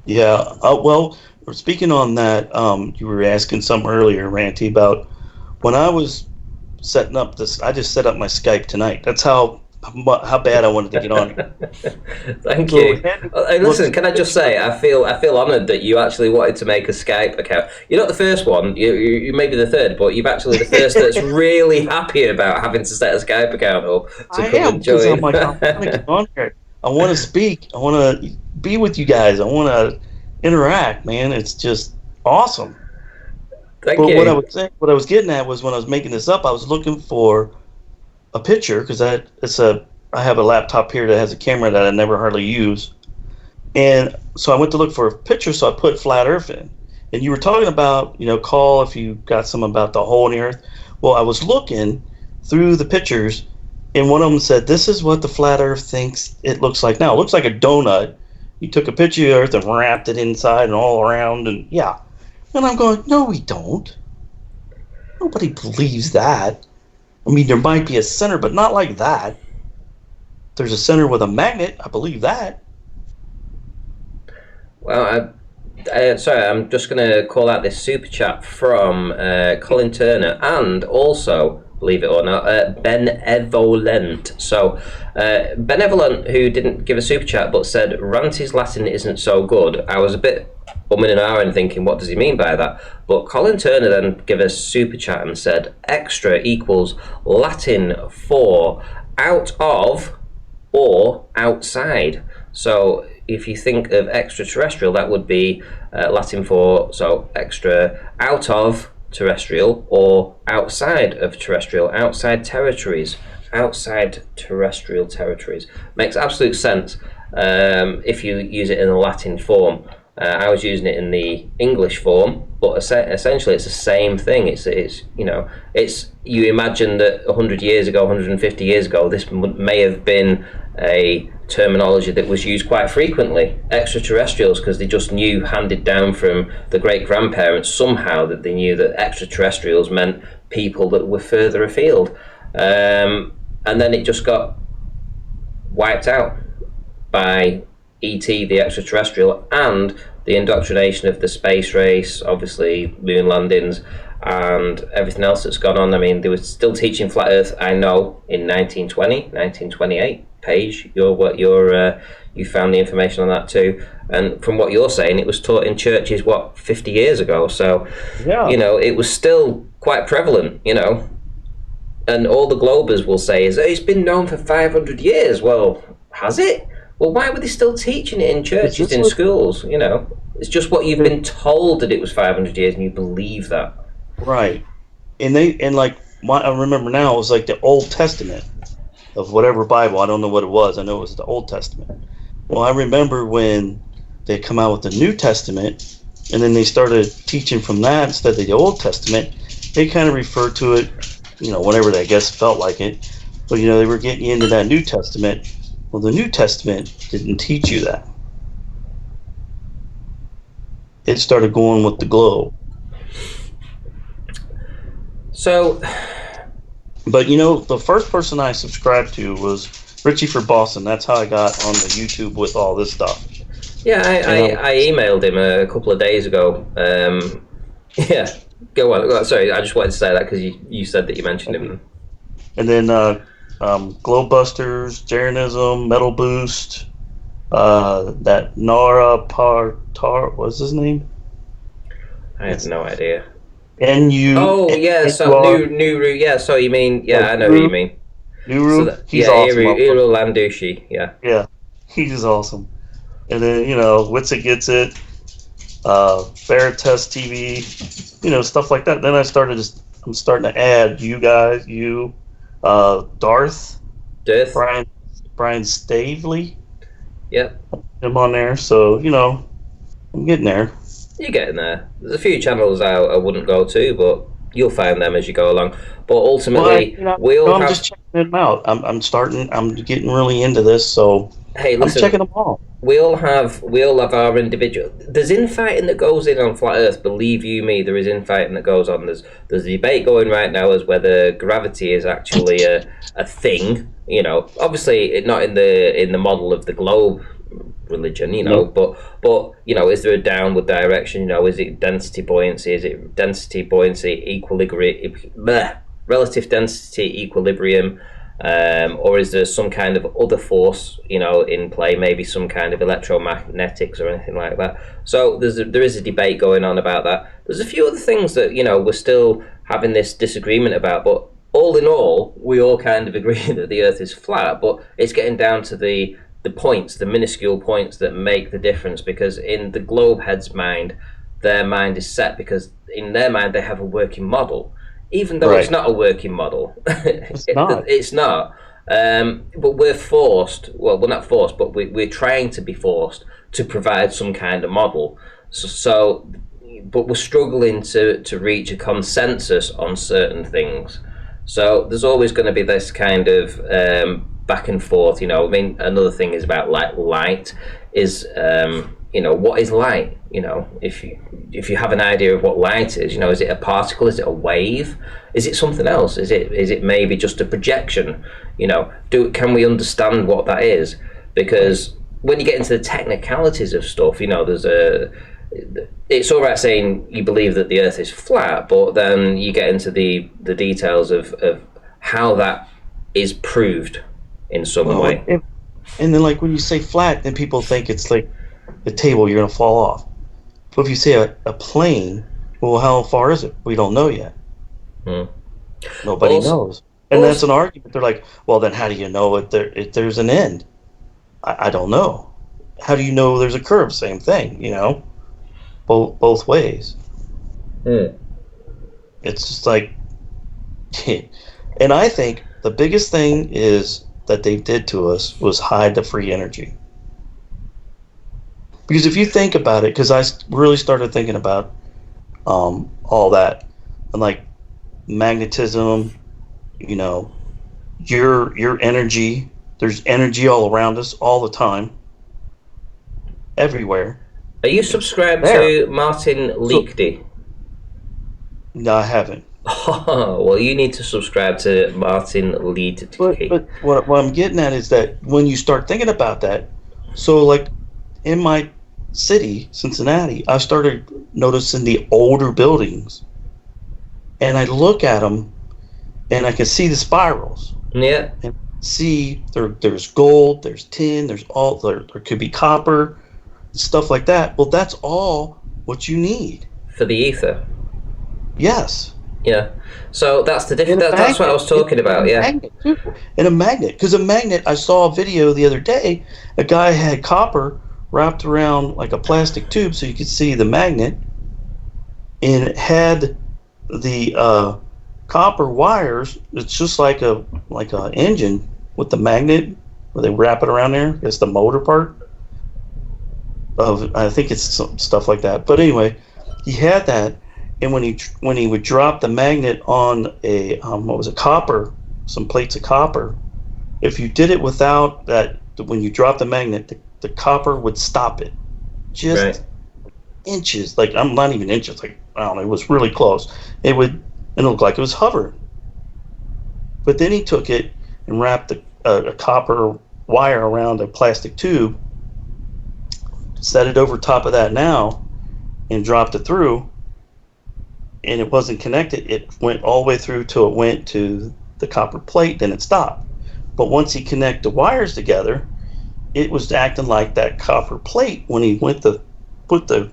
Yeah. Well, speaking on that, you were asking something earlier, Ranty, about when I was setting up this. I just set up my Skype tonight. That's how bad I wanted to get on here. Thank you. Listen, can I just say, I feel honoured that you actually wanted to make a Skype account. You're not the first one. You may be the third, but you've actually the first that's really happy about having to set a Skype account up to come and join. I'm like, I want to get on here. I want to speak. I want to be with you guys. I want to interact, man. It's just awesome. Thank you. What I was getting at was, when I was making this up, I was looking for a picture, because I have a laptop here that has a camera that I never hardly use, and so I went to look for a picture. So I put flat Earth in, and you were talking about call if you got some about the hole in the Earth. Well, I was looking through the pictures, and one of them said, "This is what the flat Earth thinks it looks like now. It looks like a donut. You took a picture of the Earth and wrapped it inside and all around, and yeah." And I'm going, no, we don't. Nobody believes that. I mean, there might be a center, but not like that. There's a center with a magnet. I believe that. Well, sorry, I'm just going to call out this super chat from Colin Turner, and also, believe it or not, Benevolent. So, Benevolent, who didn't give a super chat but said, Ranty's Latin isn't so good. I was a bit umming and ahhing, thinking, what does he mean by that? But Colin Turner then gave a super chat and said, extra equals Latin for out of or outside. So if you think of extraterrestrial, that would be Latin for, so extra out of terrestrial or outside of terrestrial, outside territories, outside terrestrial territories. Makes absolute sense if you use it in a Latin form. I was using it in the English form, but essentially it's the same thing. It's you imagine that 100 years ago, 150 years ago, this may have been a terminology that was used quite frequently. Extraterrestrials, because they just knew, handed down from the great grandparents somehow, that they knew that extraterrestrials meant people that were further afield, and then it just got wiped out by E.T. the extraterrestrial and the indoctrination of the space race, obviously moon landings and everything else that's gone on. I mean, they were still teaching flat Earth, I know, in 1920, 1928. Paige, you found the information on that too, and from what you're saying, it was taught in churches 50 years ago. So yeah, it was still quite prevalent, and all the Globers will say is it's been known for 500 years. Well, has it? Well, why were they still teaching it in churches, in schools? It's just what you've been told, that it was 500 years, and you believe that. Right. And I remember now, it was like the Old Testament of whatever Bible. I don't know what it was. I know it was the Old Testament. Well, I remember when they come out with the New Testament, and then they started teaching from that instead of the Old Testament. They kind of referred to it, whenever they, I guess, felt like it, But they were getting you into that New Testament. Well, the New Testament didn't teach you that. It started going with the globe. So, but the first person I subscribed to was Richie for Boston. That's how I got on the YouTube with all this stuff. Yeah, I emailed him a couple of days ago. Yeah, go on. Sorry, I just wanted to say that because you said that you mentioned him. And then Globebusters, Jeranism, Metal Boost, that Nara Partar, what's his name? I have no idea. NU. Oh, yeah, so Nuru, yeah, so you mean, yeah, I know who you mean. Nuru, so he's awesome. Iru Landushi, yeah. Yeah, he's awesome. And then, Witsit Gets It, Veritas TV, stuff like that. Then I'm starting to add you guys, Darth, Brian Stavely. Yep. Him on there, so, I'm getting there. You're getting there. There's a few channels I wouldn't go to, but you'll find them as you go along. But ultimately, I'm just checking them out. I'm getting really into this, so hey, listen, I'm checking them all. We all have our individual. There's infighting that goes in on Flat Earth. Believe you me, there is infighting that goes on. There's a debate going right now as whether gravity is actually a thing. Obviously not in the model of the globe religion, but is there a downward direction? Is it density buoyancy? Is it density buoyancy equilibrium, relative density equilibrium? Or is there some kind of other force, in play? Maybe some kind of electromagnetics or anything like that. So there is a debate going on about that. There's a few other things that we're still having this disagreement about, but all in all, we all kind of agree that the Earth is flat. But it's getting down to the points, the minuscule points that make the difference. Because in the globe head's mind, their mind is set because in their mind they have a working model. Even though it's not a working model. It's not. It's not. But we're forced, well, we're not forced, but we're trying to be forced to provide some kind of model. But we're struggling to reach a consensus on certain things. So there's always going to be this kind of back and forth, another thing is about light is, what is light? If you have an idea of what light is, is it a particle? Is it a wave? Is it something else? Is it maybe just a projection? Can we understand what that is? Because when you get into the technicalities of stuff, it's all right saying you believe that the Earth is flat, but then you get into the details of how that is proved in some way. And then, when you say flat, then people think it's like the table, you're going to fall off. But if you say a plane, well, how far is it? We don't know yet. Nobody knows. And that's an argument. They're like, well, then how do you know if there's an end? I don't know. How do you know there's a curve? Same thing, both ways. It's just like, and I think the biggest thing is that they did to us was hide the free energy. Because if you think about it, because I really started thinking about all that, and magnetism, your energy, there's energy all around us all the time, everywhere. Are you subscribed to Martin Leakdy? No, I haven't. Oh, well, you need to subscribe to Martin Leakdy. But what I'm getting at is that when you start thinking about that, so in my city, Cincinnati, I started noticing the older buildings, and I look at them, and I can see the spirals. Yeah. And see there's gold, there's tin, there could be copper, stuff like that. Well, that's all what you need for the ether. Yes. Yeah. So that's the difference. That's what I was talking about. Yeah. And a magnet, because a magnet. I saw a video the other day. A guy had copper wrapped around like a plastic tube so you could see the magnet, and it had the copper wires. It's just like a engine with the magnet where they wrap it around there. It's the motor part of, I think it's some stuff like that. But anyway, he had that, and when he would drop the magnet on a copper some plates of copper. If you did it without that, when you drop the magnet, the copper would stop it. Just inches, like I'm not even inches, like I don't know, it was really close. It looked like it was hovering. But then he took it and wrapped a copper wire around a plastic tube, set it over top of that now, and dropped it through, and it wasn't connected. It went all the way through till it went to the copper plate, then it stopped. But once he connected the wires together, it was acting like that copper plate. When he went to put the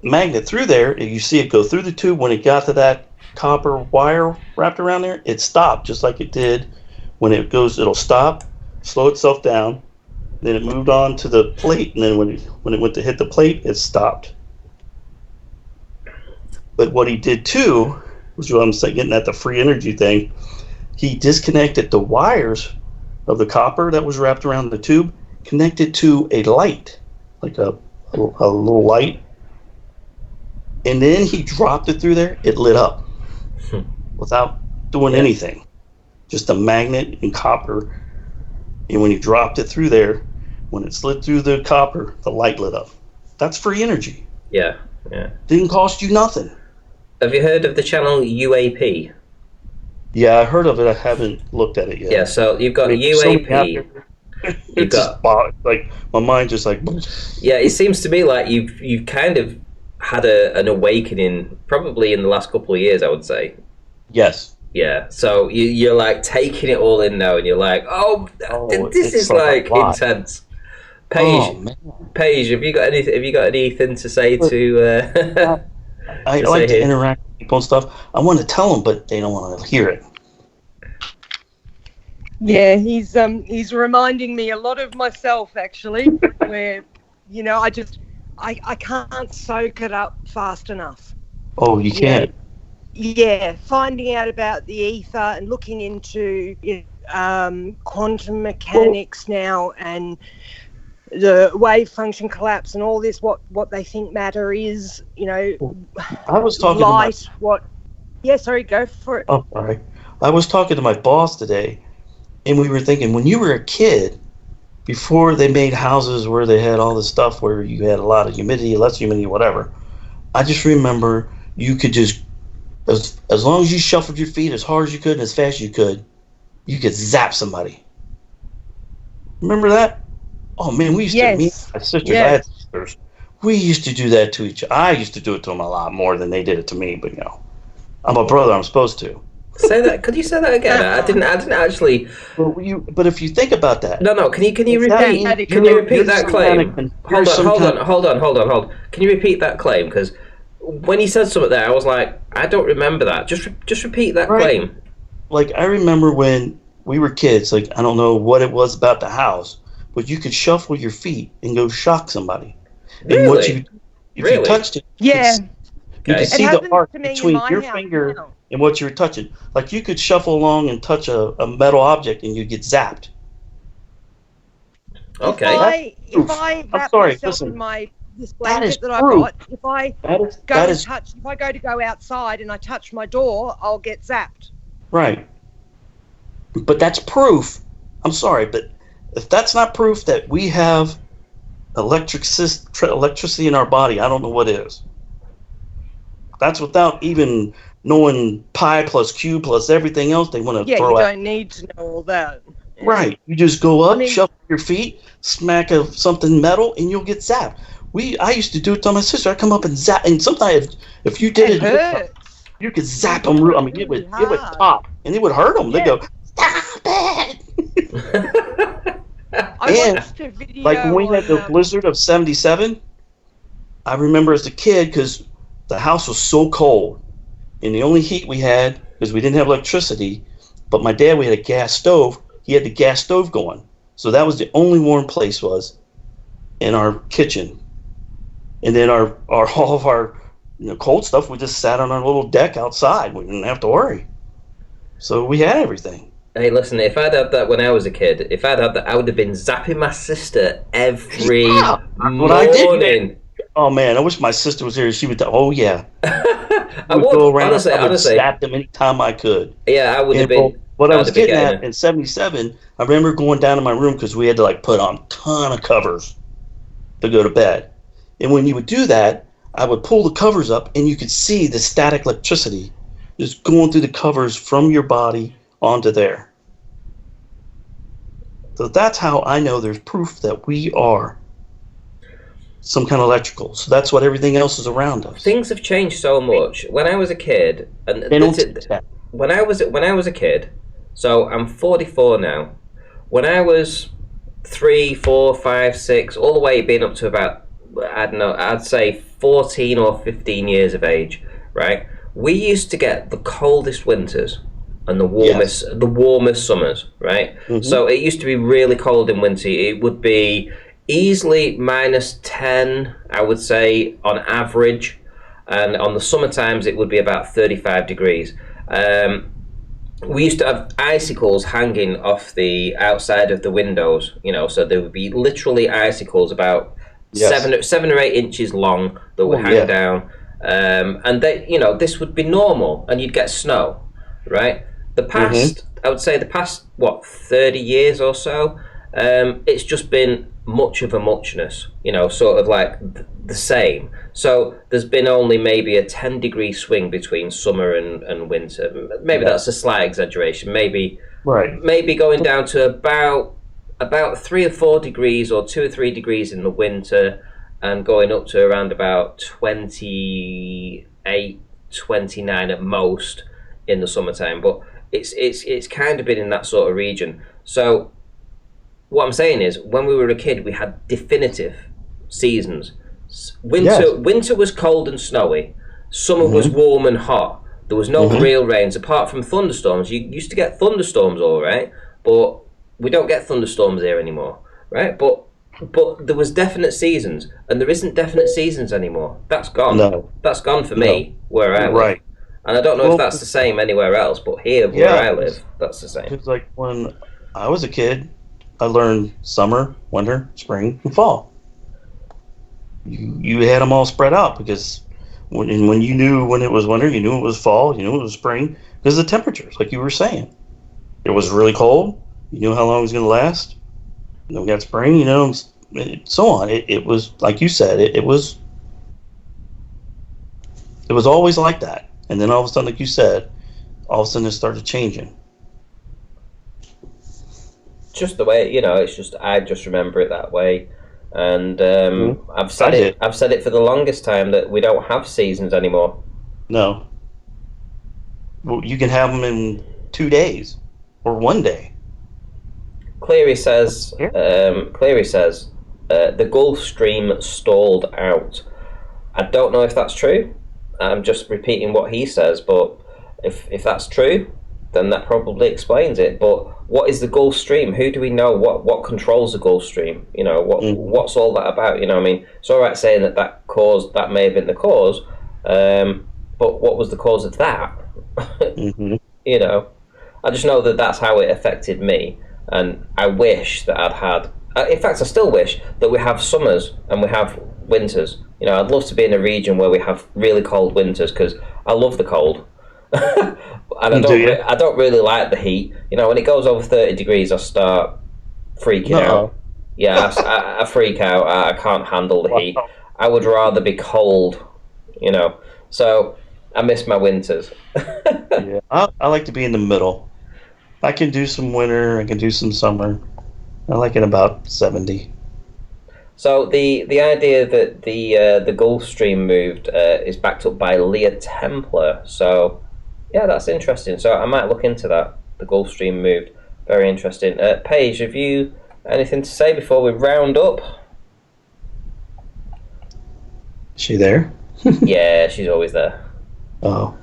magnet through there, you see it go through the tube. When it got to that copper wire wrapped around there, it stopped, just like it did when it goes. It'll stop, slow itself down, then it moved on to the plate, and then when it went to hit the plate, it stopped. But what he did too, was what I'm saying, getting at the free energy thing, he disconnected the wires of the copper that was wrapped around the tube, connected to a light, like a little light, and then he dropped it through there. It lit up without doing anything, just a magnet and copper. And when he dropped it through there, when it slid through the copper, the light lit up. That's free energy. Yeah. Didn't cost you nothing. Have you heard of the channel UAP? Yeah, I heard of it. I haven't looked at it yet. Yeah, so you've got UAP. You've got like my mind just like. Yeah, it seems to me like you've kind of had an awakening, probably in the last couple of years, I would say. Yes. Yeah, so you're like taking it all in now, and you're like, this is like intense. Paige, have you got anything to say to? I like to interact with people and stuff. I want to tell them, but they don't want to hear it. Yeah, he's reminding me a lot of myself, actually, where, I can't soak it up fast enough. Oh, you can't? Yeah, finding out about the ether and looking into quantum mechanics now, and the wave function collapse and all this, what they think matter is, I was talking light, go for it. Oh, sorry. I was talking to my boss today, and we were thinking, when you were a kid, before they made houses where they had all this stuff where you had a lot of humidity, less humidity, whatever, I just remember you could just, as long as you shuffled your feet as hard as you could and as fast as you could zap somebody. Remember that? Oh man, we used to, me and my sisters, I had sisters, we used to do that to each other. I used to do it to them a lot more than they did it to me, but I'm a brother, I'm supposed to. Say that. Could you say that again? I didn't actually. But if you think about that. No. Can you repeat? Can you repeat that claim? Hold on. Can you repeat that claim? Because when he said something there, I was like, I don't remember that. Just repeat that claim. Like, I remember when we were kids. Like, I don't know what it was about the house, but you could shuffle your feet and go shock somebody. Really? And if you touched it, you could see the arc between your finger and what you were touching. Like, you could shuffle along and touch a metal object and you'd get zapped. Okay. If I wrap myself in this blanket that I've got, if I go to go outside and I touch my door, I'll get zapped. Right. But that's proof. I'm sorry, but if that's not proof that we have electricity in our body, I don't know what is. That's without even knowing pi plus q plus everything else they want to throw out. Yeah, you don't need to know all that. Right. You just go up, shuffle your feet, smack something metal, and you'll get zapped. I used to do it to my sister. I'd come up and zap, and sometimes if you did it, you could zap them. I mean, it would pop, and it would hurt them. They'd go, stop it! I watched a video like when we had the blizzard of 77, I remember as a kid, because the house was so cold, and the only heat we had, because we didn't have electricity, but my dad, we had a gas stove. He had the gas stove going. So that was the only warm place was in our kitchen. And then all of our cold stuff, we just sat on our little deck outside. We didn't have to worry. So we had everything. Hey, listen, if I'd had that when I was a kid, I would have been zapping my sister every morning. Oh man, I wish my sister was here. She would. Oh yeah. I would go around. honestly, I would stab them anytime I could. Yeah, I would have been. What I was I'd have been getting at getting in '77, I remember going down to my room because we had to like put on a ton of covers to go to bed. And when you would do that, I would pull the covers up and you could see the static electricity just going through the covers from your body onto there. So that's how I know there's proof that we are some kind of electrical. So that's what everything else is around us. Things have changed so much. When I was a kid, and They don't teach that. when I was a kid, so I'm 44 now. When I was 3, 4, 5, 6, all the way being up to about, I don't know, I'd say 14 or 15 years of age, right? We used to get the coldest winters and the warmest summers, right? Mm-hmm. So it used to be really cold in winter. It would be easily -10, I would say, on average, and on the summer times it would be about 35 degrees. We used to have icicles hanging off the outside of the windows, so there would be literally icicles about 7 or 8 inches long that would hang down, and they, this would be normal, and you'd get snow, right? The past, I would say, 30 years or so, it's just been much of a muchness, sort of like the same. So there's been only maybe a 10-degree swing between summer and winter. Maybe that's a slight exaggeration. Maybe going down to about 3 or 4 degrees or 2 or 3 degrees in the winter, and going up to around about 28, 29 at most in the summertime. But it's kind of been in that sort of region. So what I'm saying is, when we were a kid, we had definitive seasons. Winter was cold and snowy. Summer was warm and hot. There was no real rains, apart from thunderstorms. You used to get thunderstorms, all right, but we don't get thunderstorms here anymore, right? But there was definite seasons, and there isn't definite seasons anymore. That's gone. No. That's gone for me, where I live. Right. And I don't know if that's the same anywhere else, but here, where I live, that's the same. It's like when I was a kid, I learned summer, winter, spring, and fall. You had them all spread out, because when you knew when it was winter, you knew it was fall, you knew it was spring, because of the temperatures, like you were saying. It was really cold, you knew how long it was going to last. Then we got spring, so on. It was, like you said, it was always like that. And then all of a sudden, like you said, all of a sudden it started changing. Just the way, it's just, I just remember it that way. And I've said it for the longest time that we don't have seasons anymore. No. Well, you can have them in 2 days or 1 day. Cleary says the Gulf Stream stalled out. I don't know if that's true. I'm just repeating what he says, but if that's true, then that probably explains it. But what is the Gulf Stream? Who do we know? What controls the Gulf Stream? What's all that about? I mean, it's all right saying that may have been the cause, but what was the cause of that? I just know that that's how it affected me, and I wish that I'd had. In fact, I still wish that we have summers and we have winters. I'd love to be in a region where we have really cold winters, because I love the cold. And I don't really like the heat. When it goes over 30 degrees, I start freaking out. Yeah, I freak out. I can't handle the heat. I would rather be cold, So I miss my winters. Yeah, I like to be in the middle. I can do some winter. I can do some summer. I like it about 70. So the idea that the Gulf Stream moved is backed up by Leah Templar. So yeah, that's interesting. So I might look into that. The Gulf Stream moved. Very interesting. Paige, have you anything to say before we round up? Is she there? Yeah, she's always there. Oh.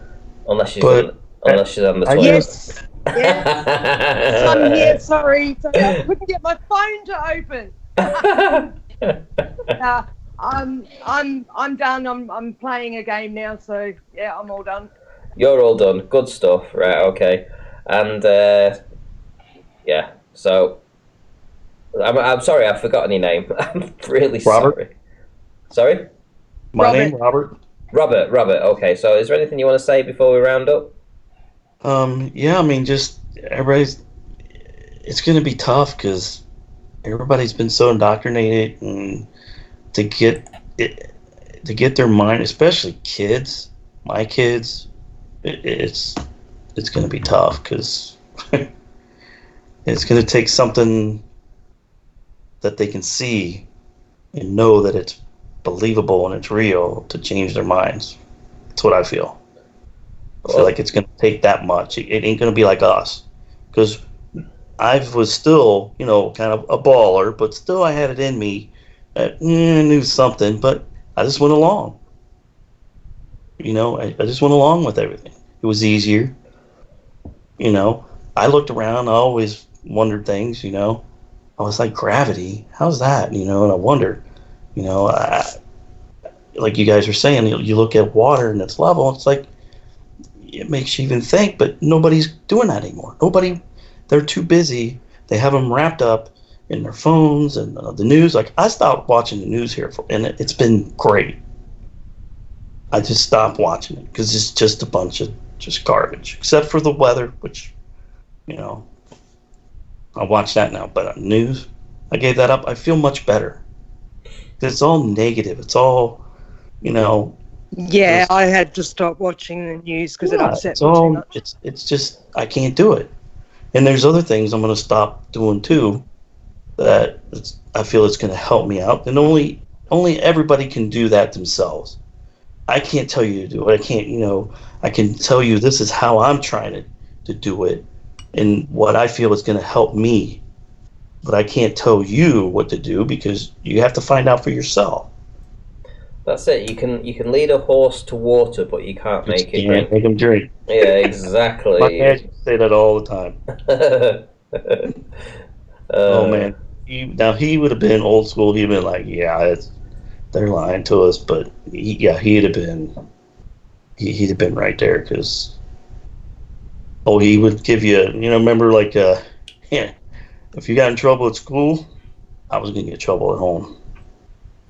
Unless she's on the toilet. Yes. Yes. I'm here. Sorry, I couldn't get my phone to open. I'm done. I'm playing a game now, so yeah, I'm all done. You're all done. Good stuff. Right. Okay. And yeah. So I'm sorry, I've forgotten your name. I'm really Robert? sorry. Sorry. My name, Robert. Robert. Okay, so is there anything you want to say before we round up? Yeah, I mean, just everybody's. It's going to be tough because everybody's been so indoctrinated, and to get it, to get their mind, especially kids, my kids, it's going to be tough because it's going to take something that they can see and know that it's believable and it's real to change their minds. That's what I feel. I feel like it's going to take that much. It ain't going to be like us, because I was still, kind of a baller, but still I had it in me. I knew something, but I just went along. I just went along with everything. It was easier. I looked around. I always wondered things. I was like, gravity, how's that? And I wondered. Like you guys are saying, you look at water and its level. It's like it makes you even think, but nobody's doing that anymore. They're too busy. They have them wrapped up in their phones and the news. Like, I stopped watching the news here, and it's been great. I just stopped watching it because it's just a bunch of just garbage, except for the weather, which, I watch that now. But news, I gave that up. I feel much better. It's all negative. It's all, Yeah, I had to stop watching the news because it upset me too much. It's just, I can't do it. And there's other things I'm going to stop doing too that I feel it's going to help me out. And only everybody can do that themselves. I can't tell you to do it. I can't, I can tell you this is how I'm trying to do it and what I feel is going to help me. But I can't tell you what to do because you have to find out for yourself. That's it. You can lead a horse to water, but you can't make it drink. Make him drink. Yeah, exactly. My dad used to say that all the time. Oh man, he would have been old school. He'd been like, yeah, they're lying to us. But he'd have been right there because he would give you, remember like if you got in trouble at school, I was gonna get in trouble at home.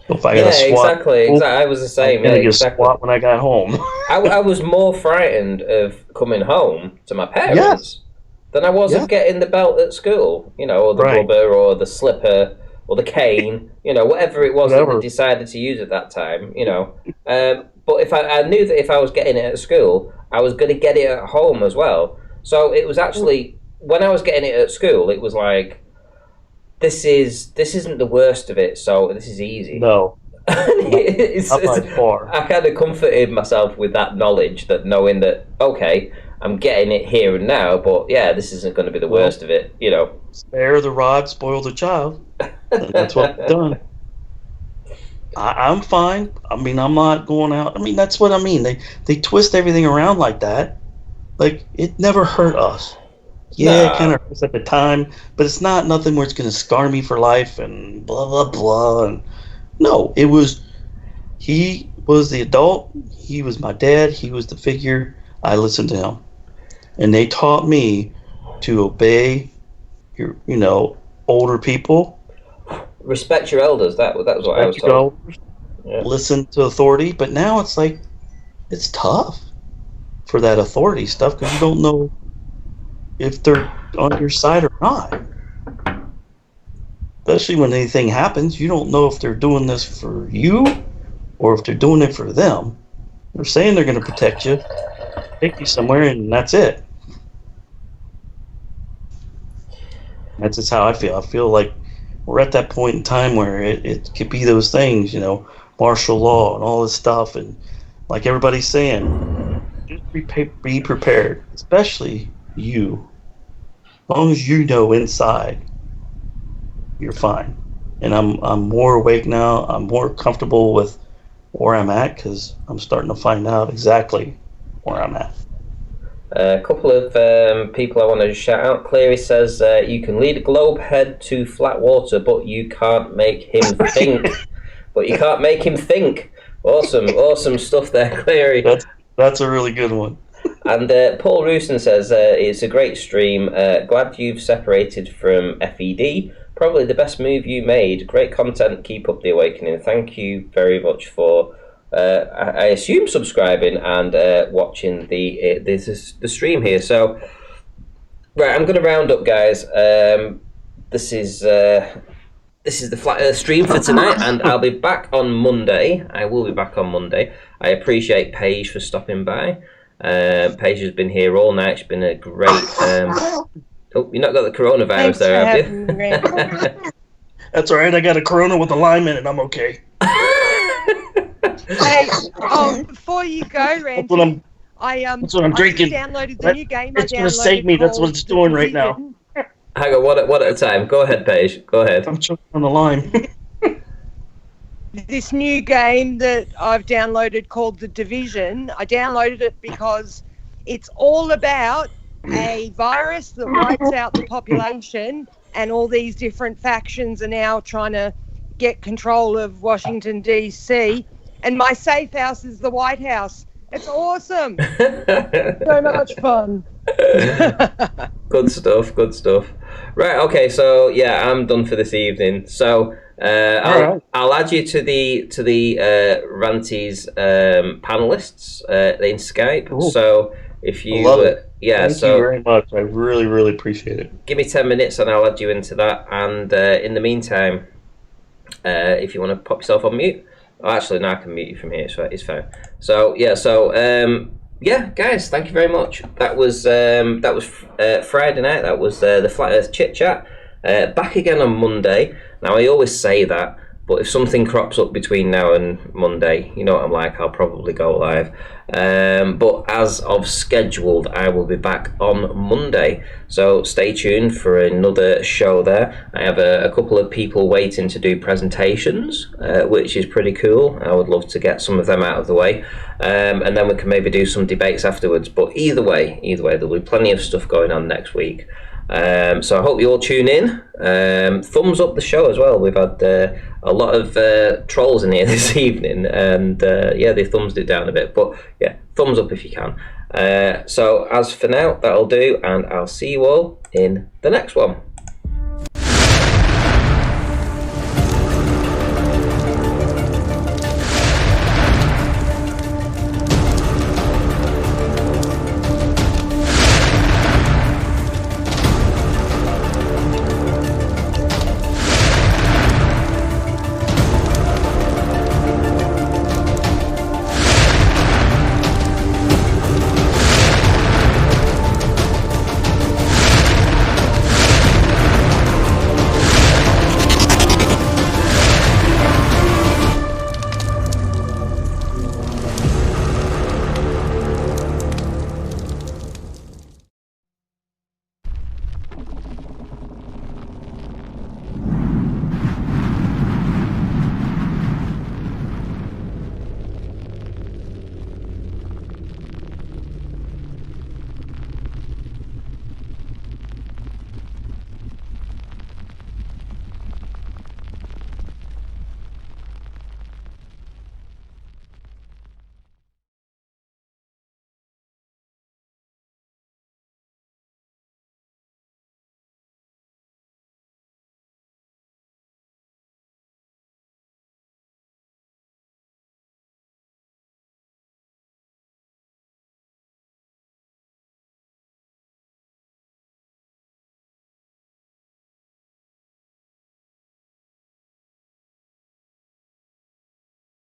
If I got a swat, exactly. I was the same. I get swat when I got home. I was more frightened of coming home to my parents than I was of getting the belt at school. Or the rubber, or the slipper, or the cane. Whatever it was that they decided to use at that time. But if I knew that if I was getting it at school, I was going to get it at home as well. So it was actually, when I was getting it at school, it was like, this isn't the worst of it, so this is easy. No. I kind of comforted myself with that knowledge, that knowing that, okay, I'm getting it here and now, but yeah, this isn't going to be the worst of it, Spare the rod, spoil the child. And that's what I've done. I'm fine. I mean, I'm not going out. I mean, that's what I mean. They twist everything around like that. Like, it never hurt us. Yeah, it kind of hurts at the time, but it's not nothing where it's going to scar me for life and blah, blah, blah. And no, he was the adult. He was my dad. He was the figure. I listened to him. And they taught me to obey your, older people. Respect your elders. That was what I was told. Listen to authority. But now it's like, it's tough for that authority stuff because you don't know if they're on your side or not. Especially when anything happens, you don't know if they're doing this for you or if they're doing it for them. They're saying they're going to protect you, take you somewhere, and that's it. That's just how I feel. I feel like we're at that point in time where it could be those things, martial law and all this stuff. And like everybody's saying, just be prepared, especially you. As long as you know inside, you're fine. And I'm more awake now. I'm more comfortable with where I'm at because I'm starting to find out exactly where I'm at. A couple of people I want to shout out. Cleary says, you can lead a globe head to flat water, but you can't make him think. Awesome stuff there, Cleary. That's a really good one. And Paul Rooson says, it's a great stream. Glad you've separated from FED. Probably the best move you made. Great content. Keep up the awakening. Thank you very much for I assume subscribing and watching the stream here. So, right, I'm going to round up, guys. This is the Flat Earth stream for tonight, and I'll be back on Monday. I will be back on Monday. I appreciate Paige for stopping by. Paige has been here all night. She's been a great. Oh, you've not got the coronavirus there, have you? That's all right. I got a Corona with a lime in it. I'm okay. Hey, before you go, Randy, that's what I'm drinking. I just downloaded the new game. It's going to save me. That's what it's doing right now. Hang on, one at a time. Go ahead, Paige. Go ahead. I'm choking on the lime. This new game that I've downloaded called The Division, I downloaded it because it's all about a virus that wipes out the population, and all these different factions are now trying to get control of Washington, D.C., and my safe house is the White House. It's awesome. So much fun. Good stuff. Right, okay, so yeah, I'm done for this evening. So I'll add you to the Ranty's panelists in Skype. Ooh. So if you Thank you very much. I really, really appreciate it. Give me 10 minutes and I'll add you into that. And in the meantime, if you want to pop yourself on mute. Oh, actually, no, I can mute you from here, so it's fine. So yeah, guys, thank you very much. That was Friday night. That was the Flat Earth Chit Chat. Back again on Monday. Now, I always say that, but if something crops up between now and Monday, you know what I'm like, I'll probably go live. But as of scheduled, I will be back on Monday. So stay tuned for another show there. I have a couple of people waiting to do presentations, which is pretty cool. I would love to get some of them out of the way. And then we can maybe do some debates afterwards. But either way, there'll be plenty of stuff going on next week. So I hope you all tune in. Thumbs up the show as well. We've had a lot of trolls in here this evening, and they thumbs it down a bit. But yeah, thumbs up if you can. So as for now, that'll do, and I'll see you all in the next one.